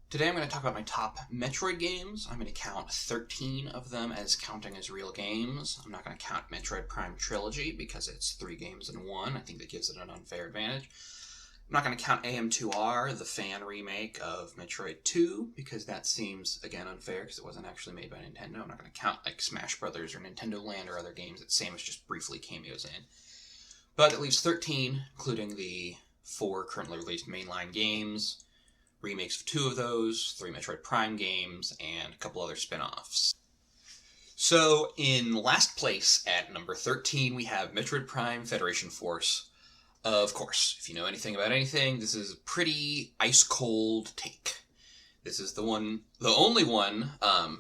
Today I'm going to talk about my top Metroid games. I'm going to count 13 of them as counting as real games. I'm not going to count Metroid Prime Trilogy because it's 3 games in one. I think that gives it an unfair advantage. I'm not going to count AM2R, the fan remake of Metroid 2, because that seems, again, unfair because it wasn't actually made by Nintendo. I'm not going to count like Smash Brothers or Nintendo Land or other games that Samus just briefly cameos in. But it leaves 13, including the 4 currently released mainline games, remakes of 2 of those, 3 Metroid Prime games, and a couple other spin-offs. So, in last place at number 13, we have Metroid Prime Federation Force. Of course, if you know anything about anything, this is a pretty ice-cold take. This is the only one,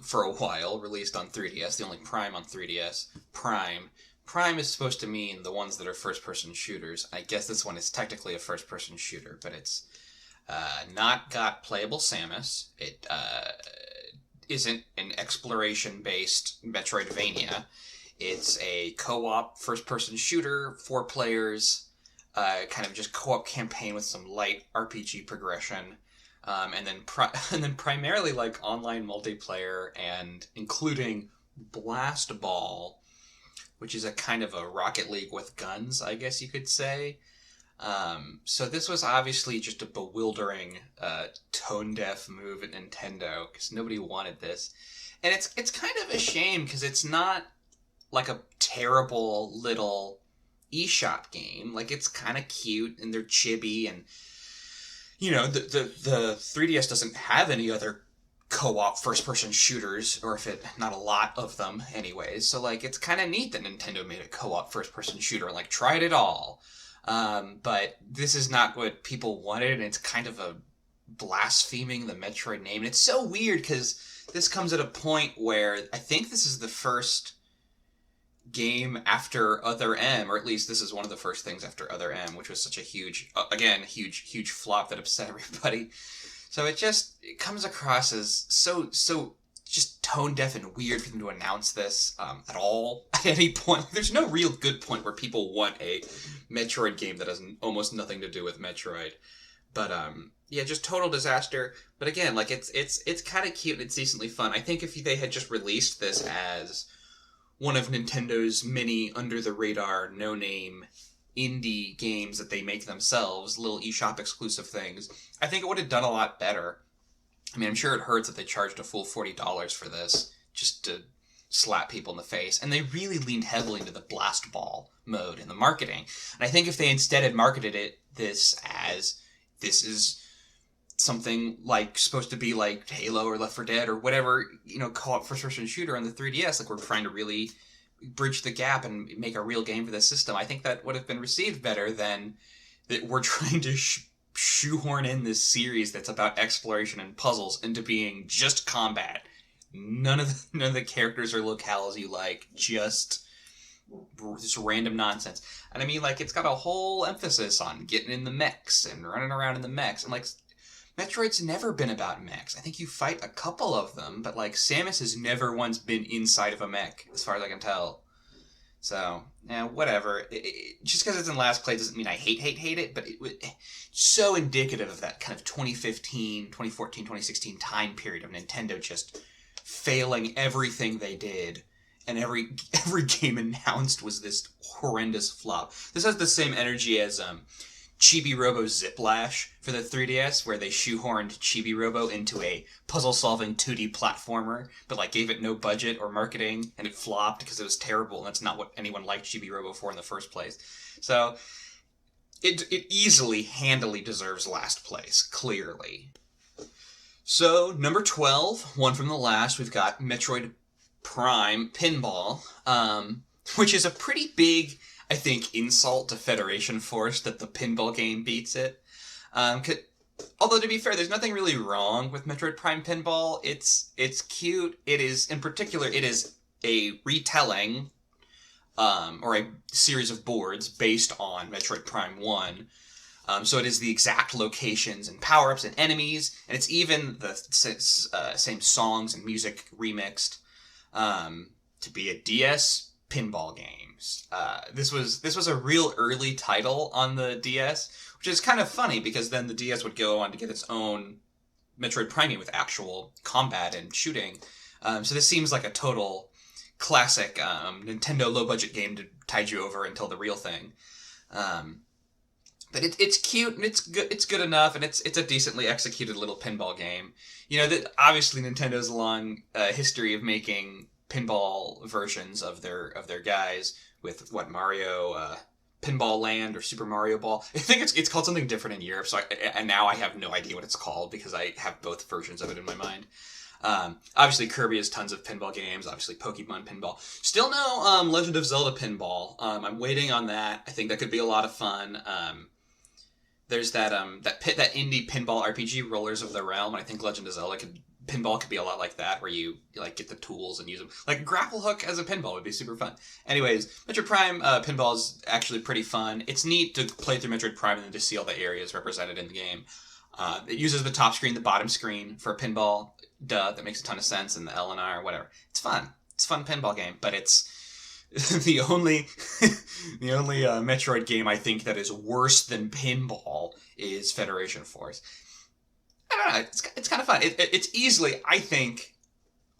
for a while, released on 3DS, the only Prime on 3DS. Prime is supposed to mean the ones that are first-person shooters. I guess this one is technically a first-person shooter, but it's not got playable Samus. It isn't an exploration-based Metroidvania. It's a co-op first-person shooter, 4 players, kind of just co-op campaign with some light RPG progression, and then primarily like online multiplayer, and including Blast Ball, which is a kind of a Rocket League with guns, I guess you could say. So this was obviously just a bewildering, tone-deaf move at Nintendo, because nobody wanted this. And it's kind of a shame, because it's not like a terrible little eShop game. Like, it's kind of cute, and they're chibi, and, you know, the 3DS doesn't have any other co-op first-person shooters, or not a lot of them anyways. So, like, it's kind of neat that Nintendo made a co-op first-person shooter, and, like, tried it all. But this is not what people wanted, and it's kind of a blaspheming the Metroid name. And it's so weird, because this comes at a point where I think this is the first game after Other M, or at least this is one of the first things after Other M, which was such a huge flop that upset everybody. So it comes across as so just tone deaf and weird for them to announce this at all at any point. There's no real good point where people want a Metroid game that has almost nothing to do with Metroid. But yeah, just total disaster. But again, like it's kind of cute and it's decently fun. I think if they had just released this as one of Nintendo's many under the radar, no name indie games that they make themselves, little eShop exclusive things, I think it would have done a lot better. I mean, I'm sure it hurts that they charged a full $40 for this, just to slap people in the face. And they really leaned heavily into the Blast Ball mode in the marketing. And I think if they instead had marketed this is something like supposed to be like Halo or Left 4 Dead or whatever, you know, co-op first-person shooter on the 3DS, like we're trying to really bridge the gap and make a real game for this system, I think that would have been received better than that we're trying to shoehorn in this series that's about exploration and puzzles into being just combat. None of the characters or locales you like, just random nonsense. And I mean, like, it's got a whole emphasis on getting in the mechs and running around in the mechs, and like, Metroid's never been about mechs. I think you fight a couple of them, but like, Samus has never once been inside of a mech, as far as I can tell. So, yeah, whatever. Just because it's in last place doesn't mean I hate it, but it's so indicative of that kind of 2015, 2014, 2016 time period of Nintendo just failing everything they did, and every game announced was this horrendous flop. This has the same energy as Chibi Robo Ziplash for the 3DS, where they shoehorned Chibi Robo into a puzzle-solving 2D platformer, but like gave it no budget or marketing, and it flopped because it was terrible, and that's not what anyone liked Chibi Robo for in the first place. So it easily, handily deserves last place, clearly. So, number 12, one from the last, we've got Metroid Prime Pinball, which is a pretty big, I think, insult to Federation Force that the pinball game beats it. Although, to be fair, there's nothing really wrong with Metroid Prime Pinball. It's cute. It is a retelling, or a series of boards based on Metroid Prime 1. So it is the exact locations and power-ups and enemies, and it's even the same songs and music remixed to be a DS pinball games. This was a real early title on the DS, which is kind of funny because then the DS would go on to get its own Metroid Prime game with actual combat and shooting. So this seems like a total classic Nintendo low-budget game to tide you over until the real thing. But it's cute and it's good enough, and it's a decently executed little pinball game. You know, that obviously Nintendo's a long history of making pinball versions of their guys with Mario Pinball Land or Super Mario Ball. I think it's called something different in Europe, and now I have no idea what it's called because I have both versions of it in my mind. Obviously Kirby has tons of pinball games, obviously Pokemon Pinball. Still no Legend of Zelda Pinball. I'm waiting on that. I think that could be a lot of fun. There's that indie pinball RPG, Rollers of the Realm. I think Legend of Zelda pinball could be a lot like that, where you like get the tools and use them. Like Grapple Hook as a pinball would be super fun. Anyways, Metroid Prime pinball is actually pretty fun. It's neat to play through Metroid Prime and then to see all the areas represented in the game. It uses the top screen, the bottom screen for pinball. Duh, that makes a ton of sense. And the L and R, whatever. It's fun. It's a fun pinball game, but it's the only Metroid game I think that is worse than pinball is Federation Force. I don't know. It's kind of fun. It's easily, I think,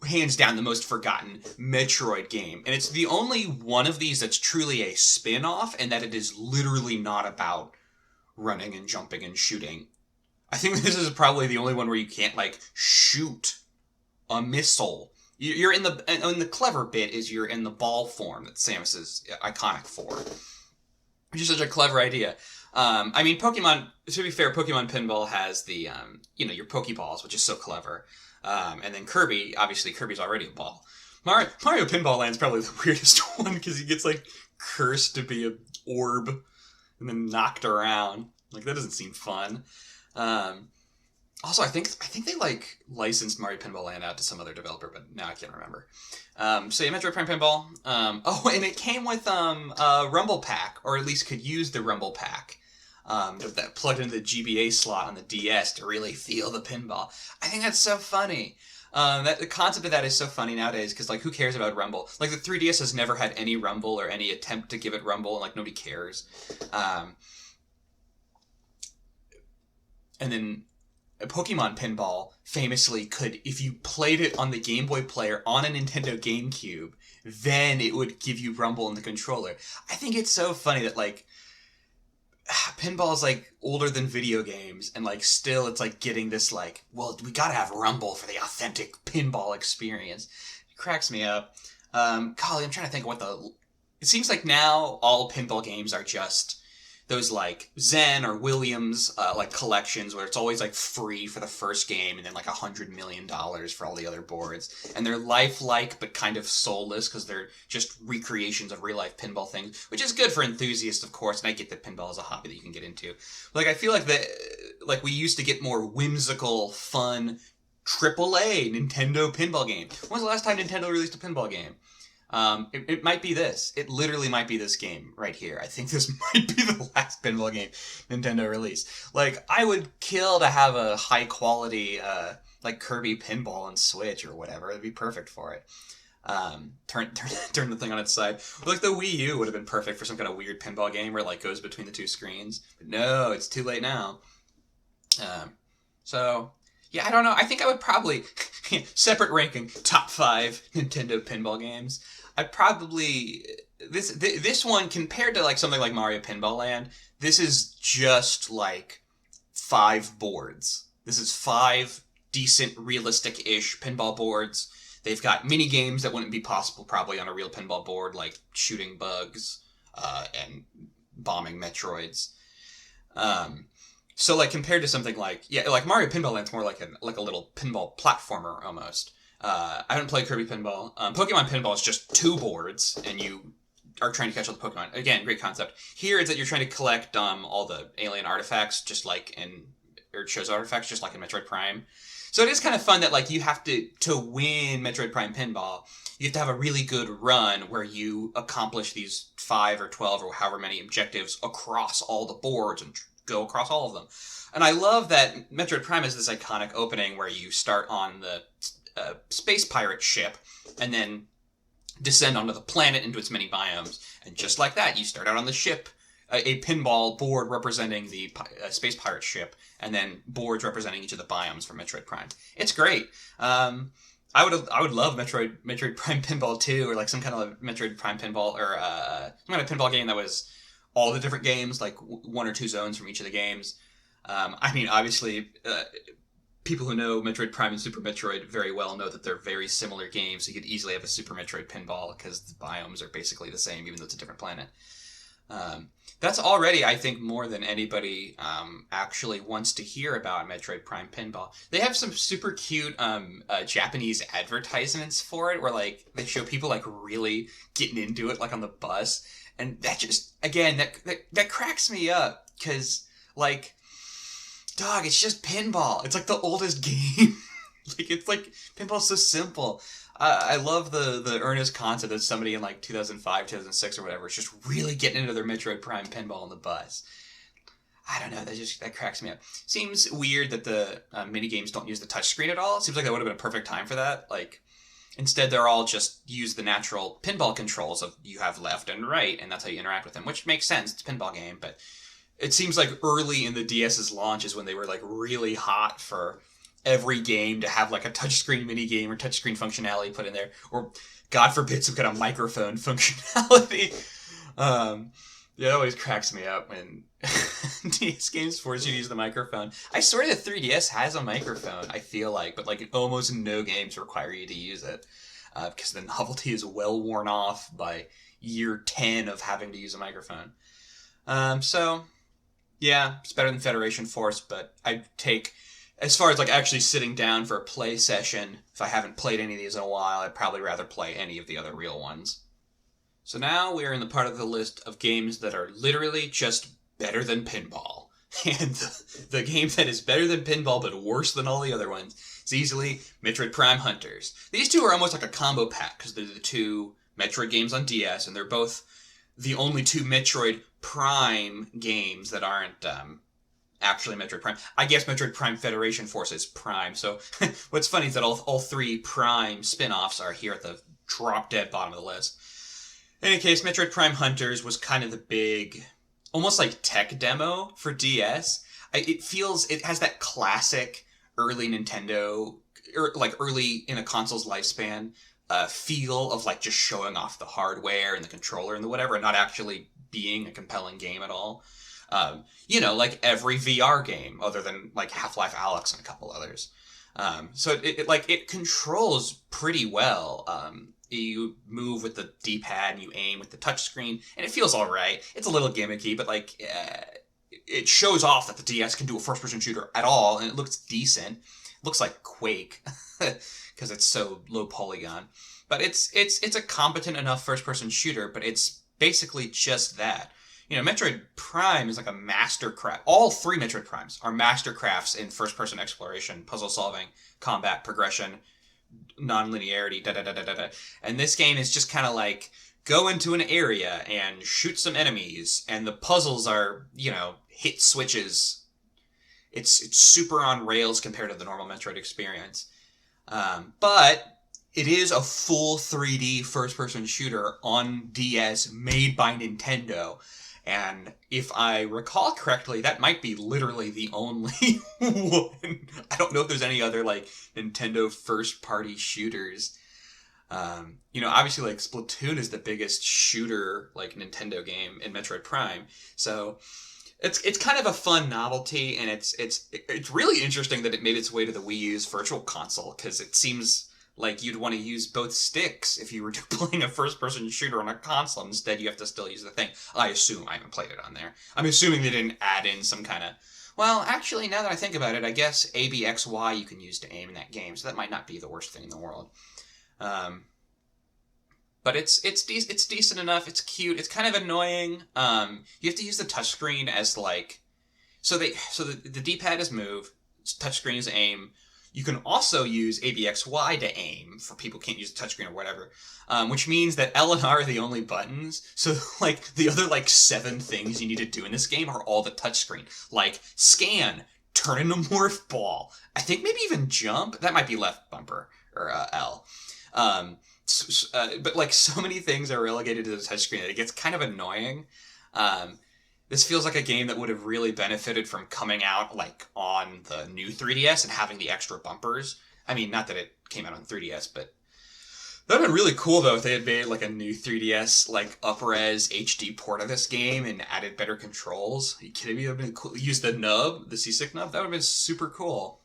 hands down the most forgotten Metroid game, and it's the only one of these that's truly a spin-off, and that it is literally not about running and jumping and shooting. I think this is probably the only one where you can't like shoot a missile. You're in the clever bit is you're in the ball form that Samus is iconic for, which is such a clever idea. I mean, Pokemon, to be fair, Pokemon Pinball has the, your Pokeballs, which is so clever. And then Kirby, obviously Kirby's already a ball. Mario Pinball Land's probably the weirdest one because he gets like cursed to be an orb and then knocked around. Like that doesn't seem fun. Also, I think they like licensed Mario Pinball Land out to some other developer, but now I can't remember. So yeah, Metroid Prime Pinball. And it came with a Rumble Pack, or at least could use the Rumble Pack that plugged into the GBA slot on the DS to really feel the pinball. I think that's so funny. That the concept of that is so funny nowadays because like who cares about Rumble? Like the 3DS has never had any Rumble or any attempt to give it Rumble, and like nobody cares. And then Pokemon Pinball famously could, if you played it on the Game Boy player on a Nintendo GameCube, then it would give you Rumble in the controller. I think it's so funny that like pinball is like older than video games, and like still it's like getting this like, well, we gotta have Rumble for the authentic pinball experience. It cracks me up. Golly, I'm trying to think it seems like now all pinball games are just those like Zen or Williams like collections where it's always like free for the first game and then like $100 million for all the other boards, and they're lifelike but kind of soulless because they're just recreations of real life pinball things, which is good for enthusiasts, of course. And I get that pinball is a hobby that you can get into. Like I feel like we used to get more whimsical, fun AAA Nintendo pinball game. When was the last time Nintendo released a pinball game? It might be this. It literally might be this game right here. I think this might be the last pinball game Nintendo released. Like, I would kill to have a high quality, like Kirby pinball on Switch or whatever. It'd be perfect for it. Turn the thing on its side. Like the Wii U would have been perfect for some kind of weird pinball game where it like goes between the two screens. But no, it's too late now. So yeah, I don't know. I think I would probably separate ranking top 5 Nintendo pinball games. I'd probably this one compared to like something like Mario Pinball Land. This is just like 5 boards. This is 5 decent, realistic-ish pinball boards. They've got mini games that wouldn't be possible probably on a real pinball board, like shooting bugs and bombing Metroids. So like compared to something like Mario Pinball Land's more like a little pinball platformer almost. I haven't played Kirby Pinball. Pokemon Pinball is just 2 boards and you are trying to catch all the Pokemon. Again, great concept. Here it's that you're trying to collect all the alien artifacts or shows artifacts just like in Metroid Prime. So it is kind of fun that like you have to win Metroid Prime Pinball, you have to have a really good run where you accomplish these 5 or 12 or however many objectives across all the boards and go across all of them. And I love that Metroid Prime has this iconic opening where you start on the space pirate ship and then descend onto the planet into its many biomes. And just like that, you start out on the ship a pinball board representing the space pirate ship, and then boards representing each of the biomes from Metroid Prime. It's great. I would love Metroid Prime Pinball 2, or like some kind of Metroid Prime Pinball, or some kind of pinball game that was all the different games, like one or two zones from each of the games. I mean, obviously, people who know Metroid Prime and Super Metroid very well know that they're very similar games. So you could easily have a Super Metroid Pinball because the biomes are basically the same, even though it's a different planet. That's already, I think, more than anybody actually wants to hear about Metroid Prime Pinball. They have some super cute Japanese advertisements for it, where like they show people like really getting into it, like on the bus, and that just again that cracks me up because like, dog, it's just pinball. It's like the oldest game. Like it's like pinball's so simple. I love the earnest concept that somebody in like 2005, 2006 or whatever is just really getting into their Metroid Prime pinball on the bus. I don't know, that cracks me up. Seems weird that the mini games don't use the touchscreen at all. It seems like that would have been a perfect time for that. Like, instead they're all just use the natural pinball controls of you have left and right, and that's how you interact with them, which makes sense. It's a pinball game, but it seems like early in the DS's launch is when they were like really hot for every game to have like a touchscreen mini game or touchscreen functionality put in there, or God forbid some kind of microphone functionality. Yeah, it always cracks me up when DS games force you to use the microphone. I swear the 3DS has a microphone, I feel like, but like almost no games require you to use it because the novelty is well worn off by year 10 of having to use a microphone. So yeah, it's better than Federation Force, but I'd take, as far as like actually sitting down for a play session, if I haven't played any of these in a while, I'd probably rather play any of the other real ones. So now we are in the part of the list of games that are literally just better than pinball. And the game that is better than pinball but worse than all the other ones is easily Metroid Prime Hunters. These two are almost like a combo pack because they're the two Metroid games on DS, and they're both the only two Metroid Prime games that aren't actually Metroid Prime. I guess Metroid Prime Federation Force is Prime. So what's funny is that all three Prime spin-offs are here at the drop-dead bottom of the list. In any case, Metroid Prime Hunters was kind of the big, almost like tech demo for DS. It has that classic early Nintendo, or like early in a console's lifespan feel of like just showing off the hardware and the controller and the whatever, and not actually being a compelling game at all. Like every VR game other than like Half-Life Alyx and a couple others. So it controls pretty well. You move with the D-pad and you aim with the touchscreen, and it feels all right. It's a little gimmicky, but like it shows off that the DS can do a first-person shooter at all, and it looks decent. It looks like Quake because it's so low polygon. But it's a competent enough first-person shooter, but it's basically just that. Metroid Prime is like a mastercraft. All three Metroid Primes are mastercrafts in first-person exploration, puzzle-solving, combat, progression, non-linearity, da-da-da-da-da. And this game is just kind of like, go into an area and shoot some enemies, and the puzzles are, hit switches. It's super on rails compared to the normal Metroid experience. But it is a full 3D first-person shooter on DS made by Nintendo. And if I recall correctly, that might be literally the only one. I don't know if there's any other, like, Nintendo first-party shooters. Obviously, like, Splatoon is the biggest shooter, like, Nintendo game in Metroid Prime. So it's kind of a fun novelty, and it's really interesting that it made its way to the Wii U's Virtual Console, because it seems like you'd want to use both sticks if you were playing a first-person shooter on a console. Instead, you have to still use the thing. I assume. I haven't played it on there. I'm assuming they didn't add in some kind of... Well, actually, now that I think about it, I guess ABXY you can use to aim in that game, so that might not be the worst thing in the world. But it's decent enough. It's cute. It's kind of annoying. You have to use the touchscreen as, like... So the D-pad is move, touchscreen is aim. You can also use ABXY to aim for people who can't use the touchscreen or whatever, which means that L and R are the only buttons. So, like, the other, 7 things you need to do in this game are all the touchscreen. Like, scan, turn into morph ball. I think maybe even jump. That might be left bumper, or L. But, so many things are relegated to the touchscreen that it gets kind of annoying. This feels like a game that would have really benefited from coming out like on the new 3DS and having the extra bumpers. I mean, not that it came out on 3DS, but that would have been really cool though if they had made like a new 3DS like up-res HD port of this game and added better controls. Are you kidding me? That would have been cool. Use the nub, the C-Stick nub. That would have been super cool.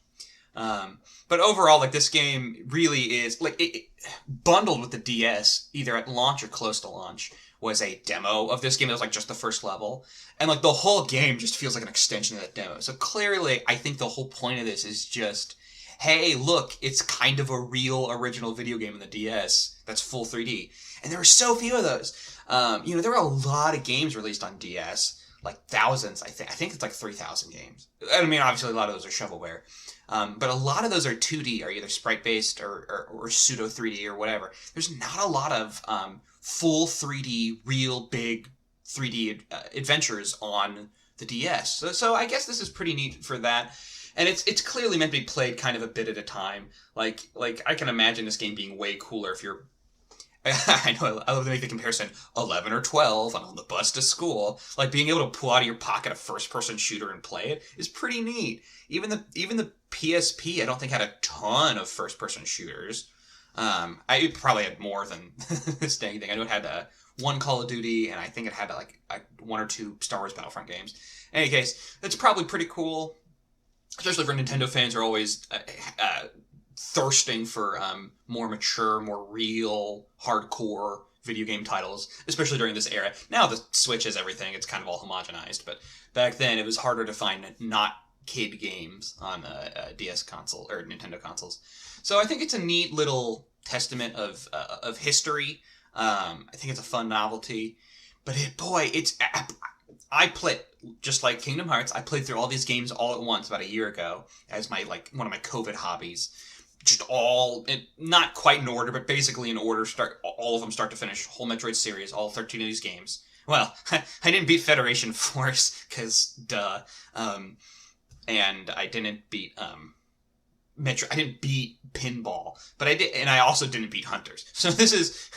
But overall, like this game really is like it bundled with the DS, either at launch or close to launch, was a demo of this game that was like just the first level. And like the whole game just feels like an extension of that demo. So clearly, I think the whole point of this is just, hey, look, it's kind of a real original video game in the DS that's full 3D. And there are so few of those. There were a lot of games released on DS, like thousands, I think. I think it's like 3,000 games. I mean, obviously a lot of those are shovelware. But a lot of those are 2D, or either sprite-based or pseudo 3D or whatever. There's not a lot of full 3D, real big 3D adventures on the DS. So I guess this is pretty neat for that. And it's clearly meant to be played kind of a bit at a time. Like I can imagine this game being way cooler if you're... I know, I love to make the comparison, 11 or 12 on the bus to school. Like, being able to pull out of your pocket a first-person shooter and play it is pretty neat. Even the PSP, I don't think, had a ton of first-person shooters. I probably had more than this dang thing. I know it had one Call of Duty, and I think it had like one or two Star Wars Battlefront games. In any case, it's probably pretty cool, especially for Nintendo fans who are always thirsting for more mature, more real, hardcore video game titles, especially during this era. Now the Switch is everything. It's kind of all homogenized, but back then it was harder to find not kid games on a DS console or Nintendo consoles. So I think it's a neat little testament of history. I think it's a fun novelty, but I played, just like Kingdom Hearts, I played through all these games all at once about a year ago as my one of my COVID hobbies. Just all, not quite in order, but basically in order, all of them start to finish, whole Metroid series, all 13 of these games. Well, I didn't beat Federation Force, because duh. And I didn't beat I didn't beat Pinball, but I did, and I also didn't beat Hunters. So this is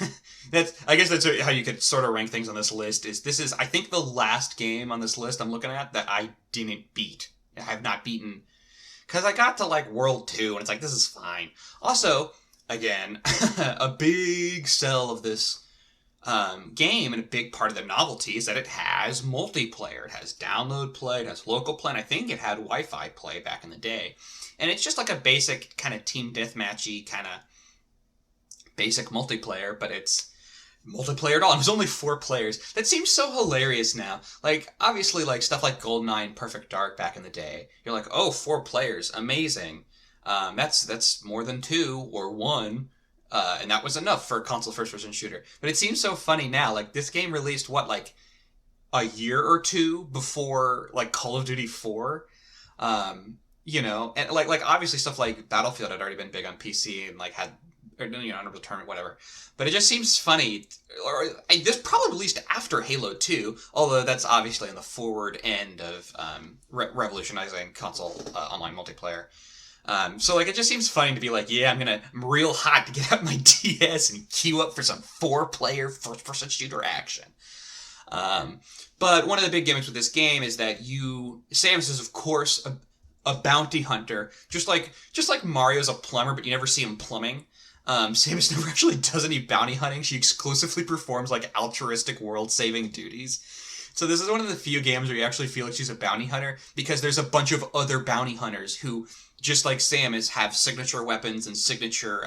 I guess that's how you could sort of rank things on this list. This is I think the last game on this list I'm looking at that I didn't beat. I have not beaten, because I got to like World 2 and it's like, this is fine. Also, again, a big sell of this game, and a big part of the novelty, is that it has multiplayer. It has download play, it has local play, and I think it had Wi-Fi play back in the day. And it's just like a basic kind of team deathmatchy kind of basic multiplayer, but it's multiplayer at all. It was only 4 players. That seems so hilarious now. Like, obviously, like stuff like GoldenEye and Perfect Dark back in the day, you're like, oh, 4 players, amazing. That's more than 2 or 1. And that was enough for a console first-person shooter. But it seems so funny now. Like, this game released, like a year or 2 before, like, Call of Duty 4? And like obviously stuff like Battlefield had already been big on PC and, like, had, Unreal Tournament, whatever. But it just seems funny. This probably released after Halo 2, although that's obviously on the forward end of revolutionizing console online multiplayer. So like, it just seems funny to be like, yeah, I'm real hot to get out my DS and queue up for some 4-player first-person shooter action. But one of the big gimmicks with this game is that Samus is, of course, a bounty hunter. Just like Mario's a plumber, but you never see him plumbing. Samus never actually does any bounty hunting. She exclusively performs, like, altruistic world-saving duties. So this is one of the few games where you actually feel like she's a bounty hunter, because there's a bunch of other bounty hunters who, just like Samus, have signature weapons and signature,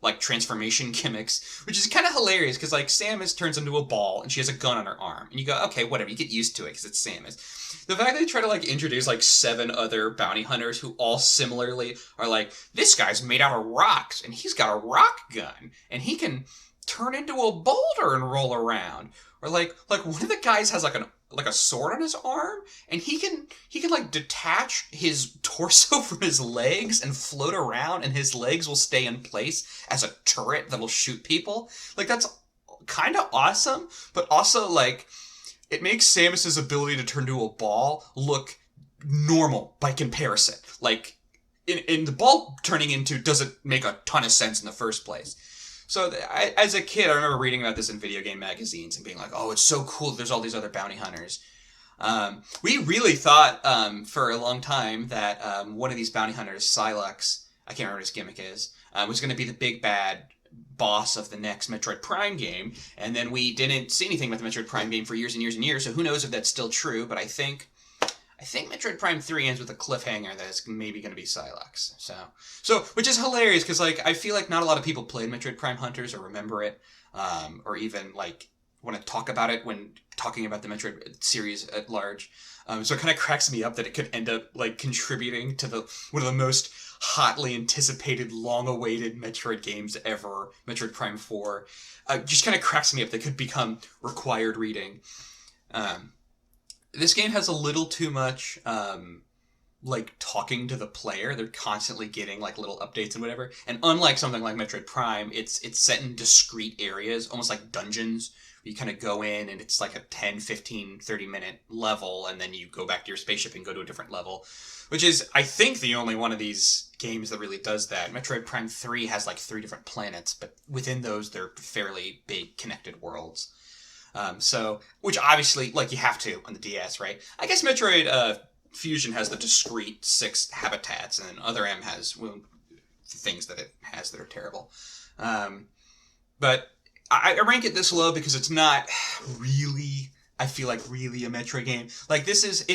like, transformation gimmicks, which is kind of hilarious, because, like, Samus turns into a ball, and she has a gun on her arm, and you go, okay, whatever, you get used to it, because it's Samus. The fact that they try to, like, introduce, like, 7 other bounty hunters who all similarly are like, this guy's made out of rocks, and he's got a rock gun, and he can turn into a boulder and roll around. Or like one of the guys has like a sword on his arm, and he can like detach his torso from his legs and float around, and his legs will stay in place as a turret that'll shoot people. Like, that's kind of awesome, but also, like, it makes Samus's ability to turn to a ball look normal by comparison. Like, in the ball turning into doesn't make a ton of sense in the first place. So, as a kid, I remember reading about this in video game magazines and being like, oh, it's so cool that there's all these other bounty hunters. We really thought for a long time that one of these bounty hunters, Silex, I can't remember what his gimmick is, was going to be the big bad boss of the next Metroid Prime game, and then we didn't see anything about the Metroid Prime game for years and years and years, so who knows if that's still true, but I think Metroid Prime 3 ends with a cliffhanger that is maybe going to be Silex. So which is hilarious, because like I feel like not a lot of people played Metroid Prime Hunters or remember it, or even like want to talk about it when talking about the Metroid series at large. So it kind of cracks me up that it could end up like contributing to one of the most hotly anticipated, long-awaited Metroid games ever, Metroid Prime 4. Just kind of cracks me up that could become required reading. This game has a little too much like talking to the player. They're constantly getting like little updates and whatever. And unlike something like Metroid Prime, it's set in discrete areas, almost like dungeons. You kind of go in and it's like a 10, 15, 30-minute level, and then you go back to your spaceship and go to a different level, which is, I think, the only one of these games that really does that. Metroid Prime 3 has like 3 different planets, but within those, they're fairly big connected worlds. So, which obviously, like, you have to on the DS, right? I guess Metroid Fusion has the discrete 6 habitats, and Other M has things that it has that are terrible. But I rank it this low because it's not really, I feel like, really a Metroid game. Like, this is,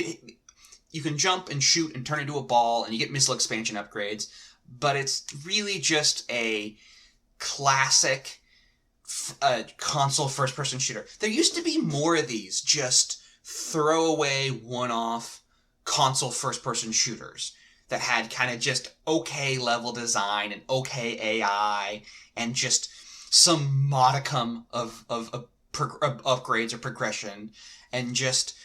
you can jump and shoot and turn into a ball, and you get missile expansion upgrades, but it's really just a classic console first-person shooter. There used to be more of these just throwaway, one-off console first-person shooters that had kind of just okay level design and okay AI and just some modicum of upgrades or progression, and just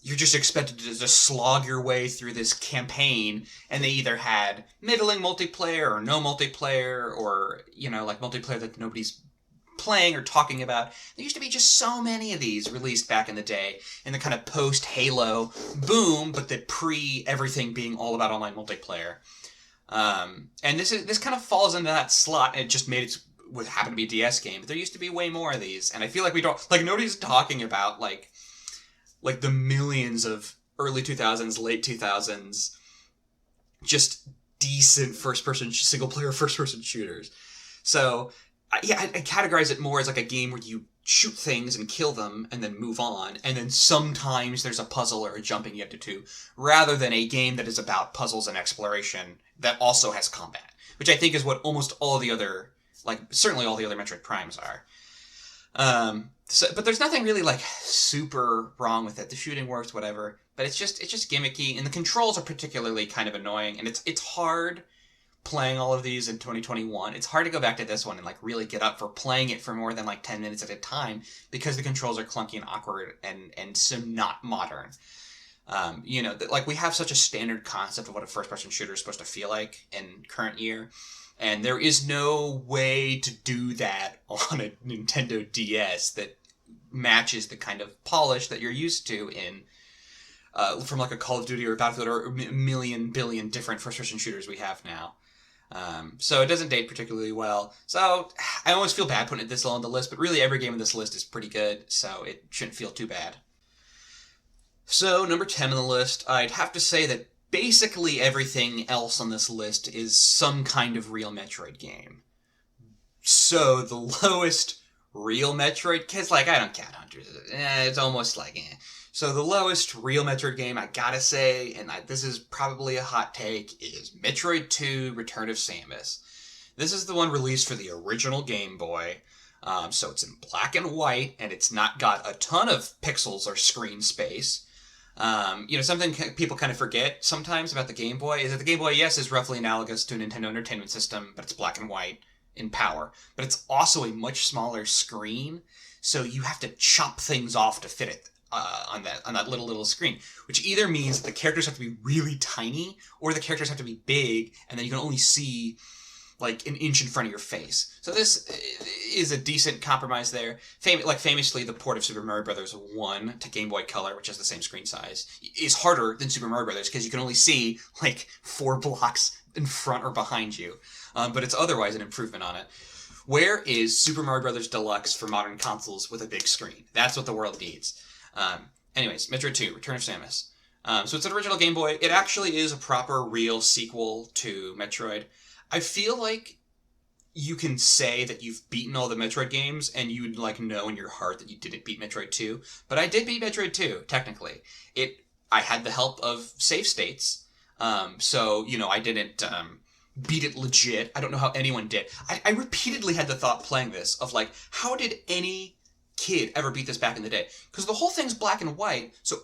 you're just expected to just slog your way through this campaign, and they either had middling multiplayer or no multiplayer, or, you know, like multiplayer that nobody's playing or talking about. There used to be just so many of these released back in the day, in the kind of post-Halo boom, but the pre-everything being all about online multiplayer. And this kind of falls into that slot, and it just made it would happen to be a DS game, but there used to be way more of these, and I feel like we don't, like, nobody's talking about like the millions of early 2000s, late 2000s, just decent single-player first-person shooters. So, I categorize it more as like a game where you shoot things and kill them and then move on, and then sometimes there's a puzzle or a jumping you have to do, rather than a game that is about puzzles and exploration that also has combat, which I think is what almost all the other, like, certainly all the other Metroid Primes are. But there's nothing really, like, super wrong with it. The shooting works, whatever, but it's just gimmicky, and the controls are particularly kind of annoying, and it's hard playing all of these in 2021. It's hard to go back to this one and, like, really get up for playing it for more than, like, 10 minutes at a time, because the controls are clunky and awkward and so not modern. You know, like, we have such a standard concept of what a first-person shooter is supposed to feel like in current year, and there is no way to do that on a Nintendo DS that matches the kind of polish that you're used to in from like a Call of Duty or a Battlefield or a million billion different first-person shooters we have now. So it doesn't date particularly well. So I always feel bad putting it this low on the list, but really every game on this list is pretty good, so it shouldn't feel too bad. So number 10 on the list, I'd have to say that basically everything else on this list is some kind of real Metroid game. So the lowest real Metroid, because, like, I don't count Hunters. It's almost like, eh. So the lowest real Metroid game, I gotta say, and this is probably a hot take, is Metroid 2 Return of Samus. This is the one released for the original Game Boy. So it's in black and white, and it's not got a ton of pixels or screen space. You know, something people kind of forget sometimes about the Game Boy is that the Game Boy, yes, is roughly analogous to a Nintendo Entertainment System, but it's black and white in power. But it's also a much smaller screen, so you have to chop things off to fit it on that little screen, which either means the characters have to be really tiny, or the characters have to be big, and then you can only see like an inch in front of your face. So this is a decent compromise there. Famously, the port of Super Mario Bros. 1 to Game Boy Color, which has the same screen size, is harder than Super Mario Bros. Because you can only see like 4 blocks in front or behind you. But it's otherwise an improvement on it. Where is Super Mario Bros. Deluxe for modern consoles with a big screen? That's what the world needs. Anyways, Metroid 2, Return of Samus. So it's an original Game Boy. It actually is a proper, real sequel to Metroid. I feel like you can say that you've beaten all the Metroid games and you'd like know in your heart that you didn't beat Metroid 2. But I did beat Metroid 2, technically. I had the help of save states. So, I didn't beat it legit. I don't know how anyone did. I repeatedly had the thought playing this of like, how did any kid ever beat this back in the day? Because the whole thing's black and white, so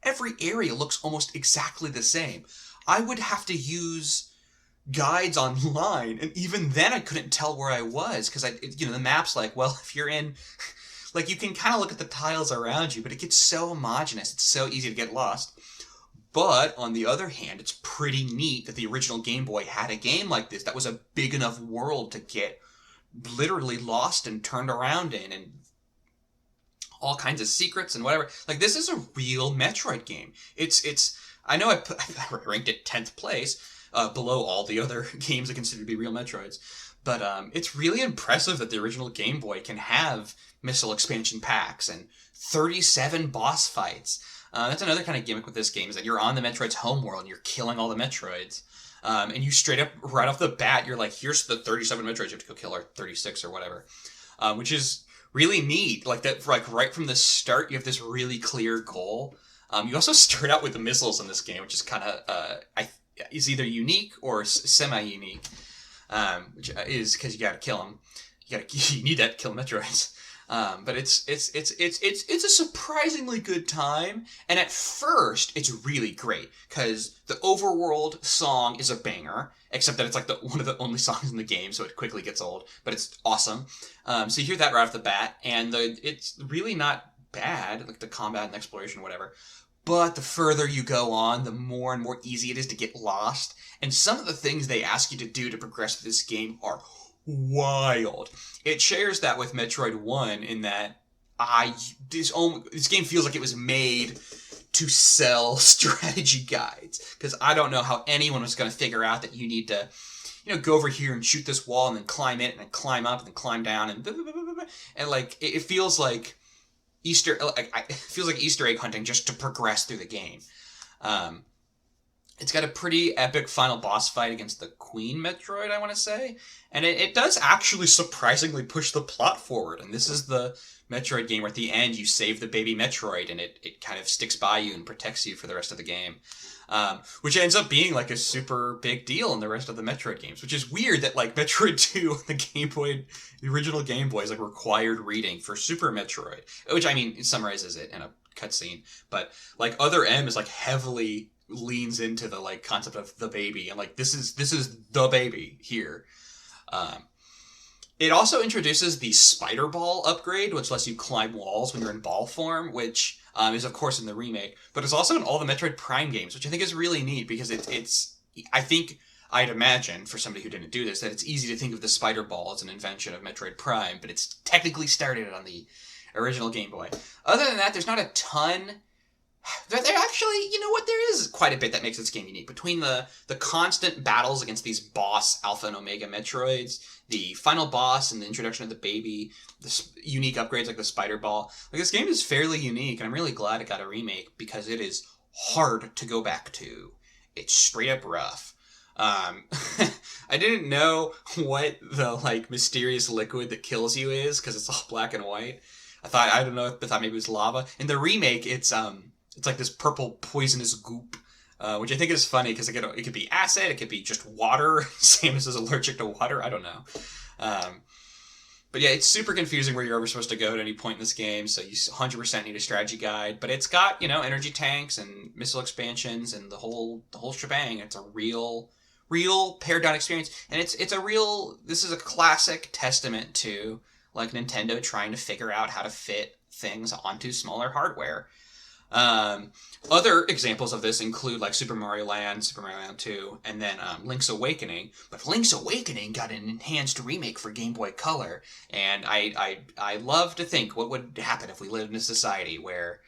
every area looks almost exactly the same. I would have to use guides online, and even then I couldn't tell where I was, because the map's like, well, if you're in, like, you can kind of look at the tiles around you, but it gets so homogenous, it's so easy to get lost. But, on the other hand, it's pretty neat that the original Game Boy had a game like this that was a big enough world to get literally lost and turned around in, and all kinds of secrets and whatever. Like, this is a real Metroid game. I know I ranked it 10th place, below all the other games I consider to be real Metroids. But it's really impressive that the original Game Boy can have missile expansion packs and 37 boss fights. That's another kind of gimmick with this game, is that you're on the Metroid's homeworld and you're killing all the Metroids. And you straight up, right off the bat, you're like, here's the 37 Metroids you have to go kill, or 36 or whatever. Which is really neat. Like, that, like, right from the start, you have this really clear goal. You also start out with the missiles in this game, which is kind of, is either unique or semi-unique. Which is because you gotta kill them. You need that to kill Metroids. But it's a surprisingly good time, and at first it's really great because the overworld song is a banger, except that it's like one of the only songs in the game, so it quickly gets old. But it's awesome. So you hear that right off the bat, and it's really not bad, like the combat and exploration, whatever. But the further you go on, the more and more easy it is to get lost. And some of the things they ask you to do to progress through this game are wild. It shares that with Metroid 1 in that this game feels like it was made to sell strategy guides. Because I don't know how anyone was going to figure out that you need to, go over here and shoot this wall and then climb it and then climb up and then climb down and like it feels like it feels like Easter egg hunting just to progress through the game. It's got a pretty epic final boss fight against the Queen Metroid, I want to say. And it does actually surprisingly push the plot forward. And this is the Metroid game where at the end you save the baby Metroid and it kind of sticks by you and protects you for the rest of the game. Which ends up being like a super big deal in the rest of the Metroid games, which is weird that like Metroid 2, the original Game Boy, is like required reading for Super Metroid, which I mean, it summarizes it in a cutscene, but like Other M is like heavily leans into the like concept of the baby, and like this is the baby here. It also introduces the Spider Ball upgrade, which lets you climb walls when you're in ball form, which is of course in the remake, but it's also in all the Metroid Prime games, which I think is really neat because it's I think I'd imagine, for somebody who didn't do this, that it's easy to think of the Spider Ball as an invention of Metroid Prime, but it's technically started on the original Game Boy. Other than that, there's not a ton. There actually, you know what, there is quite a bit that makes this game unique. Between the constant battles against these boss Alpha and Omega Metroids, the final boss and the introduction of the baby, the unique upgrades like the Spider Ball. Like, this game is fairly unique, and I'm really glad it got a remake because it is hard to go back to. It's straight up rough. I didn't know what the like mysterious liquid that kills you is because it's all black and white. I thought maybe it was lava. In the remake, it's like this purple poisonous goop, which I think is funny because it could be acid, it could be just water. Samus is allergic to water. I don't know. But yeah, it's super confusing where you're ever supposed to go at any point in this game, so you 100% need a strategy guide. But it's got, energy tanks and missile expansions and the whole shebang. It's a real pared down experience. And this is a classic testament to like Nintendo trying to figure out how to fit things onto smaller hardware. Other examples of this include like Super Mario Land, Super Mario Land 2, and then Link's Awakening. But Link's Awakening got an enhanced remake for Game Boy Color, and I love to think what would happen if we lived in a society where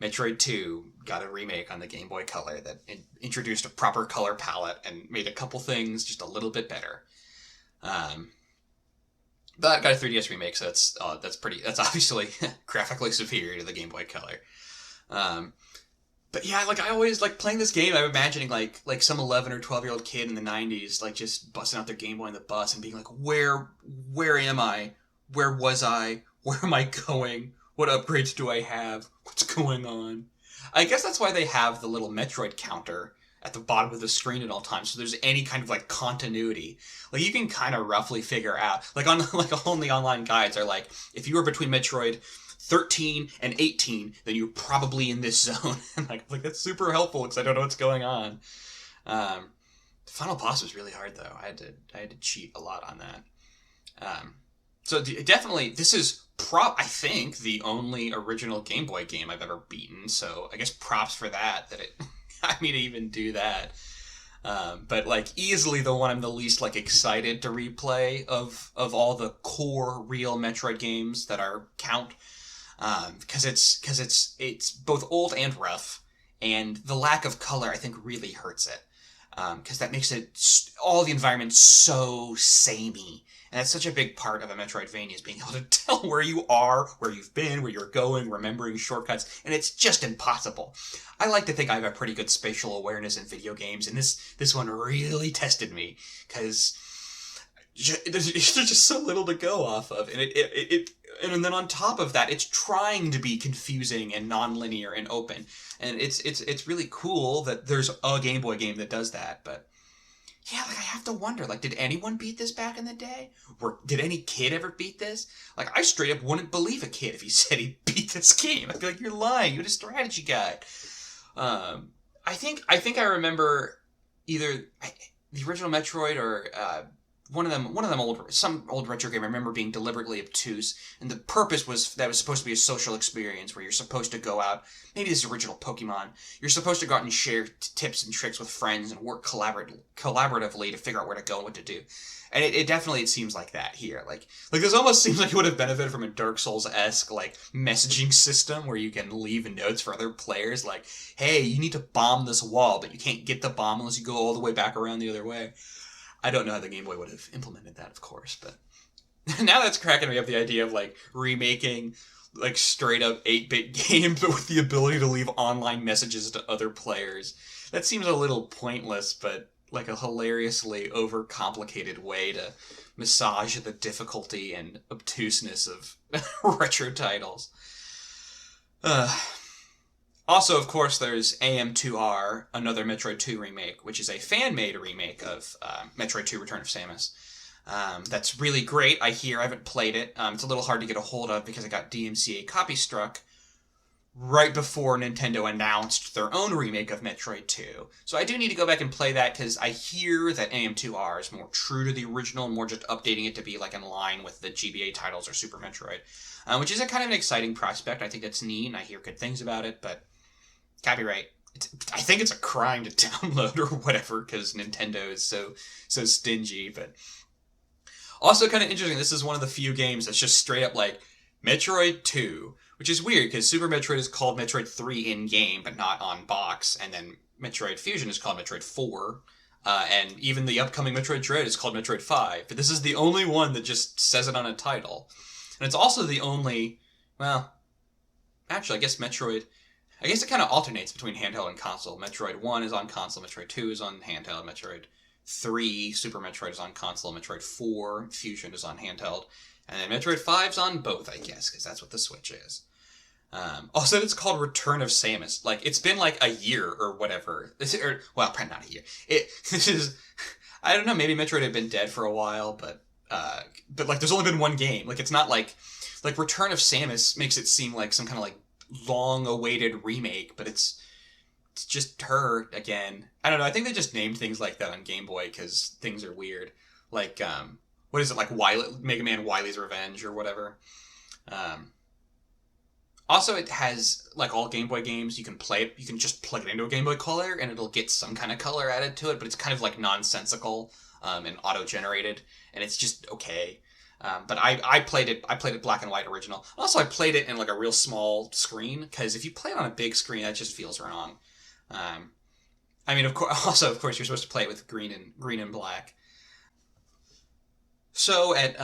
Metroid 2 got a remake on the Game Boy Color that introduced a proper color palette and made a couple things just a little bit better. But got a 3DS remake, so that's obviously graphically superior to the Game Boy Color. Um, but yeah, like I always like playing this game. I'm imagining like some 11 or 12-year-old kid in the 90s like just busting out their Game Boy in the bus and being like, where am I? Where was I? Where am I going? What upgrades do I have? What's going on? I guess that's why they have the little Metroid counter at the bottom of the screen at all times. So there's any kind of like continuity. Like you can kind of roughly figure out. Like on like all the online guides are like, if you were between Metroid 13 and 18, then you're probably in this zone. And like that's super helpful because I don't know what's going on. The final boss was really hard though. I had to cheat a lot on that. So definitely, this is I think the only original Game Boy game I've ever beaten. So I guess props for that it got me to even do that. But like easily the one I'm the least like excited to replay of all the core real Metroid games that are count. Because it's both old and rough, and the lack of color I think really hurts it. Because that makes it all the environments so samey, and that's such a big part of a Metroidvania is being able to tell where you are, where you've been, where you're going, remembering shortcuts, and it's just impossible. I like to think I have a pretty good spatial awareness in video games, and this one really tested me because there's just so little to go off of, and and then on top of that, it's trying to be confusing and non-linear and open, and it's really cool that there's a Game Boy game that does that. But yeah, like I have to wonder, like, did anyone beat this back in the day? Or did any kid ever beat this? Like, I straight up wouldn't believe a kid if he said he beat this game. I'd be like, you're lying. You're a strategy guide. I think I remember either the original Metroid or one of them some old retro game I remember being deliberately obtuse, and the purpose was that it was supposed to be a social experience where you're supposed to go out, maybe this is original Pokemon, you're supposed to go out and share tips and tricks with friends and work collaboratively to figure out where to go and what to do. And it definitely it seems like that here. Like this almost seems like it would have benefited from a Dark Souls-esque like messaging system where you can leave notes for other players like, hey, you need to bomb this wall, but you can't get the bomb unless you go all the way back around the other way. I don't know how the Game Boy would have implemented that, of course, but now that's cracking me up, the idea of like remaking like straight up 8-bit games but with the ability to leave online messages to other players. That seems a little pointless, but like a hilariously overcomplicated way to massage the difficulty and obtuseness of retro titles. Also, of course, there's AM2R, another Metroid 2 remake, which is a fan-made remake of Metroid 2 Return of Samus. That's really great, I hear. I haven't played it. It's a little hard to get a hold of because it got DMCA copy struck right before Nintendo announced their own remake of Metroid 2. So I do need to go back and play that because I hear that AM2R is more true to the original and more just updating it to be like in line with the GBA titles or Super Metroid, which is a kind of an exciting prospect. I think that's neat, and I hear good things about it, but copyright. I think it's a crime to download or whatever because Nintendo is so stingy. But also kind of interesting, this is one of the few games that's just straight up like Metroid 2, which is weird because Super Metroid is called Metroid 3 in-game but not on box, and then Metroid Fusion is called Metroid 4, and even the upcoming Metroid Dread is called Metroid 5, but this is the only one that just says it on a title. And it's also the only, well, actually I guess it kind of alternates between handheld and console. Metroid 1 is on console, Metroid 2 is on handheld, Metroid 3, Super Metroid is on console, Metroid 4, Fusion is on handheld, and then Metroid 5's on both, I guess, because that's what the Switch is. Also, it's called Return of Samus. Like, it's been like a year or whatever. Well, probably not a year. This is, I don't know, maybe Metroid had been dead for a while, but like, there's only been one game. Like, it's not like Return of Samus makes it seem like some kind of like long-awaited remake, but it's just her again. I don't know. I think they just named things like that on Game Boy because things are weird. Like, what is it, like Mega Man Wily's Revenge or whatever. Also, it has, like all Game Boy games, you can play it. You can just plug it into a Game Boy Color and it'll get some kind of color added to it, but it's kind of like nonsensical and auto-generated, and it's just okay. But I played it black and white original. Also, I played it in like a real small screen because if you play it on a big screen, that just feels wrong. I mean, of course, you're supposed to play it with green and black. So at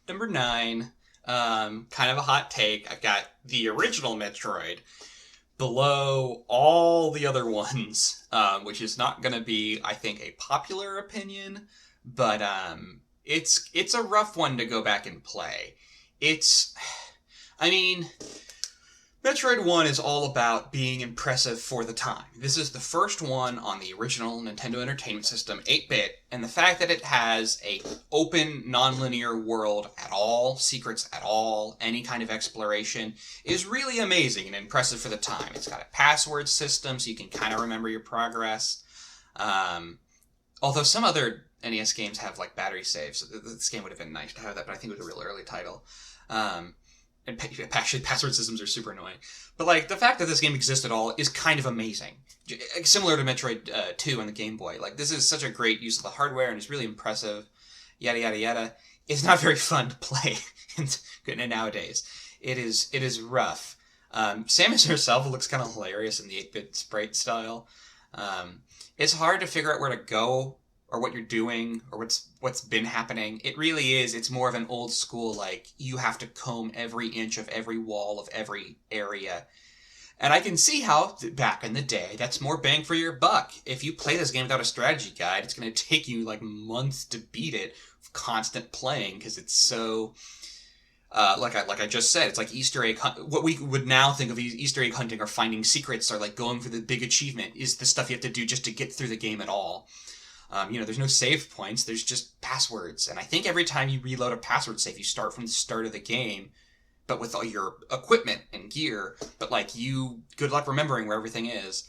number 9, kind of a hot take. I've got the original Metroid, below all the other ones, which is not going to be, I think, a popular opinion, but it's a rough one to go back and play. It's, I mean, Metroid 1 is all about being impressive for the time. This is the first one on the original Nintendo Entertainment System, 8-bit, and the fact that it has a open, non-linear world at all, secrets at all, any kind of exploration, is really amazing and impressive for the time. It's got a password system, so you can kind of remember your progress. Although some other NES games have, like, battery saves, so this game would have been nice to have that, but I think it was a real early title. And actually, password systems are super annoying. But, like, the fact that this game exists at all is kind of amazing. Similar to Metroid 2 on the Game Boy. Like, this is such a great use of the hardware, and it's really impressive. Yada, yada, yada. It's not very fun to play nowadays. It is rough. Samus herself looks kind of hilarious in the 8-bit sprite style. It's hard to figure out where to go, or what you're doing, or what's been happening. It really is. It's more of an old school, like, you have to comb every inch of every wall of every area. And I can see how, back in the day, that's more bang for your buck. If you play this game without a strategy guide, it's going to take you, like, months to beat it, constant playing, because it's so... like I just said, it's like Easter egg what we would now think of Easter egg hunting or finding secrets or, like, going for the big achievement is the stuff you have to do just to get through the game at all. There's no save points, there's just passwords. And I think every time you reload a password save, you start from the start of the game, but with all your equipment and gear. But, like, good luck remembering where everything is.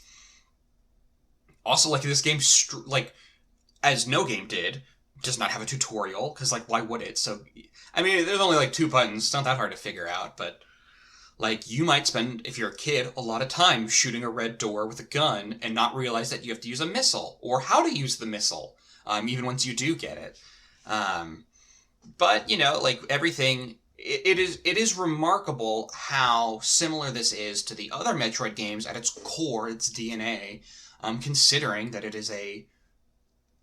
Also, like, this game, like, as no game did, does not have a tutorial, because, like, why would it? So, I mean, there's only, like, 2 buttons, it's not that hard to figure out, but... Like, you might spend, if you're a kid, a lot of time shooting a red door with a gun and not realize that you have to use a missile, or how to use the missile, even once you do get it. But, like, everything, it is remarkable how similar this is to the other Metroid games at its core, its DNA, considering that it is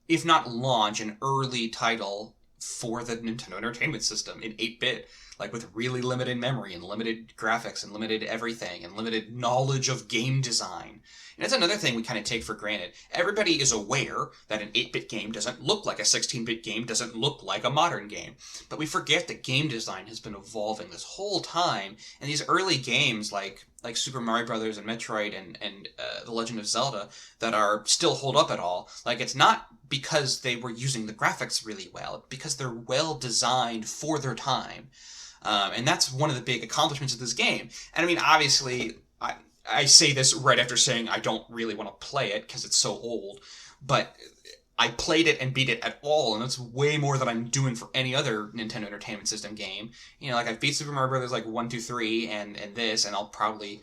if not launch, an early title for the Nintendo Entertainment System in 8-bit. Like, with really limited memory and limited graphics and limited everything and limited knowledge of game design. And that's another thing we kind of take for granted. Everybody is aware that an 8-bit game doesn't look like a 16-bit game, doesn't look like a modern game. But we forget that game design has been evolving this whole time, and these early games like Super Mario Brothers and Metroid and The Legend of Zelda that are still hold up at all. Like, it's not because they were using the graphics really well, because they're well designed for their time. And that's one of the big accomplishments of this game. And I mean, obviously, I say this right after saying I don't really want to play it because it's so old, but I played it and beat it at all, and that's way more than I'm doing for any other Nintendo Entertainment System game. Like, I've beat Super Mario Brothers, like, 1, 2, 3, and this, and I'll probably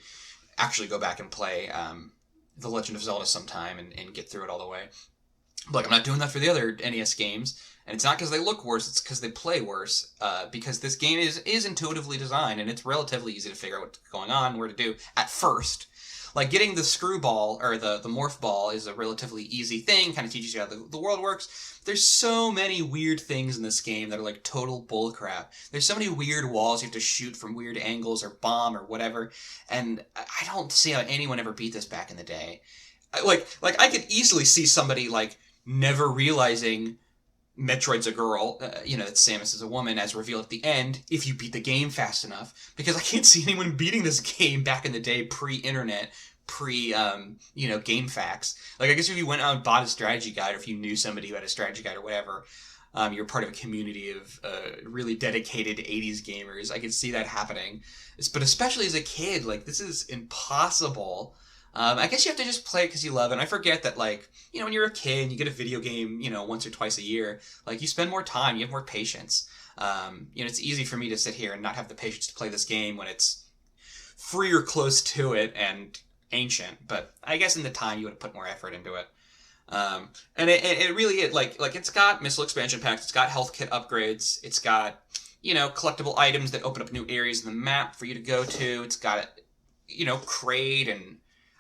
actually go back and play The Legend of Zelda sometime and get through it all the way. But, like, I'm not doing that for the other NES games. And it's not because they look worse, it's because they play worse. Because this game is intuitively designed, and it's relatively easy to figure out what's going on, where to do, at first. Like, getting the screwball, or the morph ball, is a relatively easy thing, kind of teaches you how the world works. There's so many weird things in this game that are, like, total bullcrap. There's so many weird walls you have to shoot from weird angles, or bomb, or whatever. And I don't see how anyone ever beat this back in the day. Like, I could easily see somebody, like, never realizing Metroid's a girl, that Samus is a woman, as revealed at the end, if you beat the game fast enough. Because I can't see anyone beating this game back in the day, pre-internet, GameFAQs. Like, I guess if you went out and bought a strategy guide, or if you knew somebody who had a strategy guide or whatever, you're part of a community of really dedicated 80s gamers. I could see that happening. But especially as a kid, like, this is impossible. I guess you have to just play it because you love it. And I forget that, like, when you're a kid and you get a video game, once or twice a year, like, you spend more time, you have more patience. It's easy for me to sit here and not have the patience to play this game when it's free or close to it and ancient. But I guess in the time you would have put more effort into it. And it really is, like, it's got missile expansion packs, it's got health kit upgrades, it's got, collectible items that open up new areas in the map for you to go to, it's got, Kraid, and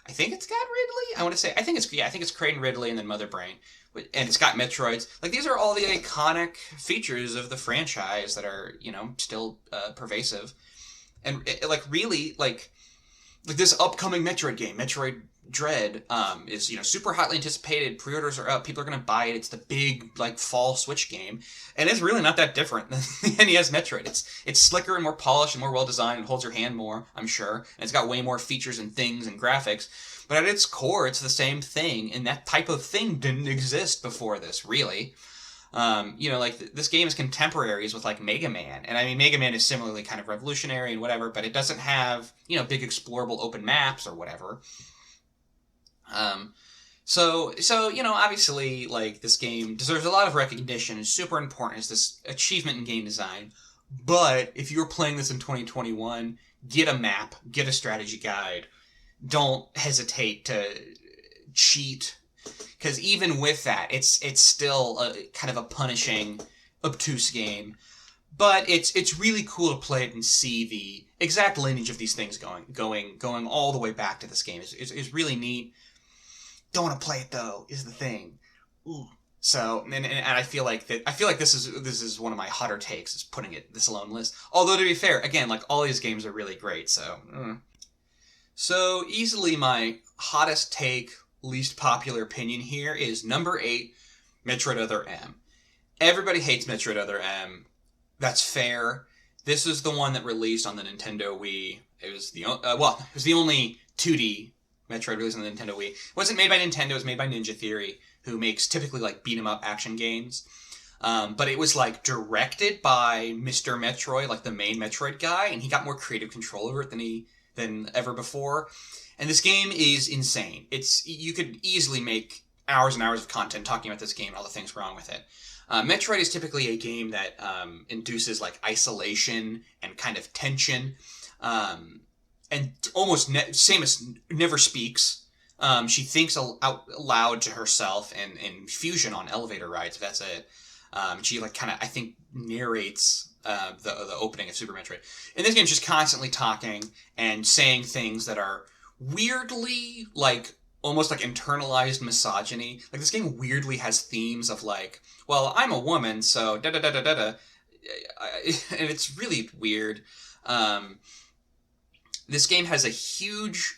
I think it's got Ridley. I think it's Kraid and Ridley, and then Mother Brain, and it's got Metroids. Like, these are all the iconic features of the franchise that are, still pervasive, and really, like, like this upcoming Metroid game, Metroid Dread, is super hotly anticipated. Pre-orders are up. People are gonna buy it. It's the big like fall Switch game, and it's really not that different than the NES Metroid. It's slicker and more polished and more well designed and holds your hand more, I'm sure. And it's got way more features and things and graphics. But at its core, it's the same thing, and that type of thing didn't exist before this, really. This game is contemporaries with like Mega Man, and I mean Mega Man is similarly kind of revolutionary and whatever, but it doesn't have big explorable open maps or whatever. So obviously like this game deserves a lot of recognition. It's super important as this achievement in game design. But if you're playing this in 2021, get a map, get a strategy guide. Don't hesitate to cheat. Because even with that, it's still a kind of a punishing, obtuse game. But it's really cool to play it and see the exact lineage of these things going all the way back to this game. It's really neat. Don't want to play it though, is the thing. Ooh. So and I feel like this is one of my hotter takes, is putting it this alone list. Although to be fair, again, like all these games are really great. So easily my hottest take, least popular opinion here is number 8, Metroid Other M. Everybody hates Metroid Other M. That's fair. This is the one that released on the Nintendo Wii. It was the only 2D Metroid released on the Nintendo Wii. It wasn't made by Nintendo. It was made by Ninja Theory, who makes typically like beat 'em up action games. But it was like directed by Mr. Metroid, like the main Metroid guy, and he got more creative control over it than ever before. And this game is insane. You could easily make hours and hours of content talking about this game and all the things wrong with it. Metroid is typically a game that induces like isolation and kind of tension, and almost Samus never speaks. She thinks out loud to herself and in Fusion on elevator rides. That's it. She like kind of, I think, narrates the opening of Super Metroid. In this game, she's constantly talking and saying things that are weirdly like almost like internalized misogyny. Like this game weirdly has themes of like, well, I'm a woman, so da da da da da da, and it's really weird. This game has a huge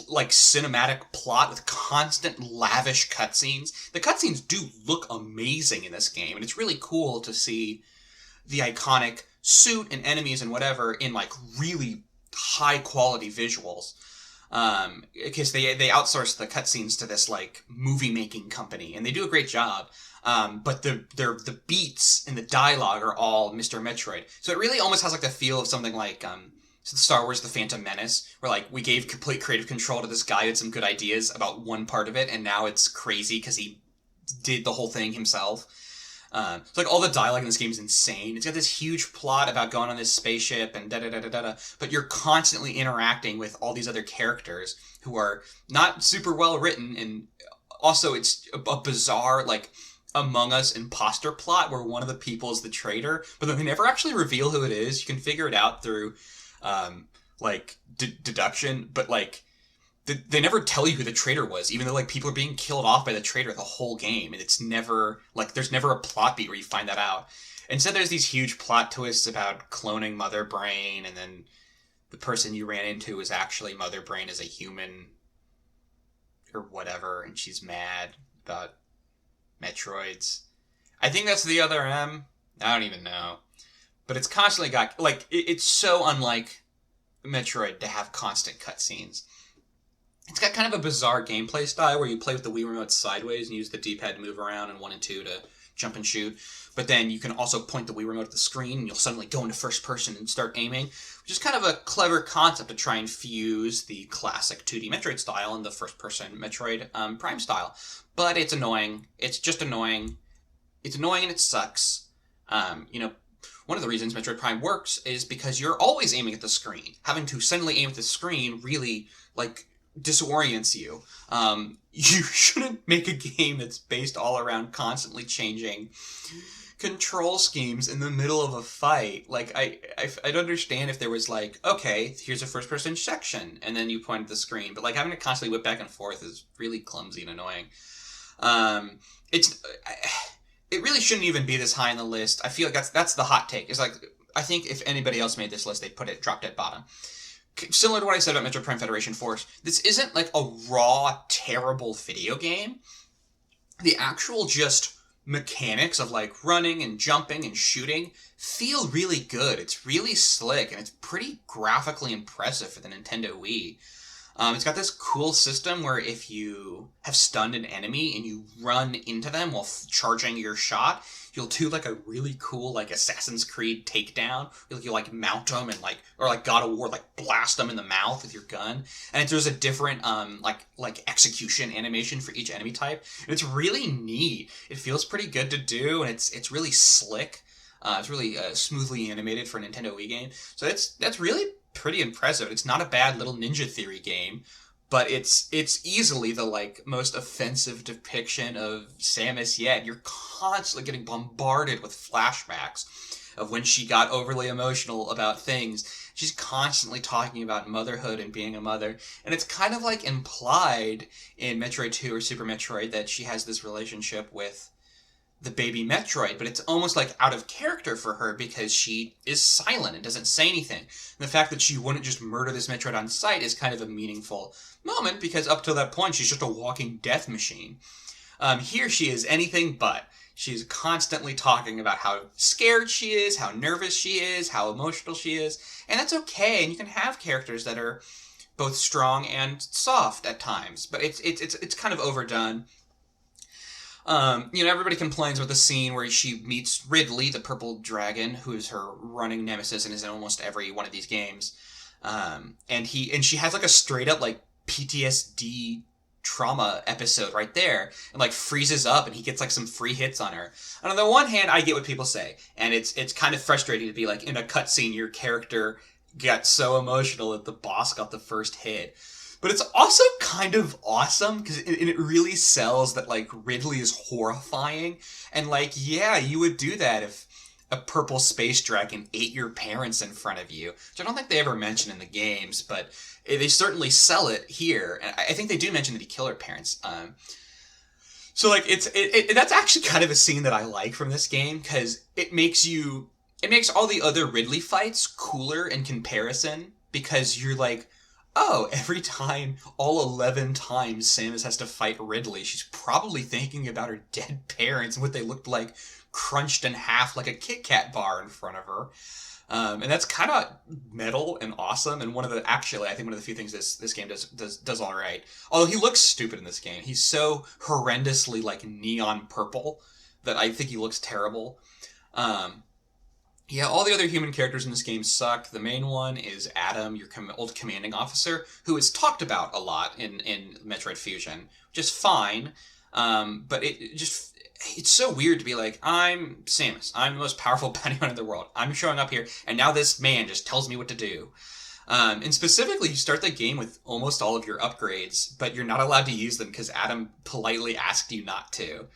like cinematic plot with constant lavish cutscenes. The cutscenes do look amazing in this game, and it's really cool to see the iconic suit and enemies and whatever in like really high quality visuals. Because they outsource the cutscenes to this like movie making company, and they do a great job. But the beats and the dialogue are all Mr. Metroid, so it really almost has like the feel of something like Star Wars: The Phantom Menace, where like we gave complete creative control to this guy who had some good ideas about one part of it, and now it's crazy because he did the whole thing himself. So like all the dialogue in this game is insane. It's got this huge plot about going on this spaceship and da da da da da. But you're constantly interacting with all these other characters who are not super well written, and also it's a bizarre like Among Us imposter plot where one of the people is the traitor, but then they never actually reveal who it is. You can figure it out through deduction, but like they never tell you who the traitor was, even though like people are being killed off by the traitor the whole game, and it's never like there's never a plot beat where you find that out. Instead, there's these huge plot twists about cloning Mother Brain, and then the person you ran into is actually Mother Brain as a human or whatever, and she's mad about Metroids. I think that's the Other M. I don't even know, but it's constantly got like it's so unlike Metroid to have constant cutscenes. It's got kind of a bizarre gameplay style where you play with the Wii Remote sideways and use the D-pad to move around and 1 and 2 to jump and shoot. But then you can also point the Wii Remote at the screen and you'll suddenly go into first person and start aiming, which is kind of a clever concept to try and fuse the classic 2D Metroid style and the first person Metroid Prime style. But it's annoying. It's just annoying. It's annoying and it sucks. One of the reasons Metroid Prime works is because you're always aiming at the screen. Having to suddenly aim at the screen really, like, disorients you. You shouldn't make a game that's based all around constantly changing control schemes in the middle of a fight. Like, I'd understand if there was like, okay, here's a first person section, and then you point at the screen, but like having to constantly whip back and forth is really clumsy and annoying. It really shouldn't even be this high on the list. I feel like that's the hot take. It's like, I think if anybody else made this list, they'd put it drop dead bottom. similar to what I said about Metroid Prime Federation Force, this isn't like a raw, terrible video game. The actual just mechanics of like running and jumping and shooting feel really good. It's really slick and it's pretty graphically impressive for the Nintendo Wii. It's got this cool system where if you have stunned an enemy and you run into them while charging your shot, you'll do like a really cool like Assassin's Creed takedown. You like mount them and like, or like God of War, like blast them in the mouth with your gun. And there's a different like execution animation for each enemy type. And it's really neat. It feels pretty good to do, and it's really slick. It's really smoothly animated for a Nintendo Wii game. So that's really pretty impressive. It's not a bad little Ninja Theory game, but it's easily the like most offensive depiction of Samus yet. You're constantly getting bombarded with flashbacks of when she got overly emotional about things. She's constantly talking about motherhood and being a mother, and it's kind of like implied in Metroid 2 or Super Metroid that she has this relationship with the baby Metroid, but it's almost like out of character for her because she is silent and doesn't say anything. And the fact that she wouldn't just murder this Metroid on sight is kind of a meaningful moment, because up till that point she's just a walking death machine. Here she is anything but. She's constantly talking about how scared she is, how nervous she is, how emotional she is, and that's okay. And you can have characters that are both strong and soft at times, but it's kind of overdone. Everybody complains about the scene where she meets Ridley, the purple dragon, who is her running nemesis and is in almost every one of these games. And she has like a straight up like PTSD trauma episode right there, and like freezes up, and he gets like some free hits on her. And on the one hand, I get what people say, and it's kind of frustrating to be like in a cutscene, your character got so emotional that the boss got the first hit. But it's also kind of awesome because it really sells that like Ridley is horrifying, and like, yeah, you would do that if a purple space dragon ate your parents in front of you, which I don't think they ever mention in the games, but they certainly sell it here. And I think they do mention that he killed her parents. So like that's actually kind of a scene that I like from this game, because it makes all the other Ridley fights cooler in comparison, because you're like, oh, every time, all 11 times Samus has to fight Ridley, she's probably thinking about her dead parents and what they looked like crunched in half like a Kit Kat bar in front of her. And that's kind of metal and awesome, and I think one of the few things this game does all right. Although he looks stupid in this game. He's so horrendously like neon purple that I think he looks terrible. Yeah, all the other human characters in this game suck. The main one is Adam, your old commanding officer, who is talked about a lot in Metroid Fusion, which is fine. But it's so weird to be like, I'm Samus. I'm the most powerful bounty hunter in the world. I'm showing up here, and now this man just tells me what to do. And specifically, you start the game with almost all of your upgrades, but you're not allowed to use them because Adam politely asked you not to.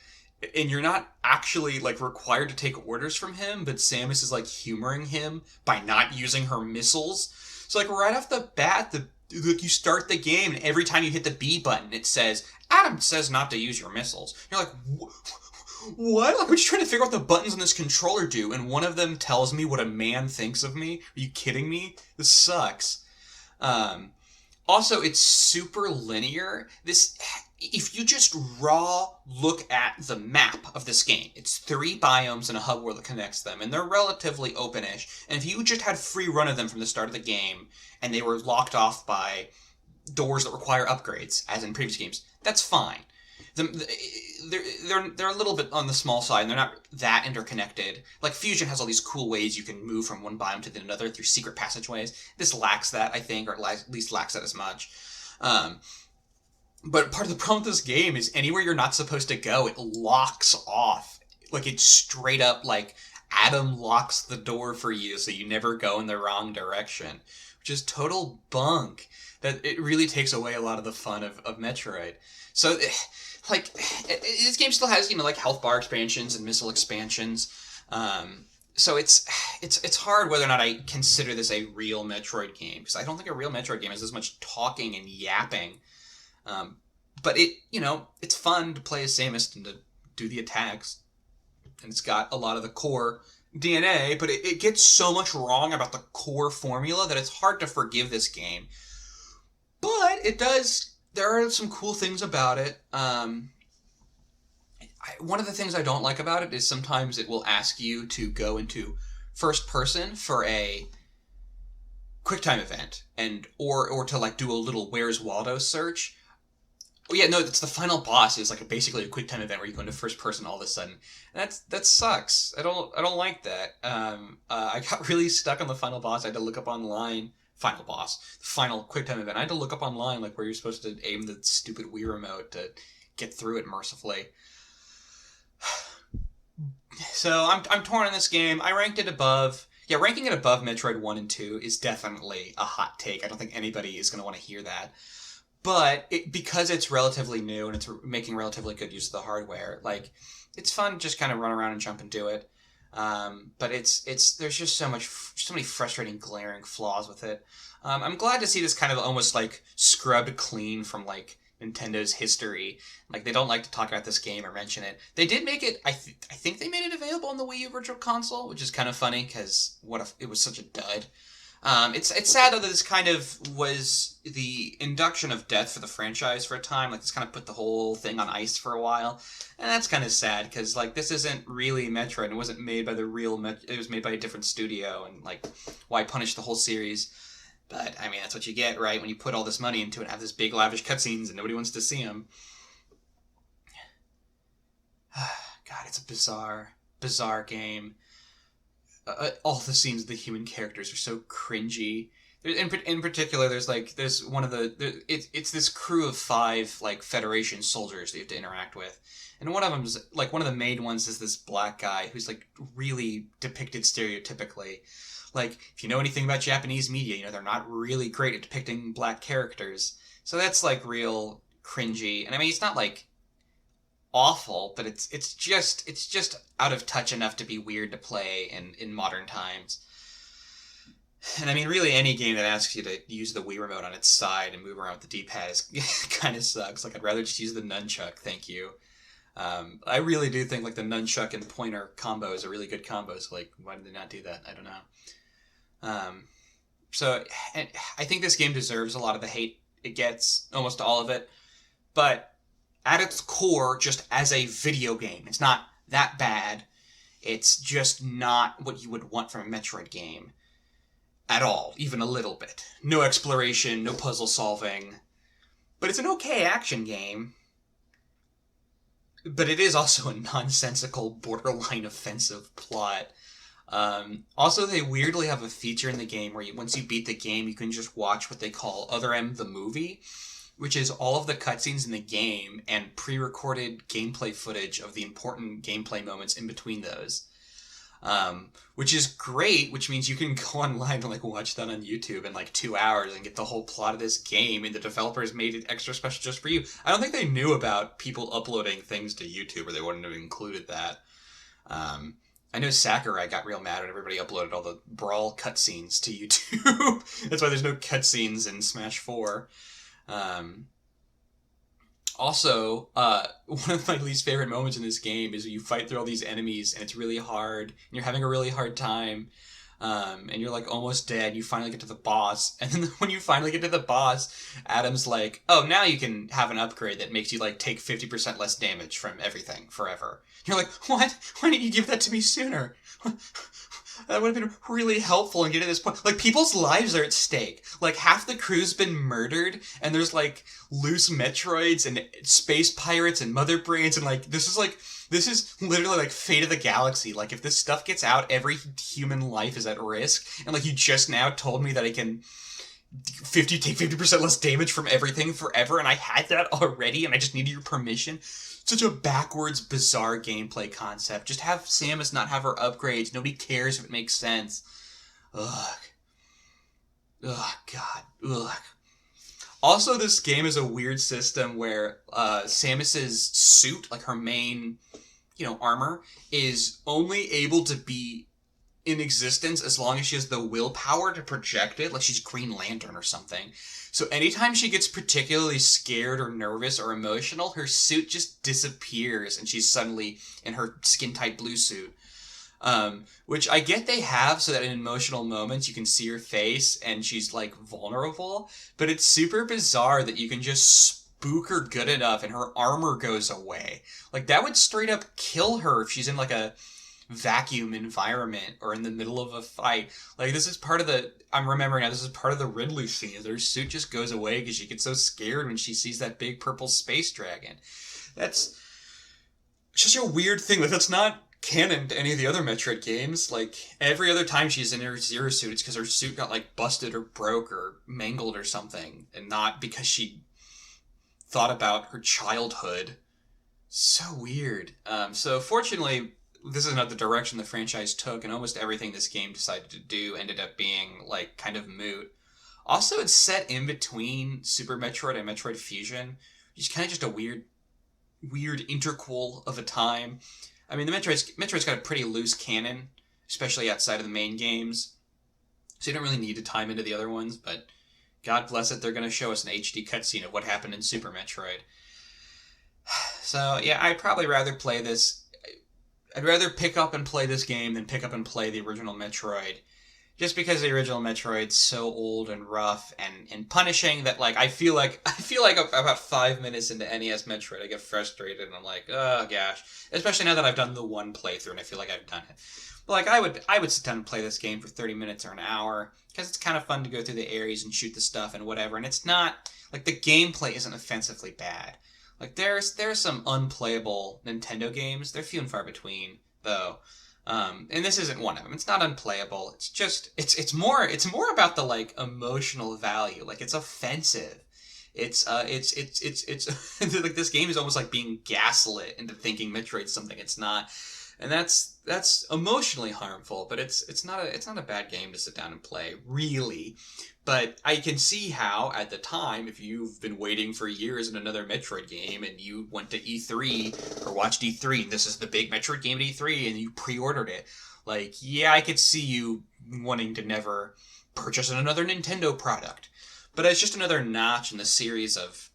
And you're not actually like required to take orders from him, but Samus is like humoring him by not using her missiles. So like right off the bat, you start the game, and every time you hit the B button, it says, Adam says not to use your missiles. You're like, what? Like, we're just trying to figure out what the buttons on this controller do, and one of them tells me what a man thinks of me? Are you kidding me? This sucks. Also, it's super linear. If you just raw look at the map of this game, it's 3 biomes and a hub world that connects them, and they're relatively open-ish. And if you just had free run of them from the start of the game, and they were locked off by doors that require upgrades, as in previous games, that's fine. They're a little bit on the small side, and they're not that interconnected. Like, Fusion has all these cool ways you can move from one biome to another through secret passageways. This lacks that, I think, or at least lacks that as much. But part of the problem with this game is anywhere you're not supposed to go, it locks off. Like, it's straight up like Adam locks the door for you so you never go in the wrong direction, which is total bunk. That it really takes away a lot of the fun of Metroid. So, like, this game still has, like health bar expansions and missile expansions. So it's hard whether or not I consider this a real Metroid game, because I don't think a real Metroid game has as much talking and yapping. But it's fun to play as Samus and to do the attacks. And it's got a lot of the core DNA, but it gets so much wrong about the core formula that it's hard to forgive this game. But it does. There are some cool things about it. One of the things I don't like about it is sometimes it will ask you to go into first person for a QuickTime event, and or to like do a little Where's Waldo search. Oh yeah, no, it's the final boss is like basically a QuickTime event where you go into first person all of a sudden. And that sucks. I don't like that. I got really stuck on the final boss. I had to look up online. Final boss, final QuickTime event. I had to look up online like where you're supposed to aim the stupid Wii remote to get through it mercifully. So I'm torn on this game. I ranked it above. Yeah, ranking it above Metroid 1 and 2 is definitely a hot take. I don't think anybody is going to want to hear that. But because it's relatively new and it's making relatively good use of the hardware, like, it's fun to just kind of run around and jump and do it. But there's just so many frustrating, glaring flaws with it. I'm glad to see this kind of almost like scrubbed clean from like Nintendo's history. Like, they don't like to talk about this game or mention it. They did make it. I think they made it available on the Wii U Virtual Console, which is kind of funny because what if it was such a dud. It's sad though that this kind of was the induction of death for the franchise for a time. Like, this kind of put the whole thing on ice for a while, and that's kind of sad because like this isn't really Metroid. It wasn't made by the real. It was made by a different studio, and like, why punish the whole series? But I mean, that's what you get, right? When you put all this money into it, and have this big lavish cutscenes, and nobody wants to see them. God, it's a bizarre game. All the scenes of the human characters are so cringy. In particular, there's one of the it's this crew of 5 like Federation soldiers that you have to interact with, and one of them's like one of the main ones is this black guy who's like really depicted stereotypically. Like, if you know anything about Japanese media, you know they're not really great at depicting black characters, so that's like real cringy. And I mean, it's not like awful, but it's just out of touch enough to be weird to play in modern times. And I mean, really, any game that asks you to use the Wii remote on its side and move around with the D-pad is kind of sucks. Like, I'd rather just use the nunchuck, thank you. I really do think like the nunchuck and pointer combo is a really good combo. So like, why did they not do that? I don't know. So I think this game deserves a lot of the hate it gets, almost all of it. But at its core, just as a video game, it's not that bad. It's just not what you would want from a Metroid game at all, even a little bit. No exploration, no puzzle solving. But it's an okay action game. But it is also a nonsensical, borderline offensive plot. Also, they weirdly have a feature in the game where once you beat the game, you can just watch what they call Other M the Movie, which is all of the cutscenes in the game and pre-recorded gameplay footage of the important gameplay moments in between those. Which is great, which means you can go online and like watch that on YouTube in like 2 hours and get the whole plot of this game, and the developers made it extra special just for you. I don't think they knew about people uploading things to YouTube, or they wouldn't have included that. I know Sakurai got real mad when everybody uploaded all the Brawl cutscenes to YouTube. That's why there's no cutscenes in Smash 4. Also, one of my least favorite moments in this game is when you fight through all these enemies and it's really hard, and you're having a really hard time, and you're like almost dead. You finally get to the boss, and then when you finally get to the boss, Adam's like, "Oh, now you can have an upgrade that makes you like take 50% less damage from everything forever." You're like, "What? Why didn't you give that to me sooner?" That would have been really helpful in getting to this point. Like, people's lives are at stake. Like, half the crew's been murdered, and there's, like, loose Metroids and space pirates and mother brains, and, like, this is literally, like, fate of the galaxy. Like, if this stuff gets out, every human life is at risk. And, like, you just now told me that I can take 50% less damage from everything forever, and I had that already, and I just needed your permission. Such a backwards, bizarre gameplay concept. Just have Samus not have her upgrades. Nobody cares if it makes sense. Ugh. Ugh, God. Ugh. Also, this game is a weird system where Samus's suit, like her main, armor, is only able to be in existence as long as she has the willpower to project it, like she's Green Lantern or something. So anytime she gets particularly scared or nervous or emotional, her suit just disappears and she's suddenly in her skin-tight blue suit. Which I get they have so that in emotional moments you can see her face and she's like vulnerable, but it's super bizarre that you can just spook her good enough and her armor goes away. Like that would straight up kill her if she's in like a vacuum environment or in the middle of a fight. Like this is part of the I'm remembering now, this is part of the Ridley scene. Her suit just goes away because she gets so scared when she sees that big purple space dragon. That's such a weird thing. Like that's not canon to any of the other Metroid games. Like every other time she's in her Zero suit, it's because her suit got like busted or broke or mangled or something, and not because she thought about her childhood. So weird. So fortunately, this is not the direction the franchise took, and almost everything this game decided to do ended up being like kind of moot. Also, it's set in between Super Metroid and Metroid Fusion, which is kind of just a weird interquel of a time. I mean, the Metroid's got a pretty loose canon, especially outside of the main games, so you don't really need to time into the other ones, but God bless it, they're going to show us an HD cutscene of what happened in Super Metroid. So, yeah, I'd probably rather play this. I'd rather pick up and play this game than pick up and play the original Metroid. Just because the original Metroid's so old and rough and punishing that like I feel like about 5 minutes into NES Metroid I get frustrated and I'm like, oh gosh. Especially now that I've done the one playthrough and I feel like I've done it. But like I would sit down and play this game for 30 minutes or an hour because it's kind of fun to go through the areas and shoot the stuff and whatever, and it's not like the gameplay isn't offensively bad. Like there's some unplayable Nintendo games. They're few and far between though. And this isn't one of them. It's not unplayable. It's just it's more about the like emotional value. Like it's offensive. It's like this game is almost like being gaslit into thinking Metroid's something it's not, and that's emotionally harmful. But it's not a bad game to sit down and play really. But I can see how, at the time, if you've been waiting for years in another Metroid game and you went to E3 or watched E3 and this is the big Metroid game at E3 and you pre-ordered it, like, yeah, I could see you wanting to never purchase another Nintendo product. But as just another notch in the series of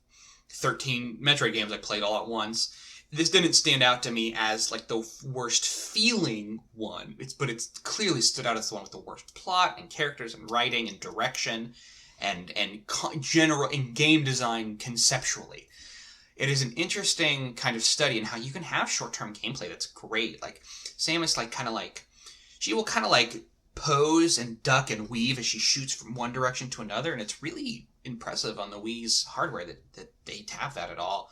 13 Metroid games I played all at once, this didn't stand out to me as like the worst feeling one. But it's clearly stood out as the one with the worst plot and characters and writing and direction and general and game design conceptually. It is an interesting kind of study in how you can have short-term gameplay that's great. Like Samus she will kind of like pose and duck and weave as she shoots from one direction to another, and it's really impressive on the Wii's hardware that they have that at all.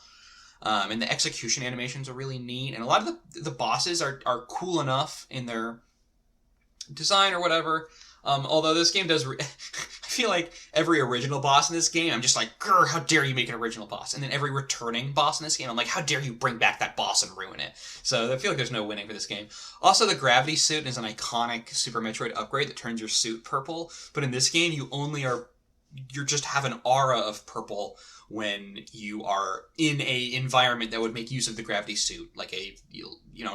And the execution animations are really neat. And a lot of the bosses are cool enough in their design or whatever. Although this game does... I feel like every original boss in this game, I'm just like, grr, how dare you make an original boss? And then every returning boss in this game, I'm like, how dare you bring back that boss and ruin it? So I feel like there's no winning for this game. Also, the gravity suit is an iconic Super Metroid upgrade that turns your suit purple. But in this game, you just have an aura of purple when you are in a environment that would make use of the gravity suit, like an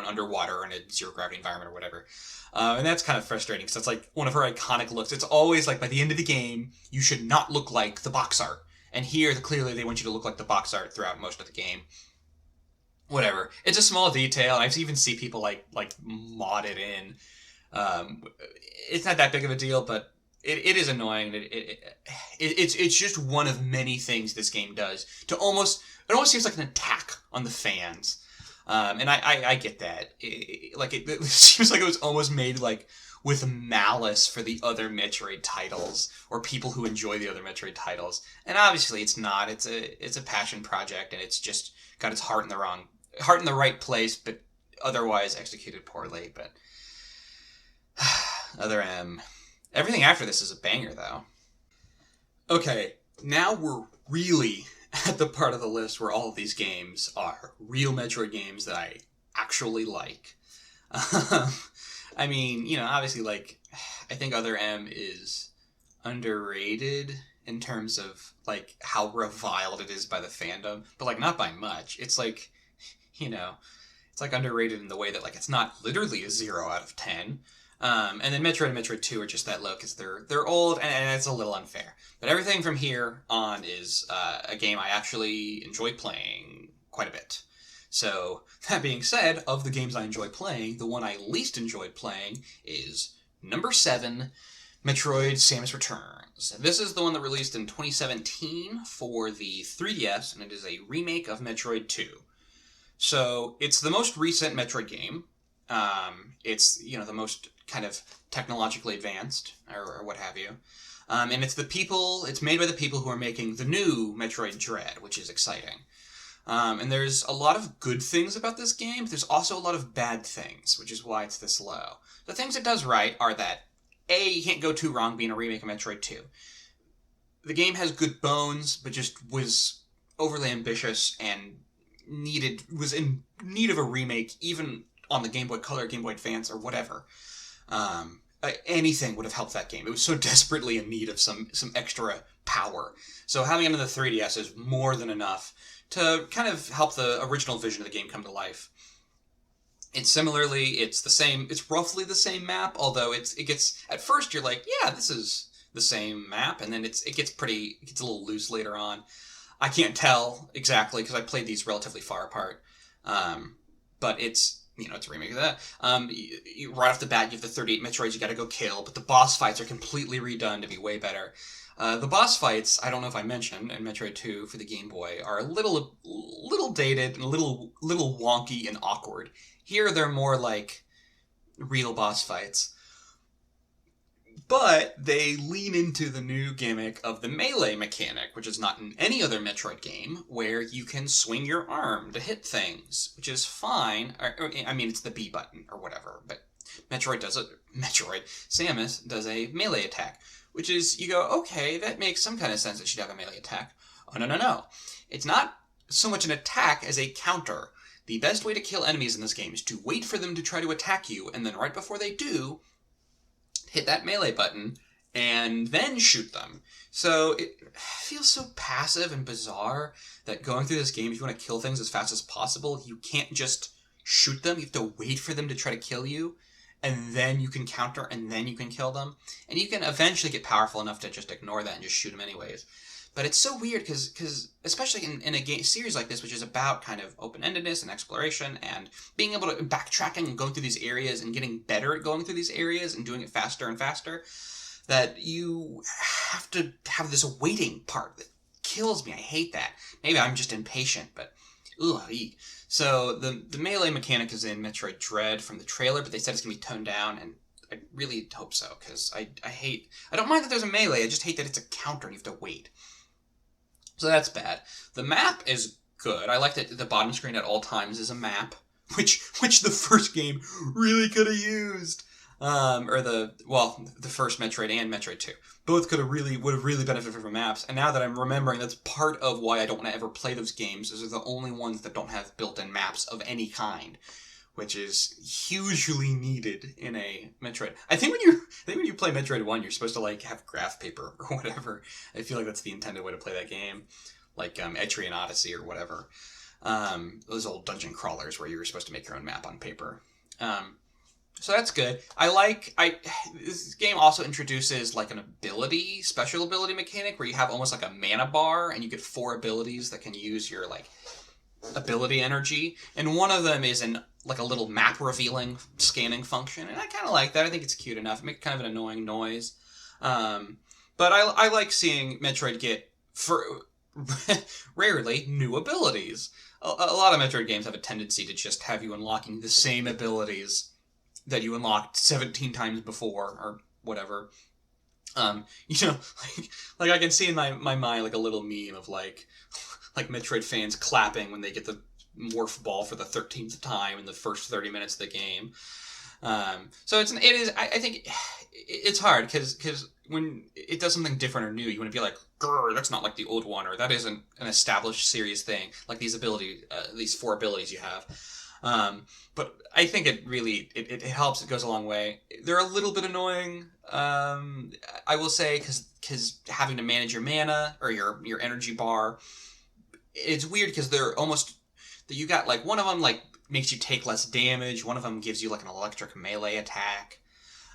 underwater or in a zero gravity environment or whatever. And that's kind of frustrating because that's like one of her iconic looks. It's always like by the end of the game, you should not look like the box art. And here, clearly, they want you to look like the box art throughout most of the game. Whatever. It's a small detail. I've even seen people like mod it in. It's not that big of a deal, but it is annoying. It's just one of many things this game does to almost seems like an attack on the fans. And I get that. It seems like it was almost made like with malice for the other Metroid titles or people who enjoy the other Metroid titles. And obviously it's not. It's a passion project and it's just got its heart in the right place, but otherwise executed poorly. But everything after this is a banger, though. Okay, now we're really at the part of the list where all of these games are real Metroid games that I actually like. I mean, obviously, like, I think Other M is underrated in terms of, like, how reviled it is by the fandom, but, like, not by much. It's like, it's, like, underrated in the way that, like, it's not literally a 0 out of 10. And then Metroid and Metroid 2 are just that low because they're old and it's a little unfair. But everything from here on is a game I actually enjoy playing quite a bit. So, that being said, of the games I enjoy playing, the one I least enjoyed playing is number 7, Metroid Samus Returns. This is the one that released in 2017 for the 3DS, and it is a remake of Metroid 2. So, it's the most recent Metroid game. It's, the most kind of technologically advanced, or what have you. And it's made by the people who are making the new Metroid Dread, which is exciting. And there's a lot of good things about this game, but there's also a lot of bad things, which is why it's this low. The things it does right are that, A, you can't go too wrong being a remake of Metroid 2. The game has good bones, but just was overly ambitious and was in need of a remake, even on the Game Boy Color, Game Boy Advance, or whatever. Anything would have helped that game. It was so desperately in need of some extra power. So having it on the 3DS is more than enough to kind of help the original vision of the game come to life. It's roughly the same map, although at first you're like, yeah, this is the same map, and then it gets a little loose later on. I can't tell exactly, because I played these relatively far apart. But it's a remake of that. Right off the bat, you have the 38 Metroids you gotta go kill, but the boss fights are completely redone to be way better. The boss fights, I don't know if I mentioned, in Metroid 2 for the Game Boy, are a little dated and a little wonky and awkward. Here, they're more like real boss fights. But they lean into the new gimmick of the melee mechanic, which is not in any other Metroid game, where you can swing your arm to hit things, which is fine. It's the B button or whatever, but Samus does a melee attack, which is, you go, okay, that makes some kind of sense that she'd have a melee attack. Oh, no. It's not so much an attack as a counter. The best way to kill enemies in this game is to wait for them to try to attack you, and then right before they do, hit that melee button, and then shoot them. So it feels so passive and bizarre that going through this game, if you want to kill things as fast as possible, you can't just shoot them. You have to wait for them to try to kill you, and then you can counter, and then you can kill them. And you can eventually get powerful enough to just ignore that and just shoot them anyways. But it's so weird because especially in a series like this, which is about kind of open-endedness and exploration and being able to backtracking and going through these areas and getting better at going through these areas and doing it faster and faster, that you have to have this waiting part that kills me. I hate that. Maybe I'm just impatient, but ugh. So the melee mechanic is in Metroid Dread from the trailer, but they said it's going to be toned down, and I really hope so, because I don't mind that there's a melee, I just hate that it's a counter and you have to wait. So that's bad. The map is good. I like that the bottom screen at all times is a map, which the first game really could have used. The first Metroid and Metroid 2. Both would have really benefited from maps. And now that I'm remembering, that's part of why I don't want to ever play those games, is they're the only ones that don't have built-in maps of any kind, which is hugely needed in a Metroid. I think when you play Metroid 1, you're supposed to have graph paper or whatever. I feel like that's the intended way to play that game, like Etrian Odyssey or whatever. Those old dungeon crawlers where you were supposed to make your own map on paper. So that's good. This game also introduces an special ability mechanic where you have almost like a mana bar, and you get 4 abilities that can use your ability energy, and one of them is a little map revealing scanning function, and I kind of like that. I think it's cute enough. It makes kind of an annoying noise. But I like seeing Metroid get, rarely, new abilities. A lot of Metroid games have a tendency to just have you unlocking the same abilities that you unlocked 17 times before, or whatever. I can see in my mind a little meme of Metroid fans clapping when they get the morph ball for the 13th time in the first 30 minutes of the game. So I think it's hard because when it does something different or new, you want to be like, grr, that's not like the old one, or that isn't an established series thing, like these 4 abilities you have. But I think it helps. It goes a long way. They're a little bit annoying, I will say, because having to manage your mana or your energy bar, it's weird because they're almost, you got one of them makes you take less damage. One of them gives you an electric melee attack.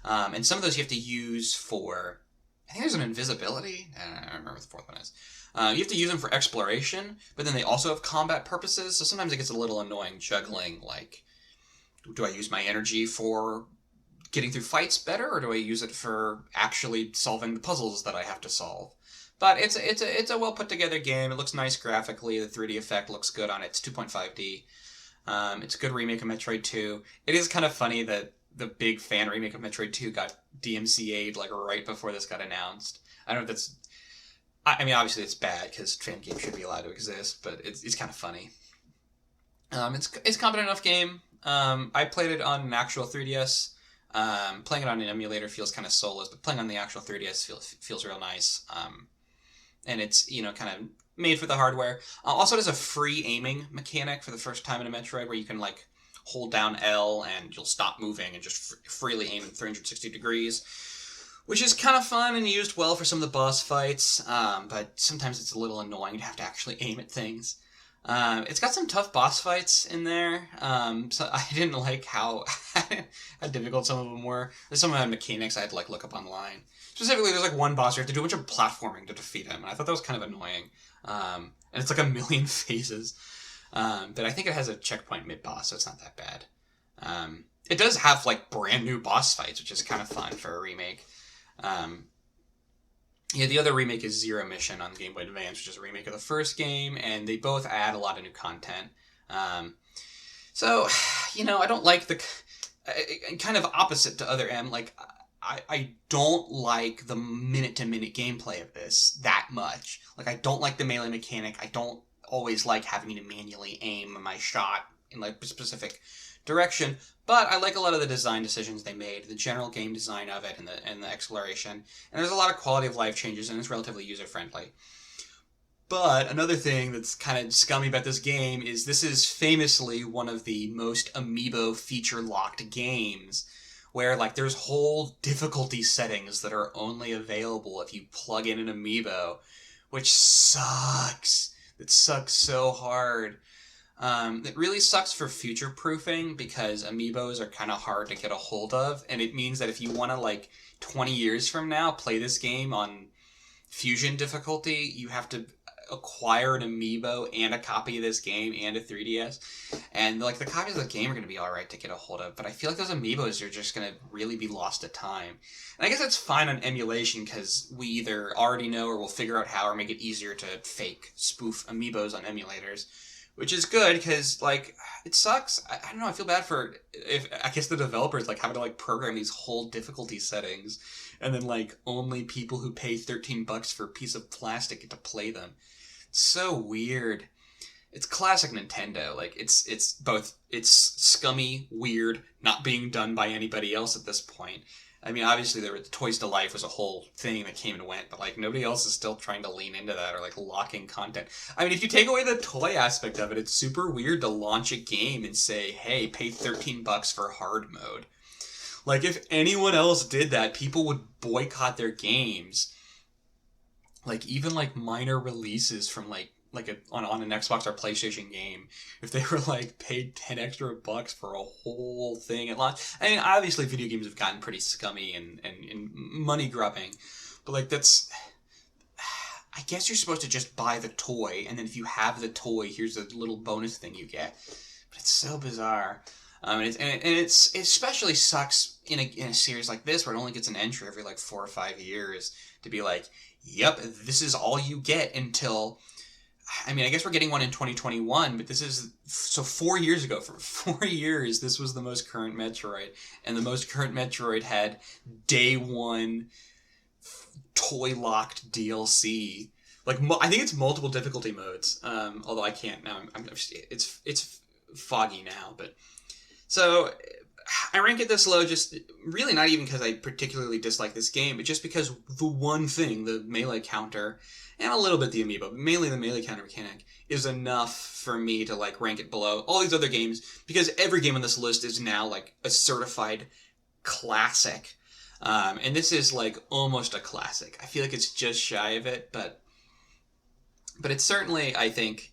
And some of those you have to use for I think there's an invisibility. I don't remember what the fourth one is. You have to use them for exploration, but then they also have combat purposes, so sometimes it gets a little annoying juggling, like, do I use my energy for getting through fights better, or do I use it for actually solving the puzzles that I have to solve? But it's a well put together game. It looks nice graphically. The 3D effect looks good on it. It's 2.5D. It's a good remake of Metroid 2. It is kind of funny that the big fan remake of Metroid 2 got DMCA'd like right before this got announced. I don't know if that's... I mean, obviously it's bad because fan games should be allowed to exist, but it's kind of funny. It's a competent enough game. I played it on an actual 3DS. Playing it on an emulator feels kind of soulless, but playing on the actual 3DS feels real nice. And it's, kind of made for the hardware. Also, it has a free aiming mechanic for the first time in a Metroid where you can, like, hold down L and you'll stop moving and just freely aim in 360 degrees, which is kind of fun and used well for some of the boss fights, but sometimes it's a little annoying to have to actually aim at things. It's got some tough boss fights in there, so I didn't like how difficult some of them were. There's some of the mechanics I had to look up online. Specifically, there's one boss where you have to do a bunch of platforming to defeat him, and I thought that was kind of annoying. And it's 1,000,000 phases. But I think it has a checkpoint mid-boss, so it's not that bad. It does have brand new boss fights, which is kind of fun for a remake. The other remake is Zero Mission on Game Boy Advance, which is a remake of the first game, and they both add a lot of new content. So, I don't like the... kind of opposite to Other M, I don't like the minute-to-minute gameplay of this that much. I don't like the melee mechanic. I don't always like having to manually aim my shot in a specific direction, but I like a lot of the design decisions they made, the general game design of it, and the exploration. And there's a lot of quality of life changes, and it's relatively user-friendly. But another thing that's kind of scummy about this game is this is famously one of the most amiibo feature-locked games, where there's whole difficulty settings that are only available if you plug in an amiibo, which sucks. It sucks so hard. It really sucks for future-proofing because amiibos are kind of hard to get a hold of, and it means that if you want to 20 years from now play this game on fusion difficulty, you have to acquire an amiibo and a copy of this game and a 3DS, and the copies of the game are going to be alright to get a hold of, but I feel like those amiibos are just going to really be lost to time. And I guess that's fine on emulation because we either already know or will figure out how or make it easier to fake spoof amiibos on emulators, which is good because it sucks. I don't know, I feel bad for the developers having to program these whole difficulty settings, and then only people who pay $13 for a piece of plastic get to play them. It's so weird. It's classic Nintendo. It's scummy, weird, not being done by anybody else at this point. I mean, obviously, the Toys to Life was a whole thing that came and went, but nobody else is still trying to lean into that or locking content. I mean, if you take away the toy aspect of it, it's super weird to launch a game and say, "Hey, pay $13 for hard mode." If anyone else did that, people would boycott their games. Even minor releases from on an Xbox or PlayStation game, if they were paid 10 extra bucks for a whole thing at launch. I mean, obviously video games have gotten pretty scummy and money grubbing, but that's... I guess you're supposed to just buy the toy, and then if you have the toy, here's a little bonus thing you get. But it's so bizarre. It especially sucks in a series like this where it only gets an entry every 4 or 5 years to be yep, this is all you get until... I mean, I guess we're getting one in 2021, but this is... So 4 years ago, for 4 years, this was the most current Metroid. And the most current Metroid had day one toy-locked DLC. I think it's multiple difficulty modes. Although I can't now. It's foggy now, but... So... I rank it this low just really not even because I particularly dislike this game, but just because the one thing, the melee counter, and a little bit the amiibo, but mainly the melee counter mechanic, is enough for me to rank it below all these other games, because every game on this list is now a certified classic. And this is almost a classic. I feel it's just shy of it, but it's certainly, I think,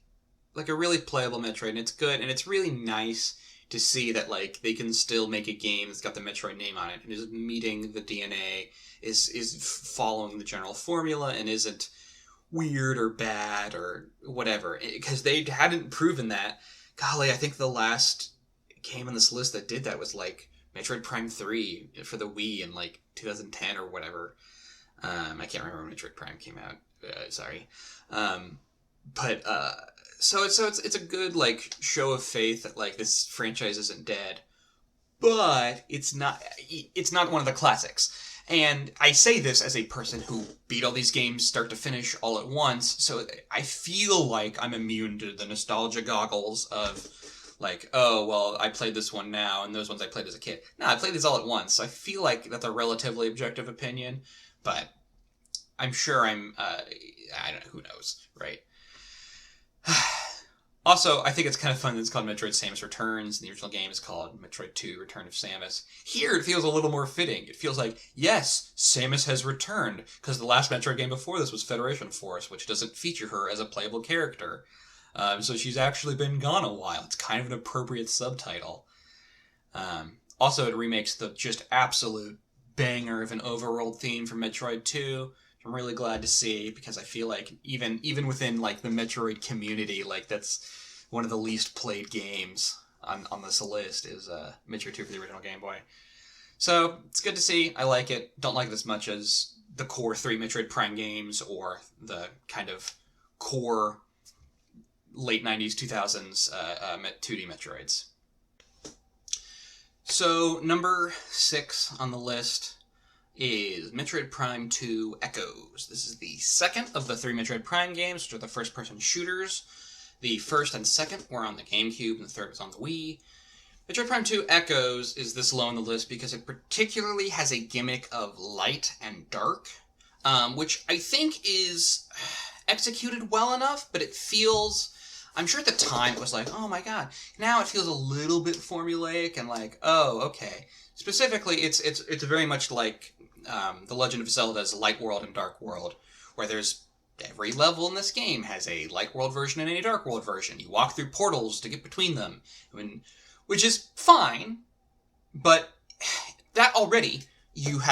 a really playable Metroid, and it's good, and it's really nice to see that like they can still make a game that's got the Metroid name on it and is meeting the DNA, is following the general formula and isn't weird or bad or whatever. Because they hadn't proven that. Golly, I think the last game on this list that did that was like Metroid Prime 3 for the Wii in like 2010 or whatever. I can't remember when Metroid Prime came out. Sorry. But so it's a good like show of faith that like this franchise isn't dead, but it's not one of the classics. And I say this as a person who beat all these games start to finish all at once, so I feel like I'm immune to the nostalgia goggles of like, oh, well, I played this one now, and those ones I played as a kid. No, I played these all at once, so I feel like that's a relatively objective opinion, but I'm sure I don't know, who knows, right? Also, I think it's kind of fun that it's called Metroid Samus Returns, and the original game is called Metroid 2 Return of Samus. Here, it feels a little more fitting. It feels like, yes, Samus has returned, because the last Metroid game before this was Federation Force, which doesn't feature her as a playable character. So she's actually been gone a while. It's kind of an appropriate subtitle. Also, it remakes the just absolute banger of an overworld theme from Metroid 2. I'm really glad to see, because I feel like even within like the Metroid community, like that's one of the least played games on this list is Metroid 2 for the original Game Boy. So it's good to see. I like it. Don't like it as much as the core 3 Metroid Prime games or the kind of core late 90s, 2000s 2D Metroids. So number 6 on the list is Metroid Prime 2 Echoes. This is the second of the 3 Metroid Prime games, which are the first-person shooters. The first and second were on the GameCube, and the third was on the Wii. Metroid Prime 2 Echoes is this low on the list because it particularly has a gimmick of light and dark, which I think is executed well enough, but it feels... I'm sure at the time it was like, oh my god. Now it feels a little bit formulaic and like, oh, okay. Specifically, it's very much like The Legend of Zelda's Light World and Dark World, where there's every level in this game has a Light World version and a Dark World version. You walk through portals to get between them, which is fine, but that already you've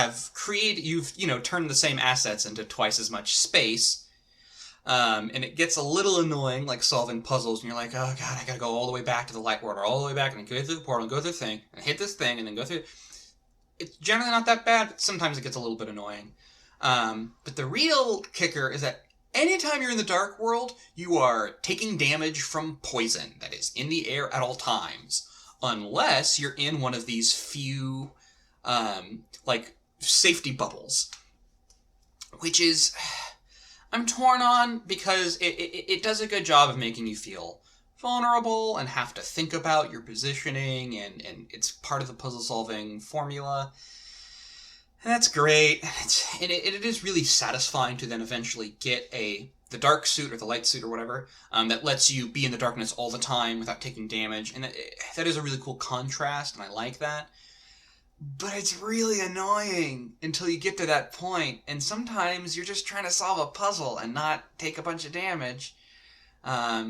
turned the same assets into twice as much space. And it gets a little annoying, like solving puzzles, and you're like, oh god, I gotta go all the way back to the Light World, or all the way back, and then go through the portal, and go through the thing, and hit this thing, and then go through... It's generally not that bad, but sometimes it gets a little bit annoying. But the real kicker is that anytime you're in the Dark World, you are taking damage from poison that is in the air at all times, unless you're in one of these few, safety bubbles, which is... I'm torn on because it does a good job of making you feel vulnerable and have to think about your positioning, and it's part of the puzzle-solving formula. And that's great. And it is really satisfying to then eventually get the dark suit or the light suit or whatever that lets you be in the darkness all the time without taking damage. And that is a really cool contrast, and I like that. But it's really annoying until you get to that point, and sometimes you're just trying to solve a puzzle and not take a bunch of damage.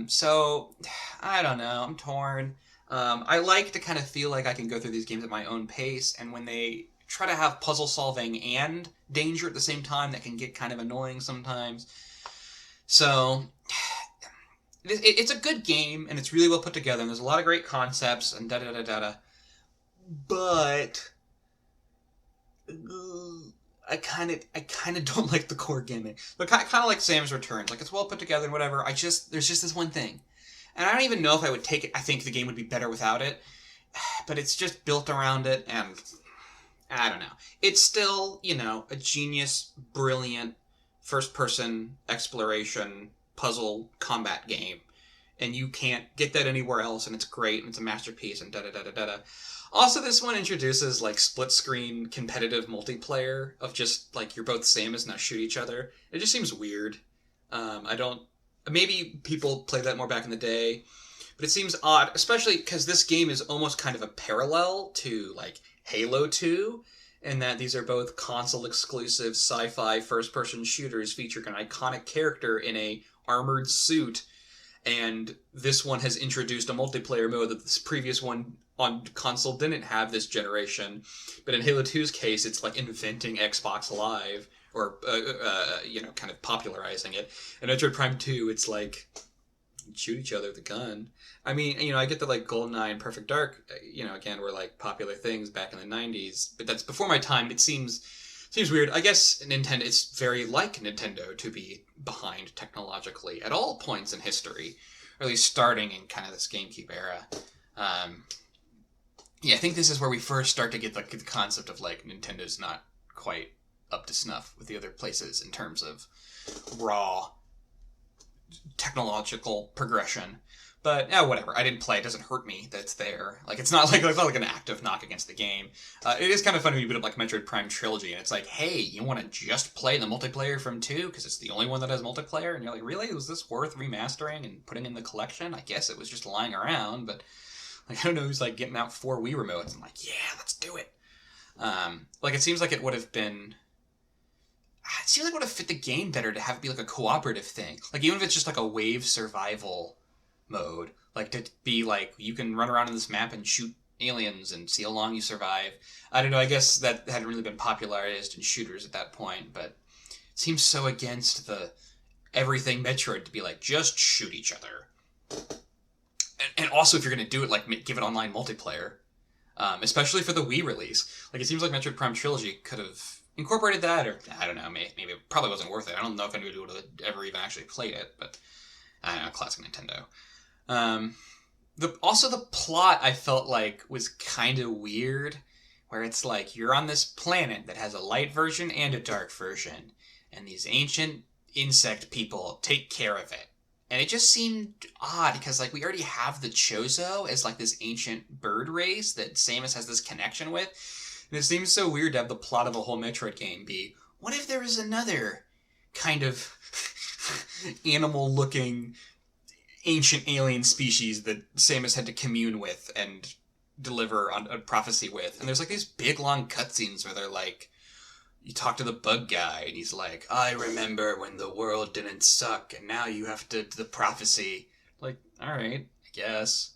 So, I don't know, I'm torn. I like to kind of feel like I can go through these games at my own pace, and when they try to have puzzle solving and danger at the same time, that can get kind of annoying sometimes. So, it's a good game, and it's really well put together, and there's a lot of great concepts, and da-da-da-da-da. But... I kind of don't like the core gimmick. But kind of like Samus Returns. Like, it's well put together and whatever. There's just this one thing. And I don't even know if I would take it. I think the game would be better without it. But it's just built around it, and I don't know. It's still, a genius, brilliant, first-person exploration, puzzle, combat game. And you can't get that anywhere else, and it's great, and it's a masterpiece, and da-da-da-da-da-da. Also, this one introduces, split-screen competitive multiplayer of just, you're both Samus, now shoot each other. It just seems weird. Maybe people played that more back in the day, but it seems odd, especially because this game is almost kind of a parallel to, Halo 2, in that these are both console-exclusive sci-fi first-person shooters featuring an iconic character in a armored suit, and this one has introduced a multiplayer mode that this previous one on console didn't have this generation. But in Halo 2's case, it's like inventing Xbox Live, or, kind of popularizing it. In Metroid Prime 2, it's like, shoot each other with a gun. I mean, I get that, like, GoldenEye and Perfect Dark, again, were, like, popular things back in the 90s, but that's before my time. It seems weird. I guess Nintendo, it's very like Nintendo to be behind technologically at all points in history, or at least starting in kind of this GameCube era. I think this is where we first start to get, like, the concept of, like, Nintendo's not quite up to snuff with the other places in terms of raw technological progression. But whatever. I didn't play. It doesn't hurt me that it's there. Like, it's not like an active knock against the game. It is kind of funny when you put up like Metroid Prime Trilogy, and it's like, hey, you want to just play the multiplayer from 2 because it's the only one that has multiplayer? And you're like, really? Was this worth remastering and putting in the collection? I guess it was just lying around, but like, I don't know who's like getting out 4 Wii remotes. I'm like, yeah, let's do it. Like, it seems like it would have been. It seems like it would have fit the game better to have it be like a cooperative thing. Like, even if it's just like a wave survival mode, like to be like you can run around in this map and shoot aliens and see how long you survive. I don't know, I guess that hadn't really been popularized in shooters at that point, but it seems so against the everything Metroid to be like, just shoot each other. And also, if you're going to do it, like, give it online multiplayer, especially for the Wii release. Like, it seems like Metroid Prime Trilogy could have incorporated that, or I don't know, maybe it probably wasn't worth it. I don't know if anybody would have ever even actually played it, but I don't know, classic Nintendo. The plot I felt like was kind of weird, where it's like you're on this planet that has a light version and a dark version, and these ancient insect people take care of it. And it just seemed odd because, like, we already have the Chozo as like this ancient bird race that Samus has this connection with, and it seems so weird to have the plot of a whole Metroid game be, what if there was another kind of animal-looking ancient alien species that Samus had to commune with and deliver on a prophecy with. And there's like these big long cutscenes where they're like, you talk to the bug guy and he's like, I remember when the world didn't suck and now you have to do the prophecy. Like, alright, I guess.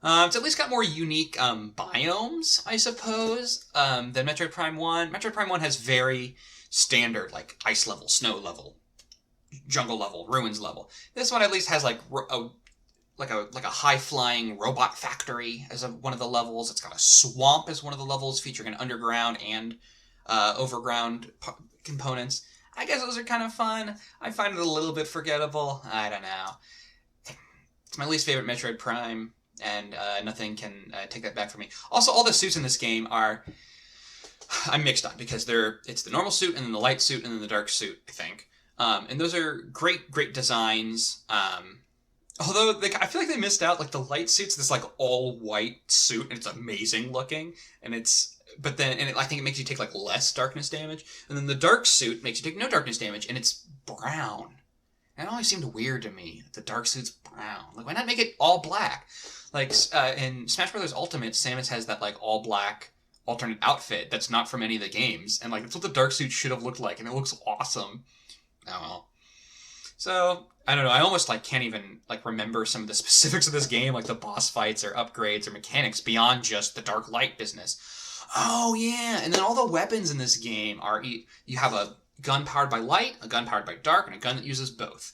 It's at least got more unique biomes, I suppose, than Metroid Prime 1. Metroid Prime 1 has very standard, like, ice level, snow level, jungle level, ruins level. This one at least has like a high flying robot factory as one of the levels. It's got a swamp as one of the levels, featuring an underground and overground components. I guess those are kind of fun. I find it a little bit forgettable. I don't know. It's my least favorite Metroid Prime, and nothing can take that back from me. Also, all the suits in this game are I'm mixed on because it's the normal suit and then the light suit and then the dark suit, I think. And those are great designs. Although I feel like they missed out. Like, the light suit's this like all white suit, and it's amazing looking. And I think it makes you take like less darkness damage. And then the dark suit makes you take no darkness damage, and it's brown. And it always seemed weird to me. The dark suit's brown. Like, why not make it all black? Like, in Smash Bros. Ultimate, Samus has that like all black alternate outfit that's not from any of the games, and like that's what the dark suit should have looked like, and it looks awesome. Oh well. So, I don't know, I almost like can't even like remember some of the specifics of this game, like the boss fights or upgrades or mechanics beyond just the dark light business. Oh yeah, and then all the weapons in this game are, you have a gun powered by light, a gun powered by dark, and a gun that uses both.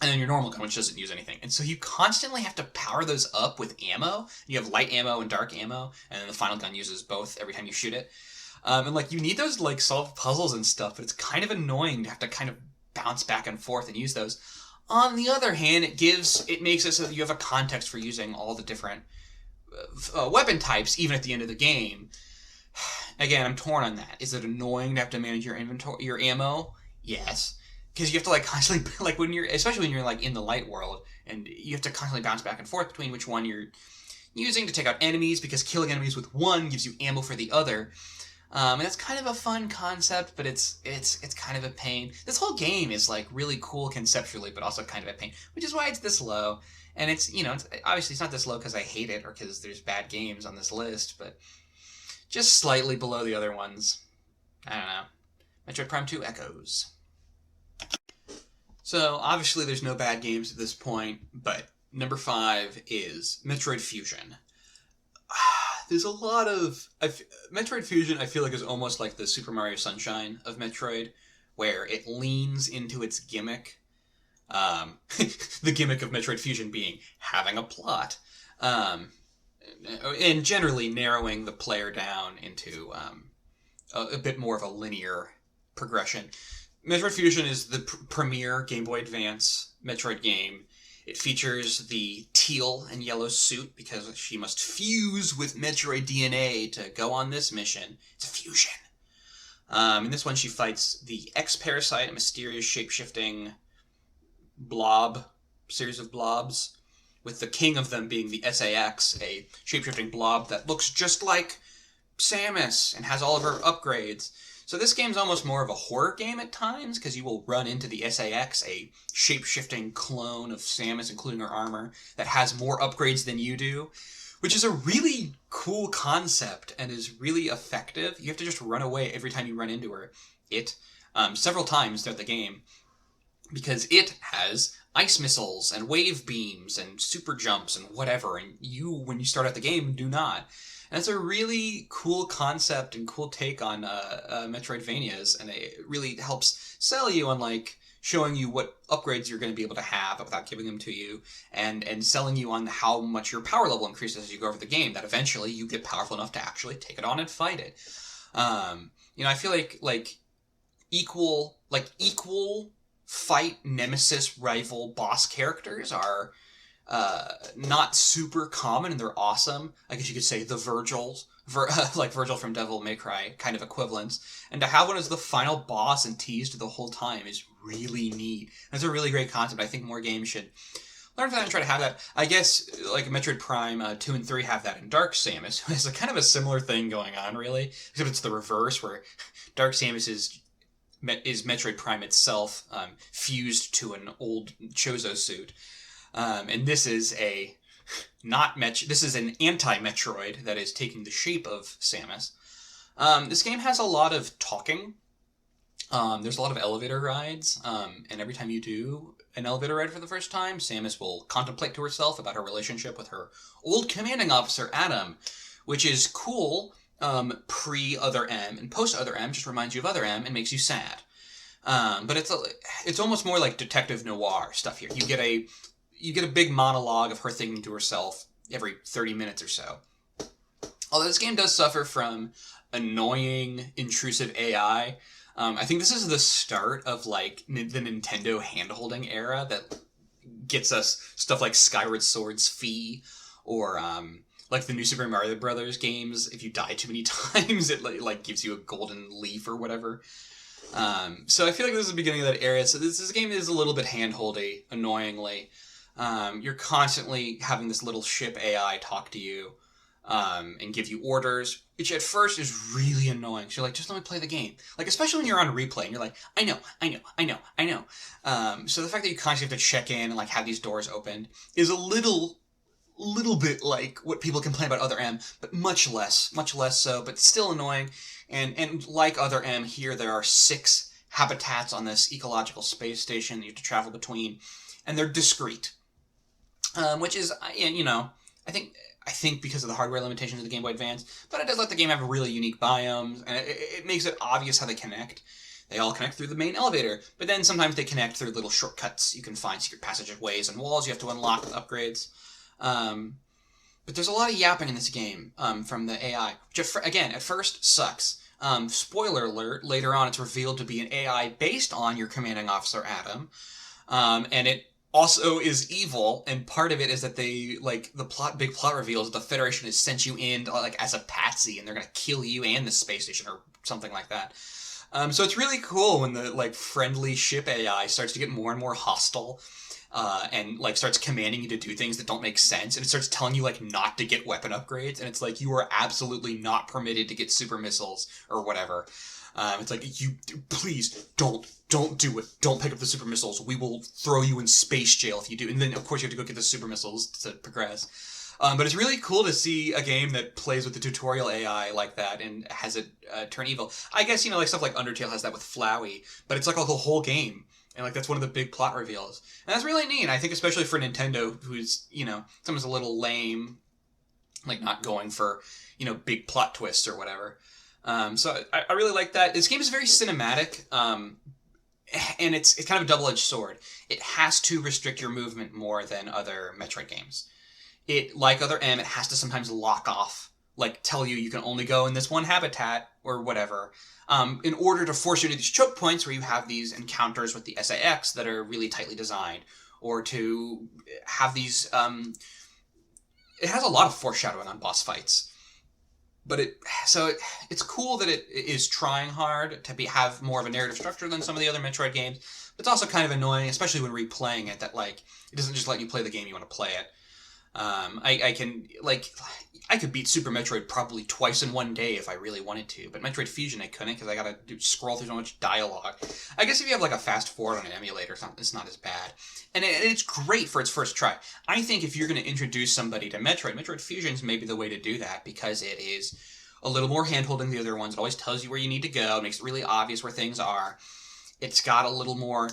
And then your normal gun, which doesn't use anything. And so you constantly have to power those up with ammo. You have light ammo and dark ammo, and then the final gun uses both every time you shoot it. And like, you need those to like solve puzzles and stuff, but it's kind of annoying to have to kind of bounce back and forth and use those. On the other hand, it makes it so that you have a context for using all the different weapon types, even at the end of the game. Again, I'm torn on that. Is it annoying to have to manage your inventory, your ammo? Yes. Because you have to like constantly, like especially when you're like in the light world, and you have to constantly bounce back and forth between which one you're using to take out enemies, because killing enemies with one gives you ammo for the other. And that's kind of a fun concept, but it's kind of a pain. This whole game is like really cool conceptually, but also kind of a pain, which is why it's this low. And it's obviously it's not this low because I hate it or because there's bad games on this list, but just slightly below the other ones. I don't know. Metroid Prime 2 Echoes. So obviously there's no bad games at this point, but number 5 is Metroid Fusion. there's a lot of... Metroid Fusion, I feel like, is almost like the Super Mario Sunshine of Metroid, where it leans into its gimmick. The gimmick of Metroid Fusion being having a plot. And generally narrowing the player down into a bit more of a linear progression. Metroid Fusion is the premier Game Boy Advance Metroid game. It features the teal and yellow suit because she must fuse with Metroid DNA to go on this mission. It's a fusion. In this one, she fights the X-Parasite, a mysterious shape-shifting series of blobs, with the king of them being the SAX, a shape-shifting blob that looks just like Samus and has all of her upgrades. So this game's almost more of a horror game at times, because you will run into the SAX, a shape-shifting clone of Samus, including her armor, that has more upgrades than you do, which is a really cool concept and is really effective. You have to just run away every time you run into her. Several times throughout the game, because it has ice missiles and wave beams and super jumps and whatever, and you, when you start out the game, do not. And it's a really cool concept and cool take on Metroidvanias, and it really helps sell you on, like, showing you what upgrades you're going to be able to have without giving them to you, and selling you on how much your power level increases as you go over the game, that eventually you get powerful enough to actually take it on and fight it. I feel like equal fight nemesis rival boss characters are not super common, and they're awesome. I guess you could say the like Virgil from Devil May Cry kind of equivalents. And to have one as the final boss and teased the whole time is really neat. That's a really great concept. I think more games should learn from that and try to have that. I guess like Metroid Prime 2 and 3 have that in Dark Samus, who has a kind of a similar thing going on, really. Except it's the reverse, where Dark Samus is Metroid Prime itself, fused to an old Chozo suit. And this is this is an anti-Metroid that is taking the shape of Samus. This game has a lot of talking. There's a lot of elevator rides, and every time you do an elevator ride for the first time, Samus will contemplate to herself about her relationship with her old commanding officer, Adam, which is cool, pre-Other M, and post-Other M just reminds you of Other M and makes you sad. But it's almost more like detective noir stuff here. You get a big monologue of her thinking to herself every 30 minutes or so. Although this game does suffer from annoying, intrusive AI, I think this is the start of like the Nintendo hand-holding era that gets us stuff like Skyward Sword's Fee, or like the new Super Mario Brothers games. If you die too many times, it like gives you a golden leaf or whatever. So I feel like this is the beginning of that era. So this game is a little bit hand-holdy, annoyingly. You're constantly having this little ship AI talk to you, and give you orders, which at first is really annoying. So you're like, just let me play the game. Like, especially when you're on replay and you're like, I know. So the fact that you constantly have to check in and like have these doors opened is a little bit like what people complain about Other M, but much less so, but still annoying. And like Other M, here there are 6 habitats on this ecological space station that you have to travel between, and they're discrete. Which is, I think because of the hardware limitations of the Game Boy Advance, but it does let the game have really unique biomes, and it makes it obvious how they connect. They all connect through the main elevator, but then sometimes they connect through little shortcuts. You can find secret passageways and walls you have to unlock with upgrades. But there's a lot of yapping in this game from the AI, which again, at first sucks. Spoiler alert, later on it's revealed to be an AI based on your commanding officer, Adam, and it also is evil, and part of it is that they, like, big plot reveals that the Federation has sent you in, like, as a patsy, and they're gonna kill you and the space station, or something like that. So it's really cool when the, like, friendly ship AI starts to get more and more hostile, and, like, starts commanding you to do things that don't make sense, and it starts telling you, like, not to get weapon upgrades, and it's like, you are absolutely not permitted to get super missiles, or whatever. It's like, please, don't do it. Don't pick up the super missiles. We will throw you in space jail if you do. And then, of course, you have to go get the super missiles to progress. But it's really cool to see a game that plays with the tutorial AI like that and has it turn evil. I guess, like stuff like Undertale has that with Flowey, but it's like a whole game. And like that's one of the big plot reveals. And that's really neat. I think especially for Nintendo, who's, sometimes a little lame like not going for, big plot twists or whatever. So I really like that. This game is very cinematic, and it's kind of a double-edged sword. It has to restrict your movement more than other Metroid games. It, like other M, it has to sometimes lock off, like tell you can only go in this one habitat or whatever, in order to force you into these choke points where you have these encounters with the SAX that are really tightly designed, or to have these. It has a lot of foreshadowing on boss fights, but it's cool that it is trying hard to have more of a narrative structure than some of the other Metroid games. But it's also kind of annoying, especially when replaying it, that like it doesn't just let you play the game you want to play it. I could beat Super Metroid probably twice in one day if I really wanted to, but Metroid Fusion I couldn't because I gotta scroll through so much dialogue. I guess if you have like a fast forward on an emulator or something, it's not as bad. And it's great for its first try. I think if you're going to introduce somebody to Metroid Fusion is maybe the way to do that, because it is a little more hand-holding than the other ones. It always tells you where you need to go. It makes it really obvious where things are. It's got a little more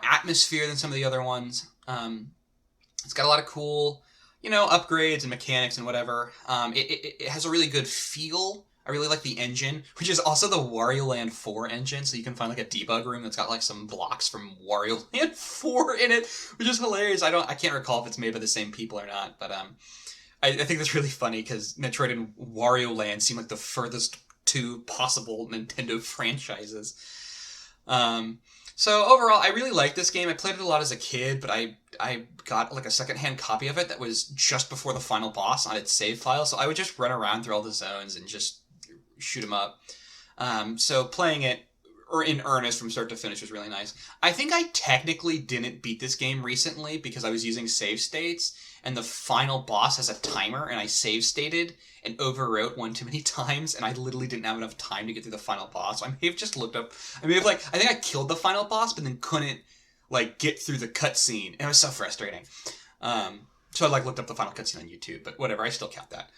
atmosphere than some of the other ones. It's got a lot of cool, upgrades and mechanics and whatever. It has a really good feel. I really like the engine, which is also the Wario Land 4 engine, so you can find like a debug room that's got like some blocks from Wario Land 4 in it, which is hilarious. I can't recall if it's made by the same people or not, but I think that's really funny because Metroid and Wario Land seem like the furthest two possible Nintendo franchises. So overall, I really like this game. I played it a lot as a kid, but I got like a secondhand copy of it that was just before the final boss on its save file, so I would just run around through all the zones and just shoot them up. So playing it in earnest from start to finish was really nice. I think I technically didn't beat this game recently because I was using save states, and the final boss has a timer, and I save stated and overwrote one too many times, and I literally didn't have enough time to get through the final boss. So I may have just looked up. I think I killed the final boss, but then couldn't get through the cutscene, and it was so frustrating. So I looked up the final cutscene on YouTube, but whatever, I still count that.